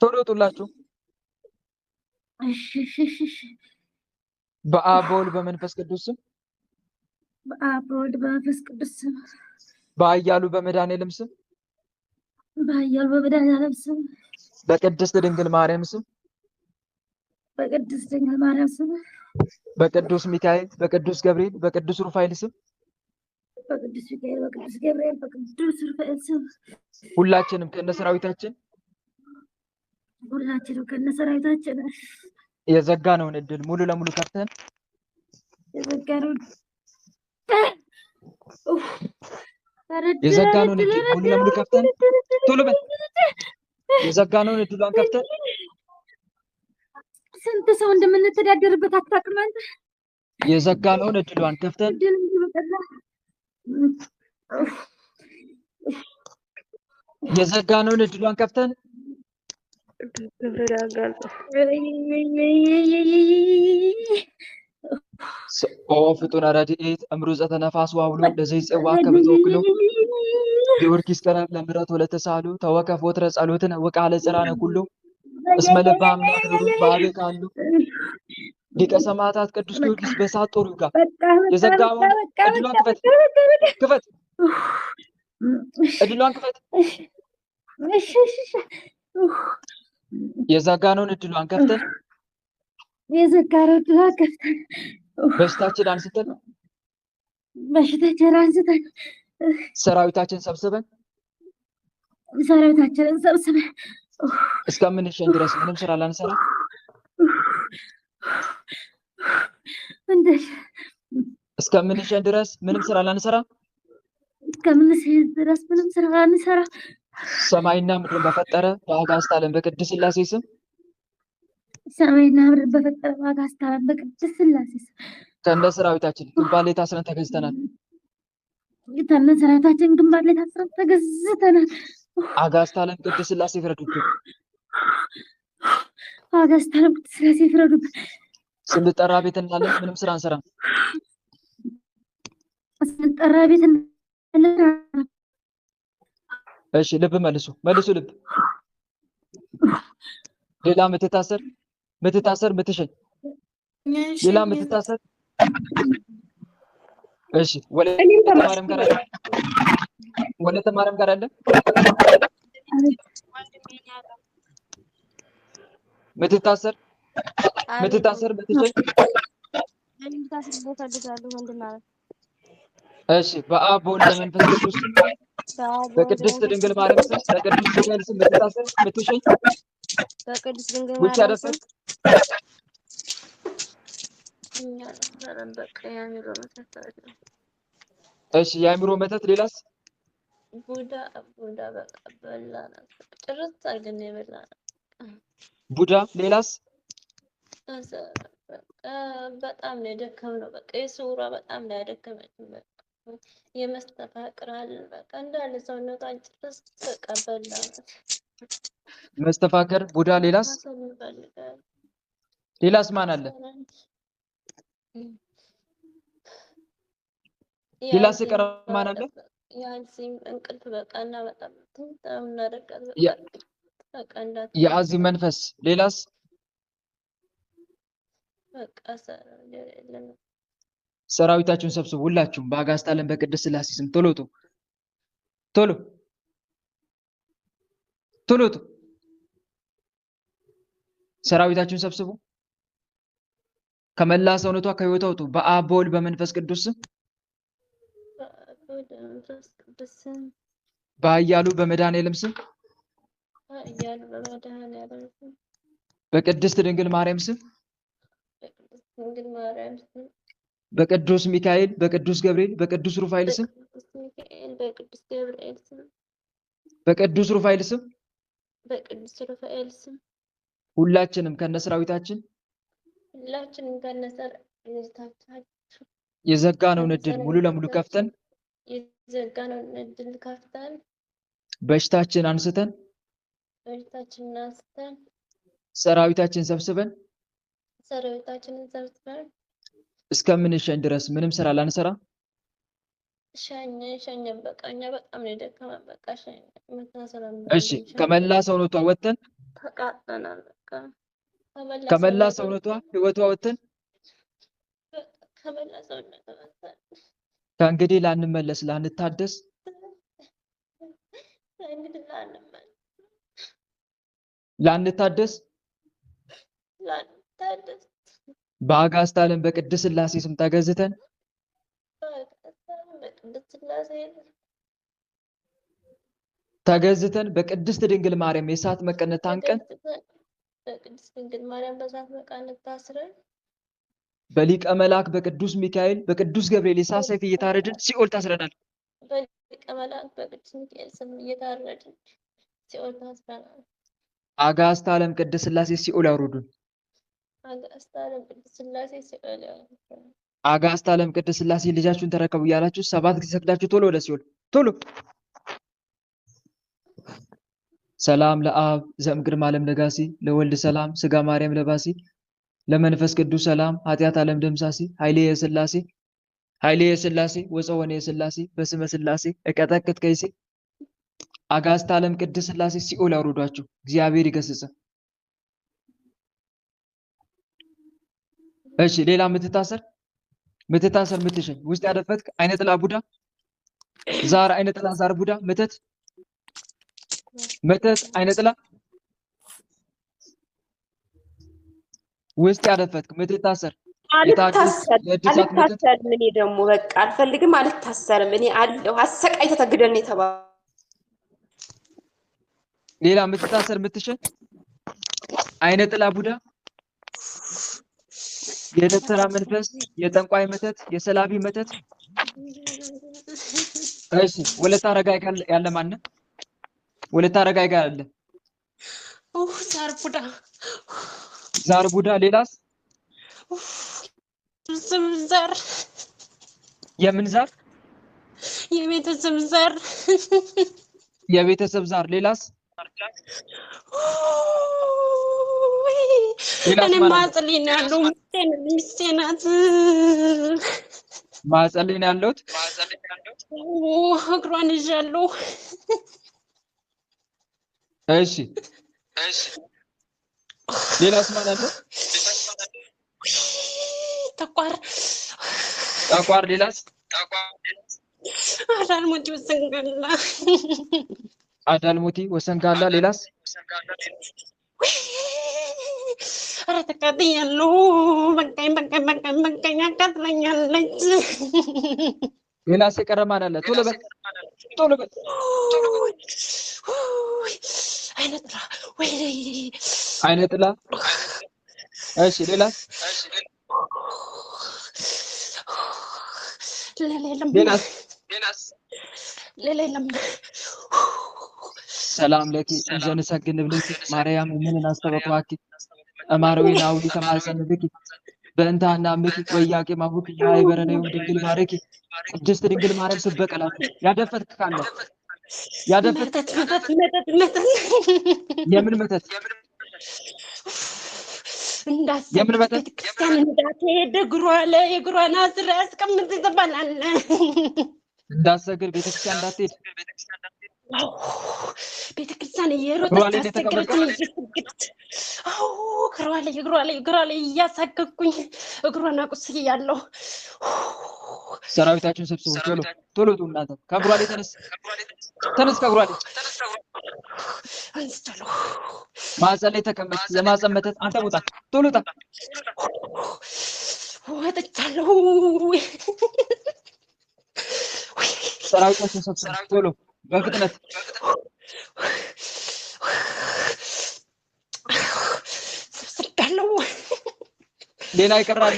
ቶሎ ውጡላችሁ። በአብ በወልድ በመንፈስ ቅዱስ ስም፣ በአብ በወልድ በመንፈስ ቅዱስ ስም፣ በኃያሉ በመድኃኔዓለም ስም፣ በኃያሉ በመድኃኔዓለም ስም፣ በቅድስት ድንግል ማርያም ስም፣ በቅድስት ድንግል ማርያም ስም፣ በቅዱስ ሚካኤል፣ በቅዱስ ገብርኤል፣ በቅዱስ ሩፋኤል ስም፣ በቅዱስ ሚካኤል፣ በቅዱስ ገብርኤል፣ በቅዱስ ሩፋኤል ስም ሁላችንም ከነሰራዊታችን የዘጋነውን እድል ሙሉ ለሙሉ ከፍተን የዘጋነውን እድል ሙሉ ለሙሉ ከፍተን ቶሎ በል የዘጋነውን እድሏን ከፍተን ስንት ሰው እንደምንተዳደርበት አታውቅም አንተ። የዘጋነውን እድሏን ከፍተን የዘጋነውን እድሏን ከፍተን ኦ ፍጡነ ረድኤት እምሩፀ ነፋስ ዋውሎ ለዘይጽዋ ከመተወክሎ ጊዮርጊስ ቀረብ ለምሕረት ወለተሳሉ ተወከፍ ወትረ ጸሎትነ ወቃለ ጽራነ ኩሉ እስመ ልበ አምላክ ሩሩ በአቤ ካሉ ሊቀ ሰማዕታት ቅዱስ ጊዮርጊስ በእሳት ጦር ይውጋ። የዘጋውን እድሏን ክፈት፣ ክፈት፣ እድሏን ክፈት። የዘጋነውን እድሏን ከፍተን በሽታችን አንስተን ሰራዊታችንን ሰብስበን እስከምንሸኝ ድረስ ምንም ስራ ላንሰራ እስከምንሸኝ ድረስ ምንም ስራ ላንሰራ ሰማይና ምድርን በፈጠረ በአጋዕዝተ ዓለም በቅድስት ሥላሴ ስም ሰማይና ምድርን በፈጠረ በአጋዕዝተ ዓለም በቅድስት ሥላሴ ስም ከነ ሰራዊታችን ግንባር ላይ ታስረን ተገዝተናል። ከነ ሰራዊታችን ግንባር ላይ ታስረን ተገዝተናል። አጋዕዝተ ዓለም ቅድስት ሥላሴ ይፍረዱብን። አጋዕዝተ ዓለም ቅድስት ሥላሴ ይፍረዱብን። ስንጠራ ቤት እንዳለን ምንም ስራ አንሰራም። ስንጠራ ቤት እንዳለን እሺ ልብ መልሱ ልብ። ሌላ ምትታሰር ምትሸኝ ሌላ ምትታሰር። እሺ ወለተ ማርያም ጋር አለ፣ ወለተ ማርያም ጋር አለ። ምትታሰር ምትሸኝ። እሺ በአብ በወልድ በመንፈስ ቅዱስ በቅድስት ድንግል ማርያም ስም በቅዱስ ሚካኤል ስም ምትታሰር ምትሸኝ በቅድስት ድንግል ውጭ ማርያም ያደፈር። እሺ የአእምሮ መተት። ሌላስ? ቡዳ በቃ በላና ጭርስ አድርገን የበላና ቡዳ። ሌላስ? በጣም ነው የደከምነው። በቃ የስውሯ በጣም ነው ያደከመችን። በቃ የመስተፋቅራለን በቃ እንዳለ ሰውነቷን ጭርስ በቃ በላናት። መስተፋቅር ቡዳ። ሌላስ? ሌላስ ማን አለ? ሌላስ የቀረ ማን አለ? የአዚም እንቅልፍ በቃ እና በጣም እናደርጋት በቃ እንዳት የአዚም መንፈስ ሌላስ? በቃ ሰራዊታችሁን ሰብስቡ ሁላችሁም በአጋዕዝተ ዓለም በቅድስት ሥላሴ ስም ቶሎ ቶሎ ቶሎ ሰራዊታችሁን ሰብስቡ። ከመላ ሰውነቷ ከሕይወቷ ውጡ። በአብ በወልድ በመንፈስ ቅዱስ ስም በኃያሉ በመድኃኔዓለም ስም በቅድስት ድንግል ማርያም ስም በቅዱስ ሚካኤል በቅዱስ ገብርኤል በቅዱስ ሩፋኤል ስም በቅዱስ ሩፋኤል ስም ሁላችንም ከነሰራዊታችን የዘጋነውን ዕድል ሙሉ ለሙሉ ከፍተን በሽታችን አንስተን ሰራዊታችን ሰብስበን እስከምንሸኝ ድረስ ምንም ስራ ላንሰራ ሸኘ በቃኛ በጣም ነው የደከመን። በቃ ሸኘ መታሰራም እሺ ከመላ ሰውነቷ ወጥተን ተቃጠናል። በቃ ከመላ ሰውነቷ ሕይወቷ ወጥተን ከመላ ሰውነቷ ወጥተን ከእንግዲህ ላንመለስ ላንታደስ ላንታደስ በአጋዕዝተ ዓለም በቅድስት ሥላሴ ስም ተገዝተን በቅድስት ድንግል ማርያም የእሳት መቀነት ታንቀን በቅድስት ድንግል ማርያም በእሳት መቀነት ታስረን በሊቀ መልአክ በቅዱስ ሚካኤል በቅዱስ ገብርኤል የእሳት ሰይፍ እየታረድን ሲኦል ታስረናል። በሊቀ መልአክ በቅዱስ ሚካኤል ስም እየታረድን ሲኦል ታስረናል። አጋዕዝተ ዓለም ቅድስት ሥላሴ ሲኦል ያውርዱን። አጋዕዝተ ዓለም ቅድስት ሥላሴ ሲኦል ያውርዱን። አጋዕዝተ ዓለም ቅድስት ሥላሴ ልጃችሁን ተረከቡ እያላችሁ 7 ጊዜ ሰግዳችሁ ቶሎ ወደ ሲኦል ቶሎ። ሰላም ለአብ ዘእምቅድመ ዓለም ለጋሲ ለወልድ ሰላም ስጋ ማርያም ለባሲ ለመንፈስ ቅዱስ ሰላም ኃጢአት ዓለም ደምሳሲ ኃይሌ የሥላሴ ወፀወኔ የሥላሴ በስመ ሥላሴ እቀጠቅጥ ከይሴ። አጋዕዝተ ዓለም ቅድስት ሥላሴ ሲኦል ያውርዷችሁ። እግዚአብሔር ይገስጽ። እሺ ሌላ ምትታሰር ምትሸኝ ውስጥ ያደፈትክ አይነ ጥላ ቡዳ ዛር አይነ ጥላ ዛር ቡዳ መተት አይነ ጥላ ውስጥ ያደፈትክ ምትታሰር አልታሰርም። እኔ ደግሞ በቃ አልፈልግም፣ አልታሰርም። እኔ አለሁ አሰቃይተህ ተግደን የተባለ ሌላ ምትታሰር ምትሸኝ አይነ ጥላ ቡዳ የደብተራ መንፈስ የጠንቋይ መተት የሰላቢ መተት። እሺ ወለታ አረጋይ ያለ ማን? ወለታ አረጋይ ጋር አለ ዛር ቡዳ ሌላስ? ዘር የምን ዛር? የቤተሰብ ዛር ሌላስ? እኔ ማጸልይ ነው ያለው ሚስቴ ናት። ማጸልይ ነው ያለሁት እግሯን ይዣለሁ። እሺ ሌላስ ማን አለ? ጠቋር ሌላስ? አዳልሞቲ ወሰንጋላ ሌላስ? ኧረ ተቃጥያለሁ። በቃኝ አቃጥለኛለች። ሌላስ የቀረ ማን አለ? ቶሎ በል አይነ ጥላ እሺ ሌላስ? ሌላም ሰላም ለኪ ዘንሰግድ ብለኪ ማርያም ምን አስተበቋኪ አማራዊና አውዲ ተማሰን ብኪ በእንታና ምኪ ወያቄ ማቡክ አይበረነው ድንግል ማረኪ ቅድስት ድንግል ማርያም ስበቀላት ያደፈትክ ካለ መተት የምን መተት? የምን በተን ቤተክርስቲያን እንዳትሄድ እግሯን አስረህ አስቀምጥ ትባላለህ። እንዳትሰግድ ቤተክርስቲያን እንዳትሄድ ቤተክርስቲያን እግሯ እየሮጠች ላይ ነው ታሰግደች የተቀመጥከው? እየሰገደች እግሯ ላይ እያሳከኩኝ እግሯን አቁስያለሁ። ሰራዊታችሁን ሰብስቡ ቶሎ እናንተ ከእግሯ ላይ ተነስ ከእግሯ ላይ አንስቻለሁ። ማህፀን ላይ ተቀመጥ። የማህፀን መተት አንተ ውጣ ቶሎ ውጣ። ወጥቻለሁ። ሰራዊታችሁን ሰብስቡ ቶሎ በፍጥነት። ሰብስቤያለሁ። ሌላ ይቀራል?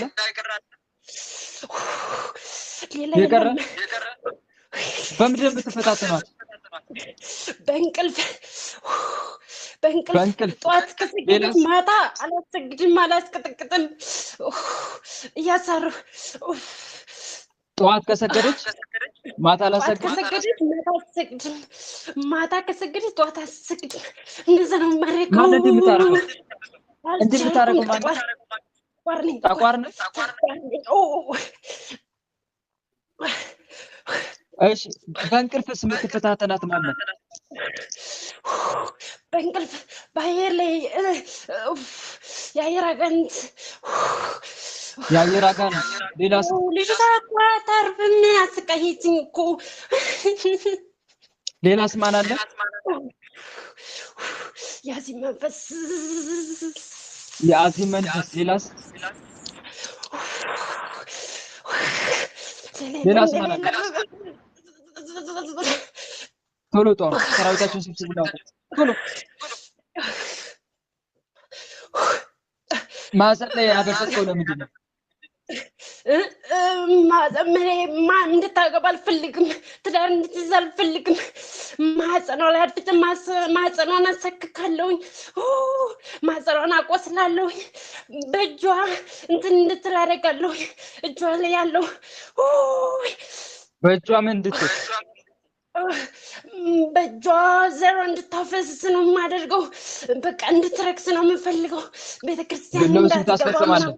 ሌላ የቀረ የለም። በምንድን ነው የምትፈታተኗት? በእንቅልፍ በእንቅልፍ ጠዋት ከሰገድኩ ማታ አላሰግድም፣ አላስቀጠቅጥም እያሳረሁ ጠዋት ከሰገደች ማታ ጠዋት አላሰግድም። ከሰገደች ማታ አልሰግድም፣ ማታ ከሰገደች ጠዋት አልሰግድም። እንደዛ ነው የማደርገው። ማን እንዲህ የምታደርገው? አልቻልኩም። እንዲህ የምታደርገው ማን? ጠቋር ነኝ። ጠቋር ነህ? እሺ በእንቅልፍስ የምትፈታተናት ማን ነው? በእንቅልፍ በአየር ላይ የአየር አጋንንት የአየር አጋንንት። ሌላስ? ልጅቷ እኮ አታርፍም፣ አሰቃየችኝ እኮ። ሌላስ ማን አለ? የአዚም መንፈስ የአዚም መንፈስ። ሌላስ? ሌላስ ማን አለ? ቶሎ ጦር ሰራዊታችሁን ሰብስቡ ቶሎ። ማህፀን ላይ ያደረሰው ለምንድን ነው? ማን እንድታገባ አልፈልግም፣ ትዳር እንድትይዝ አልፈልግም። ማህፀኗ ላይ አድፍጥ ማህፀኗን አሰክካለሁኝ፣ ማህፀኗን አቆስላለሁኝ፣ በእጇ እንትን እንድትል አደርጋለሁኝ። እጇ ላይ ያለው በእጇ ምን እንድትል? በእጇ ዘሯ እንድታፈስ ነው የማደርገው። በቃ እንድትረክስ ነው የምፈልገው። ቤተክርስቲያን ለምን ታስፈጽማለህ?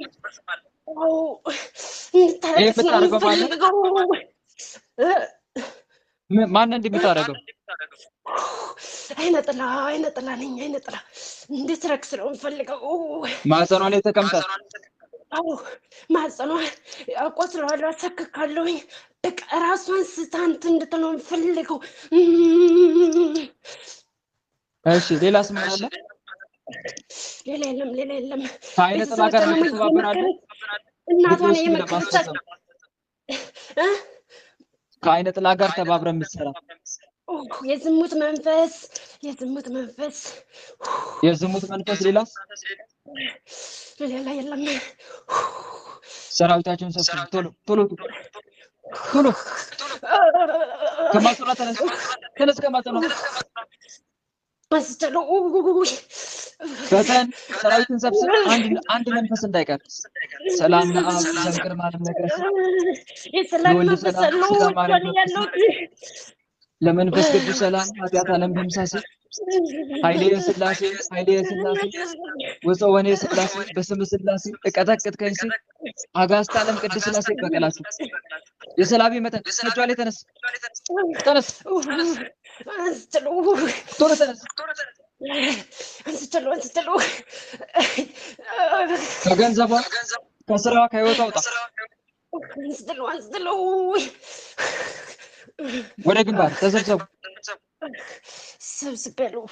እንድታረክስ ነው የምፈልገው። ማን እንደምታረገው? አይነ ጥላ ነኝ። አይነ ጥላ እንድትረክስ ነው የምፈልገው። ማህፀኗ ላይ ተቀምጣ ማህፀኗ አቆስለዋለሁ፣ አሰክካለሁኝ። በቃ ራሷን ስታንት እንድትል ነው የምፈልገው። እሺ ሌላስ ምን አለ? ሌላ የለም። ከአይነ ጥላ ጋር ትተባበራለህ? እናቷን የመከረቻት ከአይነ ጥላ ጋር ተባብረህ የምትሰራ የዝሙት መንፈስ። ሌላስ? ሌላ የለም። ሰራዊታችሁን ሰብስቡ ቶሎ ከማህፀኗ ተነስ ከማህፀኗ በተን ሰራዊትን ሰብስብ። አንድ መንፈስ እንዳይቀር። ሰላም ለአብ ዘንቅር ማለት ነገር የሰላም መንፈስ ነው ያለው። ለመንፈስ ቅዱስ ሰላም ኃጢአት ዓለም በምሳሴ ኃይሌ ስላሴ ወፀወኔ ስላሴ በስም ስላሴ እቀጠቅጥ ከይሲ አጋስታ ዓለም ቅዱስ ስላሴ በቀላችሁ የሰላቢ መተን ከእጇ ላይ ተነስ ቶሎ ተነስ። ከገንዘቧ ከስራዋ ከህይወቷ ውጣ። ወደ ግንባር ተሰብሰቡ። ሰብስቤያለሁ።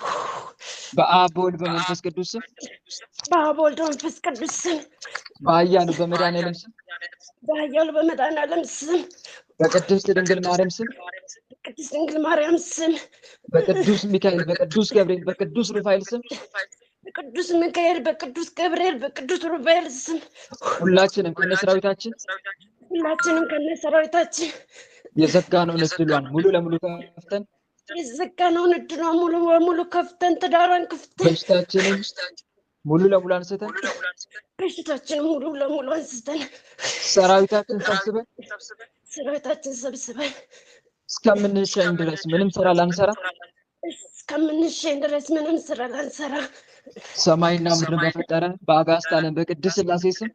በአብ በወልድ በመንፈስ ቅዱስ ስም በኃያሉ በመድኃኒዓለም ስም በቅድስት ድንግል ማርያም ስም በቅዱስ ሚካኤል በቅዱስ ገብርኤል በቅዱስ ሩፋኤል ስም በቅዱስ ሩፋኤል ስም ሁላችንም ከነሰራዊታችን የዘጋነውን እድሏን ሙሉ ለሙሉ ከፍተን ትዳሯን ከፍተን በሽታችንን ሙሉ ለሙሉ አንስተን ሰራዊታችን ሰብስበን እስከምንሸኝ ድረስ ምንም ስራ ላንሰራ ሰማይና ምድርን በፈጠረ በአጋዕዝተ ዓለም በቅድስት ሥላሴ ስም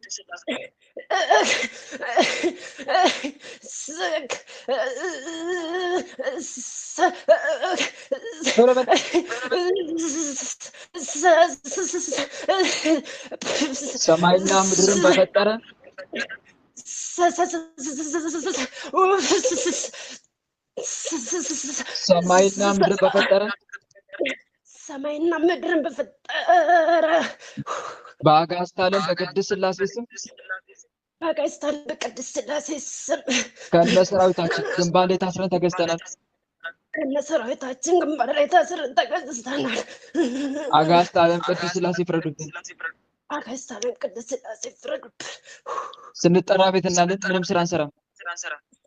ቶሎ በል። ሰማይና ምድርን በፈጠረ ሰማይና ምድርን በፈጠረ ሰማይና ምድርን በፈጠረ በአጋዕዝተ ዓለም በቅድስት ሥላሴ ስም በአጋዕዝተ ዓለም በቅድስት ሥላሴ ስም ከነ ሰራዊታችን ግንባር ላይ ታስረን ተገዝተናል። ከነ ሰራዊታችን ግንባር ላይ ታስረን ተገዝተናል። አጋዕዝተ ዓለም ቅድስት ሥላሴ ፍረዱብን። አጋዕዝተ ዓለም ቅድስት ሥላሴ ፍረዱብን። ስንጠራ ቤት እናለን፣ ምንም ስራ አንሰራም።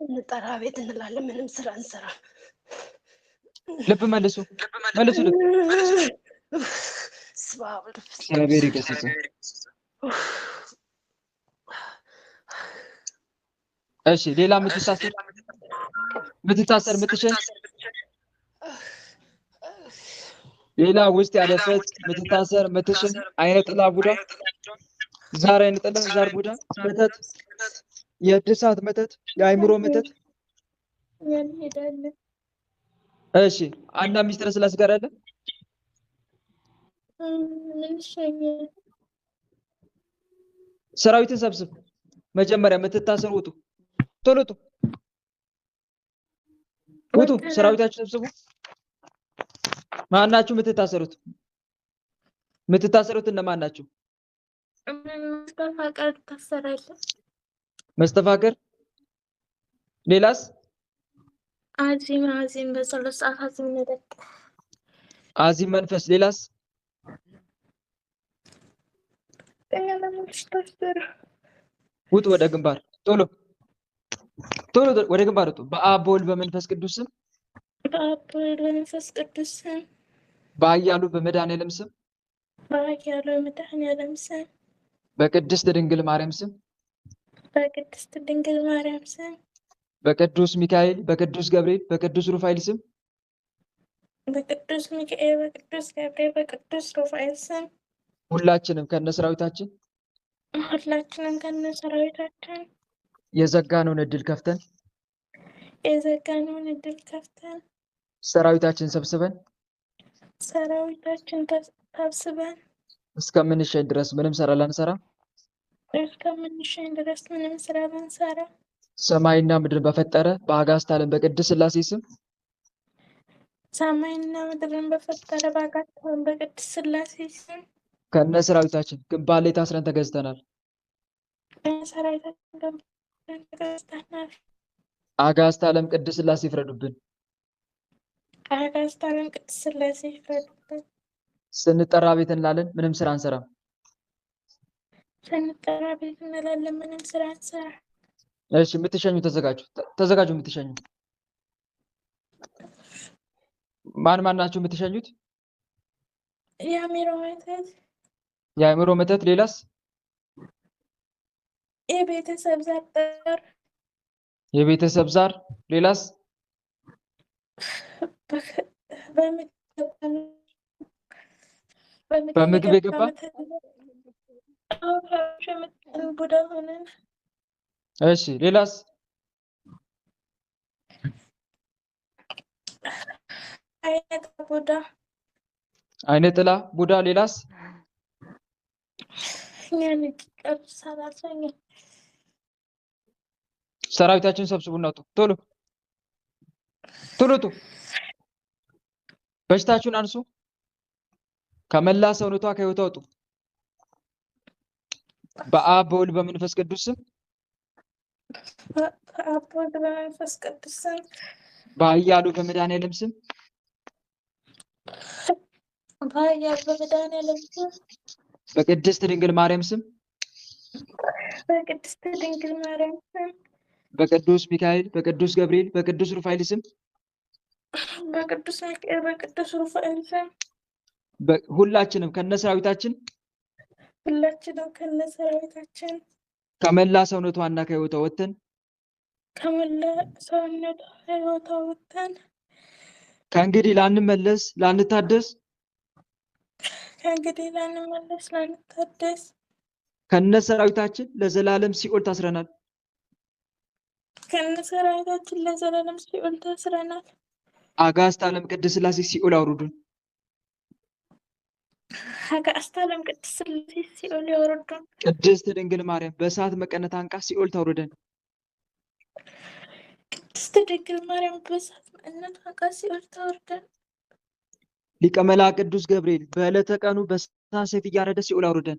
ስንጠራ ቤት እንላለን፣ ምንም ስራ አንሰራም። ልብ መልሱ፣ መልሱ ልብ። ስባብል እግዚአብሔር ይገስጽ። እሺ ሌላ የምትታሰር የምትሸኝ ሌላ ውስጥ ያለበት የምትታሰር የምትሸኝ አይነ ጥላ ቡዳ፣ ዛር አይነ ጥላ፣ ዛር ቡዳ፣ መተት፣ የእድሳት መተት፣ የአይምሮ መተት። እሺ አንድ ሚስጥረ ስላሴ ጋር አለ። ሰራዊትን ሰብስብ። መጀመሪያ የምትታሰሩ ውጡ፣ ቶሎ ውጡ፣ ውጡ። ሰራዊታችሁ ሰብስቡ። ማን ናችሁ የምትታሰሩት? የምትታሰሩት እነማን ናችሁ? መስተፋቀር ታሰራለህ። መስተፋቀር። ሌላስ? አዚም በጸሎት ሰዓት አዚም መጠጥ፣ አዚም መንፈስ። ሌላስ? ውጡ ወደ ግንባር፣ ቶሎ ቶሎ ወደ ግንባር ውጡ። በአብ በወልድ በመንፈስ ቅዱስ ስም፣ በአብ በወልድ በመንፈስ ቅዱስ ስም፣ በኃያሉ በመድኃኔዓለም ስም፣ በኃያሉ በመድኃኔዓለም ስም፣ በቅድስት ድንግል ማርያም ስም፣ በቅድስት ድንግል ማርያም ስም፣ በቅዱስ ሚካኤል፣ በቅዱስ ገብርኤል፣ በቅዱስ ሩፋኤል ስም፣ በቅዱስ ሚካኤል፣ በቅዱስ ገብርኤል፣ በቅዱስ ሩፋኤል ስም ሁላችንም ከነሰራዊታችን የዘጋነውን እድል ከፍተን ሰራዊታችን ሰብስበን እስከምንሸኝ ድረስ ምንም ስራ ላንሰራ ሰማይና ምድርን በፈጠረ በአጋዕዝተ ዓለም በቅድስት ሥላሴ ስም ከነ ሰራዊታችን ግንባር ላይ ታስረን ተገዝተናል። አጋዕዝተ ዓለም ቅድስት ሥላሴ ይፍረዱብን። ስንጠራ ቤት እንላለን፣ ምንም ስራ አንሰራም። እሺ የምትሸኙ ተዘጋጁ። የምትሸኙ ማን ናችሁ የምትሸኙት? የአእምሮ መተት። ሌላስ? የቤተሰብ ዛር። ሌላስ? በምግብ የገባ። እሺ ሌላስ? አይነ ጥላ ቡዳ። ሌላስ? ሰራዊታችን ሰብስቡና ውጡ፣ ቶሎ ቶሎ ውጡ። በሽታችሁን አንሱ። ከመላ ሰውነቷ ከህይወቷ ውጡ። በአብ በወልድ በመንፈስ ቅዱስ ስም በኃያሉ በመድኃኔዓለም ስም በቅድስት ድንግል ማርያም ስም በቅዱስ ሚካኤል፣ በቅዱስ ገብርኤል፣ በቅዱስ ሩፋኤል ስም ሁላችንም ከነሰራዊታችን ከመላ ሰውነቷና ከህይወቷ ወጥተን ከእንግዲህ ላንመለስ ላንታደስ ከእንግዲህ ላንመለስ ላንታደስ ከነ ሰራዊታችን ለዘላለም ሲኦል ታስረናል። ከነ ሰራዊታችን ለዘላለም ሲኦል ታስረናል። አጋዕዝተ ዓለም ቅድስት ሥላሴ ሲኦል አውርዱን። አጋዕዝተ ዓለም ቅድስት ሥላሴ ሲኦል ያወርዱን። ቅድስት ድንግል ማርያም በእሳት መቀነት አንቃ ሲኦል ታውርደን። ቅድስት ድንግል ማርያም በእሳት መቀነት አንቃ ሲኦል ታውርደን። ሊቀ መላእክት ቅዱስ ገብርኤል በዕለተ ቀኑ በእሳት ሰይፍ እያረደ ሲኦል አውርደን።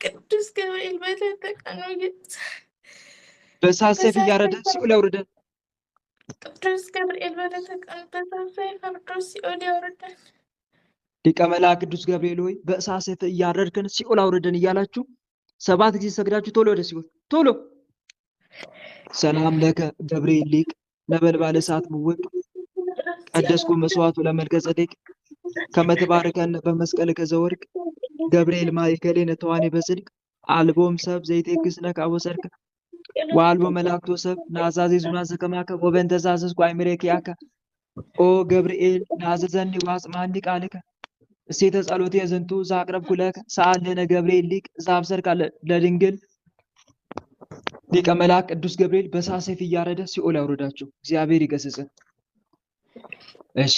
ቅዱስ ገብርኤል በዕለተ ቀኑ በእሳት ሰይፍ እያረደ ሲኦል ያውርደን። ቅዱስ ገብርኤል በዕለተ ቀኑ በእሳት ሰይፍ አርዶ ሲኦል ያውርደን። ሊቀ መላእክት ቅዱስ ገብርኤል ሆይ በእሳት ሰይፍ እያረድከን ሲኦል አውርደን እያላችሁ 7 ጊዜ ሰግዳችሁ ቶሎ ወደ ሲኦል ቶሎ። ሰላም ለከ ገብርኤል ሊቅ ነበልባለ እሳት ምውቅ ቀደስኩ መስዋዕቱ ለመልከ ጼዴቅ ከመ ትባርከነ በመስቀልከ ዘወርቅ ገብርኤል ማእከሌነ ተዋኔ በጽድቅ አልቦም ሰብ ዘይቴክስነ ካወሰርከ ወአልቦ መላእክቶ ሰብ ናዛዜ ዙና ዘከማከ ወበእንተ ዘአዘዝኩ አእምሬ ኪያከ ኦ ገብርኤል ናዘዘኒ ወአጽምዓኒ ቃልከ እሴተ ጸሎቴ ዝንቱ ዘአቅረብኩ ለከ ሰአለነ ገብርኤል ሊቅ ዘአብሰርካ ለድንግል። ሊቀ መላእክት ቅዱስ ገብርኤል በእሳት ሰይፍ እያረደ ሲኦል ያውርዳችሁ። እግዚአብሔር ይገስጽን። እሺ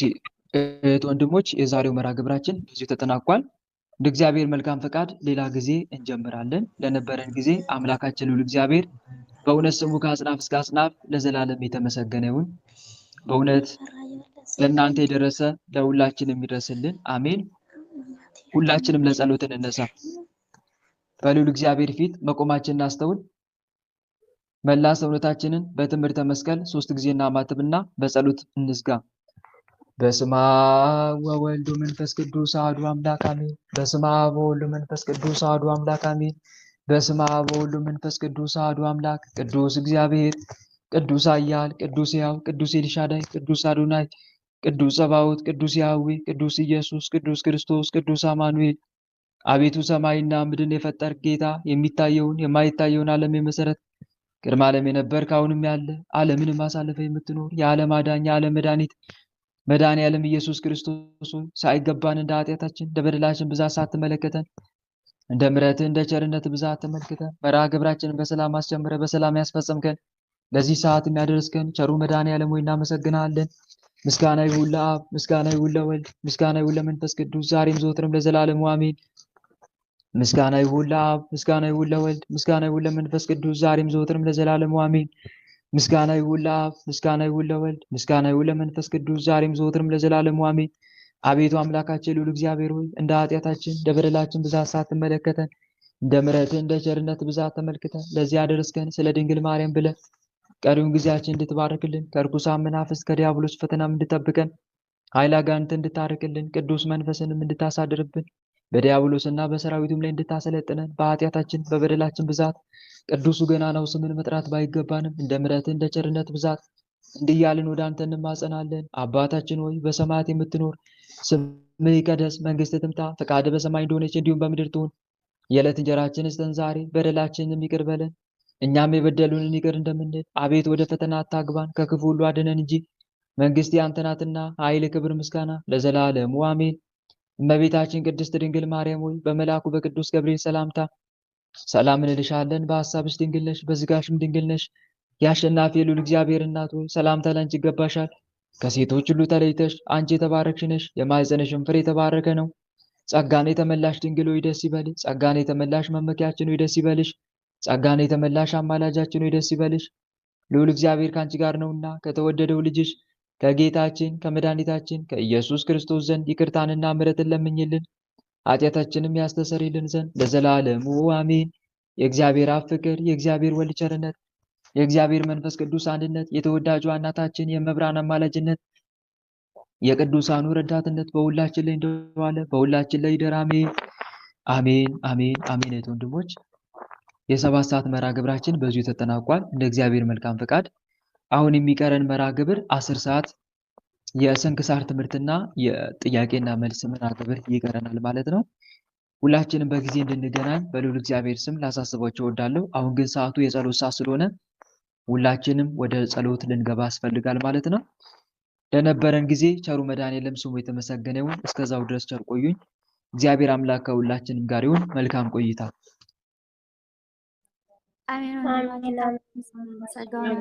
እህት ወንድሞች፣ የዛሬው መርሃ ግብራችን በዚሁ ተጠናቋል። እንደ እግዚአብሔር መልካም ፈቃድ ሌላ ጊዜ እንጀምራለን። ለነበረን ጊዜ አምላካችን ሁሉ እግዚአብሔር በእውነት ስሙ ከአጽናፍ እስከ አጽናፍ ለዘላለም የተመሰገነ ይሁን። በእውነት ለእናንተ የደረሰ ለሁላችን የሚደርስልን አሜን። ሁላችንም ለጸሎት እንነሳ። በልዑል እግዚአብሔር ፊት መቆማችንን እናስተውል። መላ ሰውነታችንን በትምህርተ መስቀል 3 ጊዜ እናማትብና በጸሎት እንዝጋ። በስመ አብ ወወልድ ወመንፈስ ቅዱስ አሐዱ አምላክ አሜን። በስመ አብ ወወልድ ወመንፈስ ቅዱስ አሐዱ አምላክ አሜን። በስመ አብ ወወልድ ወመንፈስ ቅዱስ አሐዱ አምላክ። ቅዱስ እግዚአብሔር፣ ቅዱስ ኃያል፣ ቅዱስ ሕያው፣ ቅዱስ ኤልሻዳይ፣ ቅዱስ አዶናይ፣ ቅዱስ ጸባኦት፣ ቅዱስ ያህዌ፣ ቅዱስ ኢየሱስ፣ ቅዱስ ክርስቶስ፣ ቅዱስ አማኑኤል። አቤቱ ሰማይና ምድርን የፈጠርክ ጌታ፣ የሚታየውን የማይታየውን ዓለም የመሰረት ቅድመ ዓለም የነበርክ አሁንም ያለ ዓለምን ማሳለፈ የምትኖር የዓለም አዳኝ የዓለም መድኃኒት መድኃኔ ዓለም ኢየሱስ ክርስቶስ ሆይ ሳይገባን እንደ ኃጢአታችን እንደ በደላችን ብዛት ሳትመለከተን እንደ ምሕረትህ እንደ ቸርነት ብዛት ተመልክተን መርሃ ግብራችንን በሰላም አስጀምረ በሰላም ያስፈጸምከን ለዚህ ሰዓት የሚያደርስከን ቸሩ መድኃኔ ዓለም ሆይ እናመሰግናለን። ምስጋና ይሁን ለአብ፣ ምስጋና ይሁን ለወልድ፣ ምስጋና ይሁን ለመንፈስ ቅዱስ ዛሬም ዘወትርም ለዘላለሙ አሜን። ምስጋና ይሁን ለአብ፣ ምስጋና ይሁን ለወልድ፣ ምስጋና ይሁን ለመንፈስ ቅዱስ ዛሬም ዘወትርም ለዘላለሙ አሜን። ምስጋና ይሁን ለአብ፣ ምስጋና ይሁን ለወልድ፣ ምስጋና ይሁን ለመንፈስ ቅዱስ ዛሬም ዘወትርም ለዘላለሙ አሜን። አቤቱ አምላካችን ልዑል እግዚአብሔር ሆይ እንደ ኃጢአታችን እንደ በደላችን ብዛት ሳትመለከተን እንደ ምሕረትህ እንደ ቸርነት ብዛት ተመልክተን ለዚህ ያደረስከን ስለ ድንግል ማርያም ብለህ ቀሪውን ጊዜያችን እንድትባርክልን ከርኩሳን መናፍስት ከዲያብሎስ ፈተናም እንድጠብቀን ኃይለ አጋንንት እንድታርቅልን ቅዱስ መንፈስንም እንድታሳድርብን በዲያብሎስና በሰራዊቱም ላይ እንድታሰለጥነን በኃጢአታችን በበደላችን ብዛት ቅዱሱ ገናናው ስምን መጥራት ባይገባንም እንደ ምሕረትህ እንደ ቸርነት ብዛት እንዲህ እያልን ወደ አንተ እንማጸናለን። አባታችን ሆይ በሰማያት የምትኖር ስምህ ይቀደስ፣ መንግስትህ ትምጣ፣ ፈቃድህ በሰማይ እንደሆነች እንዲሁም በምድር ትሁን። የዕለት እንጀራችንን ስጠን ዛሬ፣ በደላችንን ይቅር በለን እኛም የበደሉንን ይቅር እንደምንል። አቤት ወደ ፈተና አታግባን፣ ከክፉ ሁሉ አድነን እንጂ መንግስት ያንተ ናትና ኃይል፣ ክብር፣ ምስጋና ለዘላለሙ አሜን። እመቤታችን ቅድስት ድንግል ማርያም ሆይ በመልአኩ በቅዱስ ገብርኤል ሰላምታ ሰላም እንልሻለን። በሐሳብሽ ድንግል ነሽ፣ በሥጋሽም ድንግል ነሽ። የአሸናፊ የልዑል እግዚአብሔር እናት ሆይ ሰላምታ ላንቺ ይገባሻል። ከሴቶች ሁሉ ተለይተሽ አንቺ የተባረክሽ ነሽ፣ የማኅፀንሽም ፍሬ የተባረከ ነው። ጸጋን የተመላሽ ድንግል ሆይ ደስ ይበልሽ። ጸጋን የተመላሽ መመኪያችን ሆይ ደስ ይበልሽ። ጸጋን የተመላሽ አማላጃችን ሆይ ደስ ይበልሽ። ልዑል እግዚአብሔር ከአንቺ ጋር ነውና ከተወደደው ልጅሽ ከጌታችን ከመድኃኒታችን ከኢየሱስ ክርስቶስ ዘንድ ይቅርታንና ምሕረትን ለምኝልን ኃጢአታችንም ያስተሰርይልን ዘንድ ለዘላለሙ አሜን። የእግዚአብሔር አብ ፍቅር፣ የእግዚአብሔር ወልድ ቸርነት፣ የእግዚአብሔር መንፈስ ቅዱስ አንድነት፣ የተወዳጇ እናታችን የመብራን አማላጅነት፣ የቅዱሳኑ ረዳትነት በሁላችን ላይ እንደዋለ በሁላችን ላይ ይደር። አሜን አሜን አሜን አሜን። እህት ወንድሞች፣ የ7 ሰዓት መርሃ ግብራችን በዚሁ ተጠናቋል። እንደ እግዚአብሔር መልካም ፈቃድ አሁን የሚቀረን መርሃ ግብር 10 ሰዓት የስንክሳር ትምህርትና የጥያቄና መልስ መርሃ ግብር ይቀረናል ማለት ነው። ሁላችንም በጊዜ እንድንገናኝ በልዑል እግዚአብሔር ስም ላሳስባችሁ እወዳለሁ። አሁን ግን ሰዓቱ የጸሎት ሰዓት ስለሆነ ሁላችንም ወደ ጸሎት ልንገባ ያስፈልጋል ማለት ነው። ለነበረን ጊዜ ቸሩ መድኃኔዓለም ስሙ የተመሰገነ ይሁን። እስከዛው ድረስ ቸር ቆዩኝ። እግዚአብሔር አምላክ ከሁላችንም ጋር ይሁን። መልካም ቆይታ። አሜን። አሜን። ጸጋውን